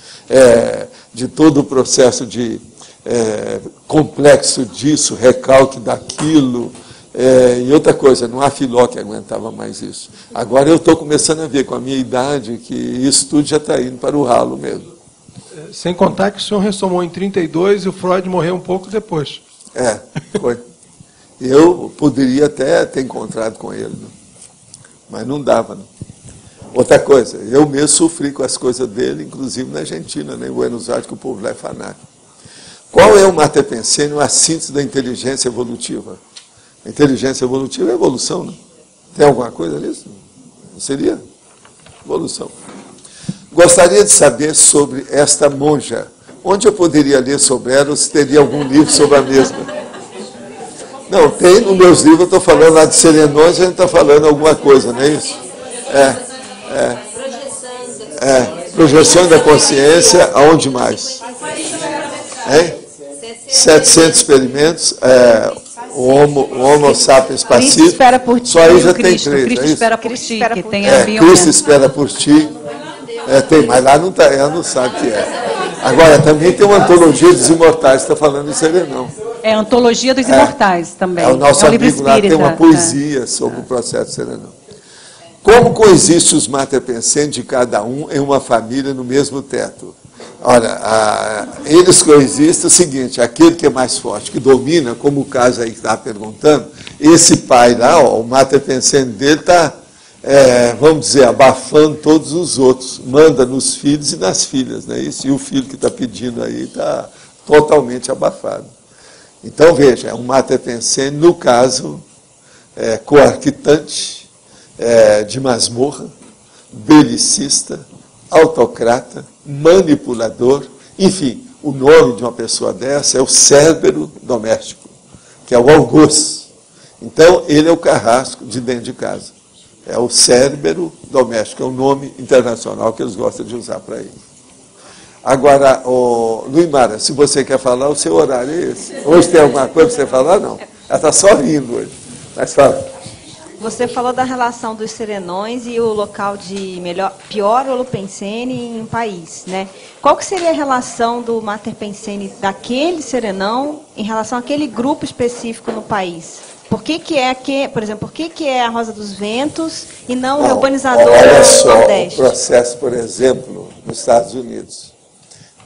de todo o processo de complexo disso, recalque daquilo. E outra coisa, não há filó que aguentava mais isso. Agora eu estou começando a ver com a minha idade que isso tudo já está indo para o ralo mesmo. Sem contar que o senhor ressomou em 32 e o Freud morreu um pouco depois. Foi. Eu poderia até ter encontrado com ele, né? Mas não dava. Né? Outra coisa, eu mesmo sofri com as coisas dele, inclusive na Argentina, né? Em Buenos Aires, que o povo lá é fanático. Qual é o mater pensando, a síntese da inteligência evolutiva? A inteligência evolutiva é evolução, né? Tem alguma coisa nisso? Não seria? Evolução. Gostaria de saber sobre esta monja. Onde eu poderia ler sobre ela, ou se teria algum livro sobre a mesma? Não, tem nos meus livros, eu estou falando lá de Serenões, a gente está falando alguma coisa, não é isso? Projeção da consciência, aonde mais? 700 experimentos, o Homo sapiens passivo. Cristo espera por ti. Só aí já tem 3. Cristo espera por ti. Cristo espera por ti. Tem, mas lá não tá, ela não sabe o que é. Agora, também tem uma antologia dos imortais, está falando em Serenão. É a antologia dos imortais também. O nosso amigo lá tem uma poesia sobre o processo de Serenão. Como coexiste os mater pensando de cada um em uma família no mesmo teto? Olha, eles coexistem o seguinte, aquele que é mais forte, que domina, como o caso aí que está perguntando, esse pai lá, o mater pensando dele está, vamos dizer, abafando todos os outros, manda nos filhos e nas filhas, não é isso? E o filho que está pedindo aí está totalmente abafado. Então, veja, é um mater pensando, no caso, coarquitante, de masmorra, belicista, autocrata, manipulador, enfim, o nome de uma pessoa dessa é o Cérbero doméstico, que é o algoz. Então, ele é o carrasco de dentro de casa. É o Cérbero doméstico, é um nome internacional que eles gostam de usar para ele. Agora, Luiz Mara, se você quer falar, o seu horário é esse. Hoje tem alguma coisa para você falar? Não. Ela está só rindo hoje. Mas fala. Você falou da relação dos serenões e o local de pior holopensene em um país, né? Qual que seria a relação do mater pensene daquele serenão em relação àquele grupo específico no país? Por que por exemplo, por que é a Rosa dos Ventos e não o urbanizador do Nordeste? O processo, por exemplo, nos Estados Unidos.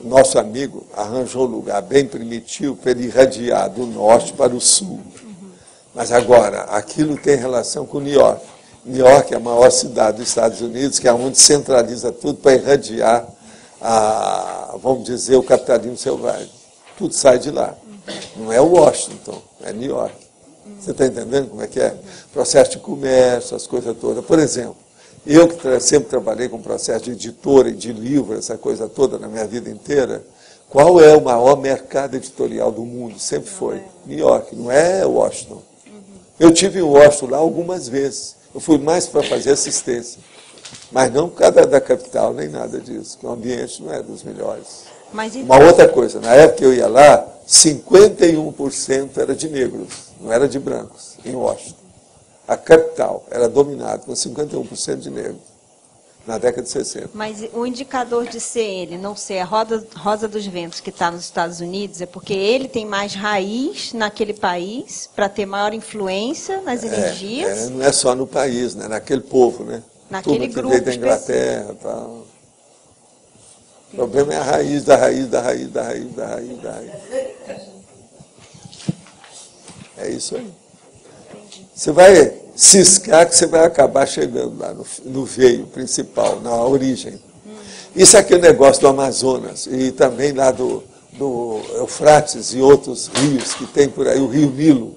O nosso amigo arranjou um lugar bem primitivo para ele irradiar do norte para o sul. Mas agora, aquilo tem relação com New York. New York é a maior cidade dos Estados Unidos, que é onde centraliza tudo para irradiar, vamos dizer, o capitalismo selvagem. Tudo sai de lá. Não é Washington, é New York. Você está entendendo como é que é? Processo de comércio, as coisas todas. Por exemplo, Eu que sempre trabalhei com processo de editora e de livro, essa coisa toda na minha vida inteira, qual é o maior mercado editorial do mundo? Sempre foi New York, não é Washington. Eu tive em Washington lá algumas vezes. Eu fui mais para fazer assistência. Mas não por causa da capital, nem nada disso, que o ambiente não é dos melhores. Uma outra coisa, na época que eu ia lá, 51% era de negros, não era de brancos, em Washington. A capital era dominada com 51% de negros, na década de 60. Mas o indicador de ser ele, não ser a Rosa dos Ventos que está nos Estados Unidos, é porque ele tem mais raiz naquele país, para ter maior influência nas energias? Não é só no país, né? Naquele povo, né? Naquele tudo que grupo veio da Inglaterra, tal. O problema é a raiz da raiz da raiz da raiz da raiz da raiz. É isso aí. Você vai ciscar que você vai acabar chegando lá no veio principal, na origem. Isso é aquele negócio do Amazonas e também lá do Eufrates e outros rios que tem por aí, o Rio Nilo,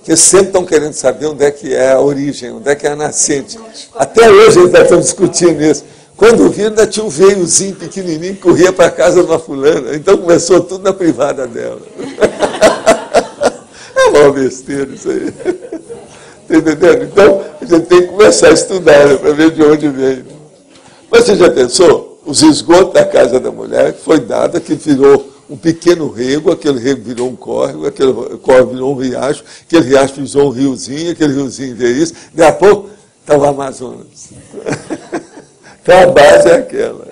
que sempre estão querendo saber onde é que é a origem, onde é que é a nascente. Até hoje eles estão discutindo isso. Quando vi, ainda tinha um veiozinho pequenininho que corria para a casa de uma fulana. Então começou tudo na privada dela. É uma besteira isso aí. Está entendendo? Então, a gente tem que começar a estudar, né, para ver de onde vem. Mas você já pensou? Os esgotos da casa da mulher foi dado que virou um pequeno rego, aquele rego virou um córrego, aquele córrego virou um riacho, aquele riacho virou um riozinho, aquele riozinho veio isso, daqui a pouco está o Amazonas. Então a base é aquela.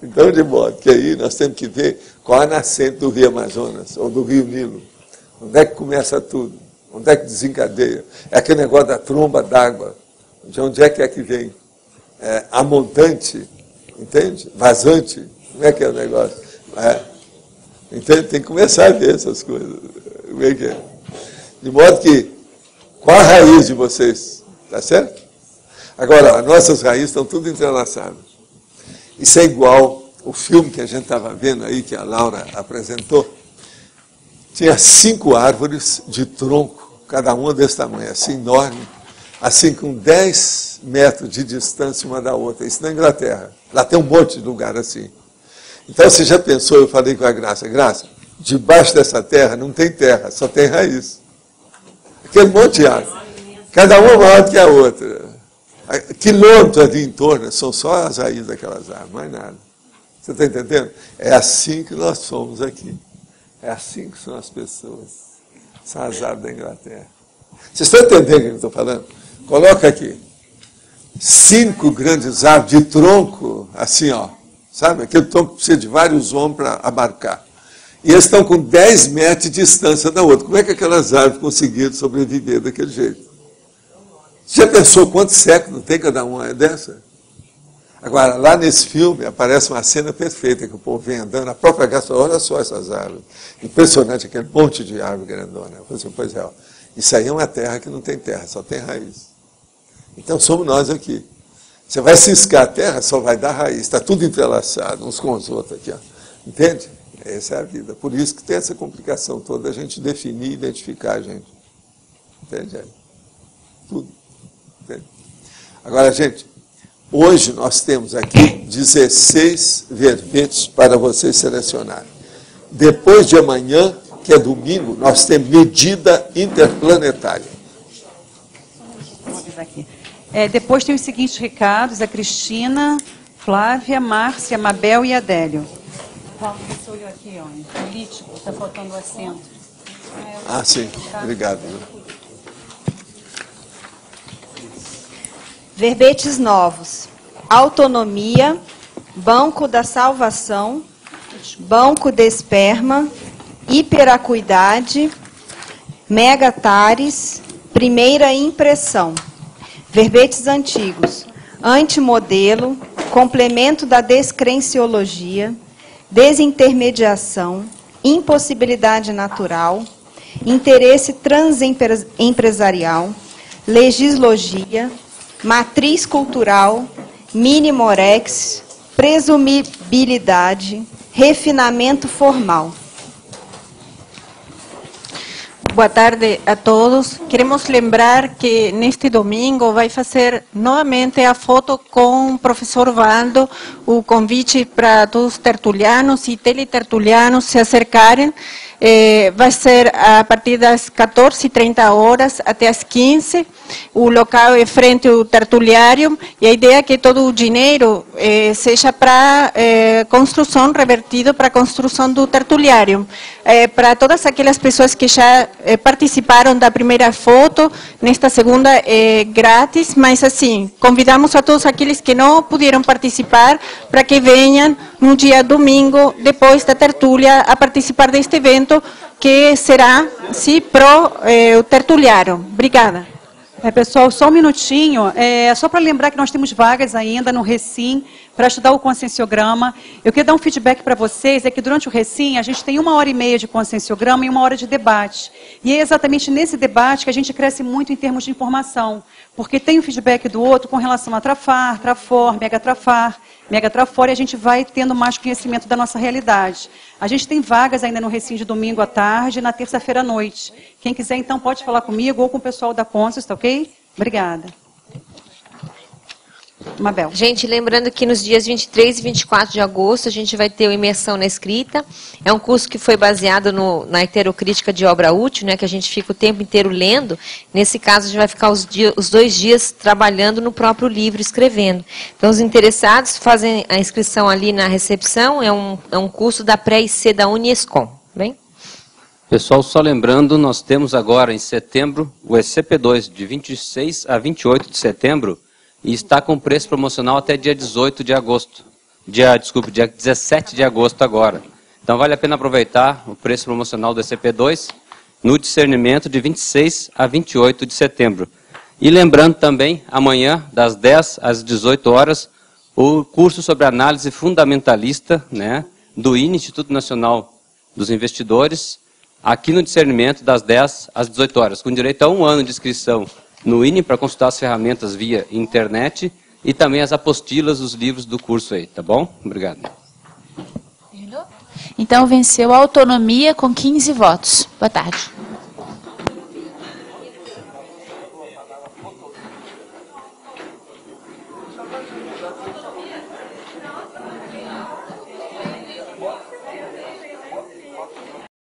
Então, de modo que aí nós temos que ver qual a nascente do rio Amazonas, ou do rio Nilo. Onde é que começa tudo? Onde é que desencadeia? É aquele negócio da tromba d'água. De onde é que vem? A montante, entende? Vazante. Como é que é o negócio? Entende? Tem que começar a ver essas coisas. Como é que é? De modo que, qual a raiz de vocês? Tá certo? Agora, as nossas raízes estão tudo entrelaçadas. Isso é igual o filme que a gente estava vendo aí, que a Laura apresentou. Tinha 5 árvores de tronco, cada uma desse tamanho, assim, enorme, assim, com 10 metros de distância uma da outra. Isso na Inglaterra. Lá tem um monte de lugar assim. Então, você já pensou, eu falei com a Graça, debaixo dessa terra não tem terra, só tem raiz. Aquele monte de árvore. Cada uma maior do que a outra. Quilômetros ali em torno, são só as raízes daquelas árvores, mais nada. Você está entendendo? É assim que nós somos aqui. É assim que são as pessoas. São as árvores da Inglaterra. Vocês estão entendendo o que eu estou falando? Coloca aqui. 5 grandes árvores de tronco, assim, ó. Sabe? Aquele tronco que precisa de vários homens para abarcar. E eles estão com 10 metros de distância da outra. Como é que aquelas árvores conseguiram sobreviver daquele jeito? Você já pensou quantos séculos tem cada uma dessa? Agora, lá nesse filme, aparece uma cena perfeita, que o povo vem andando, a própria Graça, olha só essas árvores. Impressionante, aquele monte de árvore grandona. Eu falei assim, pois é, ó, isso aí é uma terra que não tem terra, só tem raiz. Então, somos nós aqui. Você vai ciscar a terra, só vai dar raiz. Está tudo entrelaçado, uns com os outros aqui. Ó. Entende? Essa é a vida. Por isso que tem essa complicação toda, a gente definir e identificar a gente. Entende? Tudo. Entende? Agora, gente, hoje nós temos aqui 16 verbetes para vocês selecionarem. Depois de amanhã, que é domingo, nós temos medida interplanetária. Vamos ver aqui. Depois tem os seguintes recados: a Cristina, Flávia, Márcia, Mabel e Adélio. Você olhou aqui, ó, político, está faltando o acento. Ah, sim. Obrigado. Verbetes novos. Autonomia, Banco da Salvação, Banco de Esperma, Hiperacuidade, Megatares, Primeira Impressão. Verbetes antigos. Antimodelo, Complemento da Descrenciologia, Desintermediação, Impossibilidade Natural, Interesse Transempresarial, Legislogia, Matriz Cultural, Minimorex, Presumibilidade, Refinamento Formal. Boa tarde a todos. Queremos lembrar que neste domingo vai fazer novamente a foto com o professor Valdo, o convite para todos os tertulianos e teletertulianos se acercarem. Vai ser a partir das 14h30 até as 15h. O local é frente ao tertuliário e a ideia é que todo o dinheiro seja para construção, revertido para a construção do tertuliário. Para todas aquelas pessoas que já participaram da primeira foto, nesta segunda é grátis, mas assim, convidamos a todos aqueles que não puderam participar para que venham no dia domingo, depois da tertúlia, a participar deste evento que será, sim, pro tertuliário. Obrigada. Pessoal, só um minutinho, só para lembrar que nós temos vagas ainda no Recim para estudar o conscienciograma. Eu queria dar um feedback para vocês, é que durante o Recim a gente tem 1h30 de conscienciograma e 1 hora de debate. E é exatamente nesse debate que a gente cresce muito em termos de informação, porque tem o feedback do outro com relação a Trafar, Trafor, Megatrafor, e a gente vai tendo mais conhecimento da nossa realidade. A gente tem vagas ainda no Recim de domingo à tarde e na terça-feira à noite. Quem quiser, então, pode falar comigo ou com o pessoal da Consciência, tá ok? Obrigada. Mabel. Gente, lembrando que nos dias 23 e 24 de agosto a gente vai ter o Imersão na Escrita. É um curso que foi baseado na heterocrítica de obra útil, né, que a gente fica o tempo inteiro lendo. Nesse caso, a gente vai ficar os 2 dias trabalhando no próprio livro, escrevendo. Então, os interessados fazem a inscrição ali na recepção. É um curso da pré-IC da Uniescom. Bem? Pessoal, só lembrando, nós temos agora em setembro o ECP2 de 26 a 28 de setembro, e está com preço promocional até dia 18 de agosto. Dia 17 de agosto agora. Então vale a pena aproveitar o preço promocional do ECP2 no discernimento de 26 a 28 de setembro. E lembrando também, amanhã, das 10 às 18 horas, o curso sobre análise fundamentalista, né, do INE, Instituto Nacional dos Investidores, aqui no discernimento das 10 às 18 horas, com direito a 1 ano de inscrição no INE para consultar as ferramentas via internet e também as apostilas, os livros do curso aí, tá bom? Obrigado. Então venceu a autonomia com 15 votos. Boa tarde.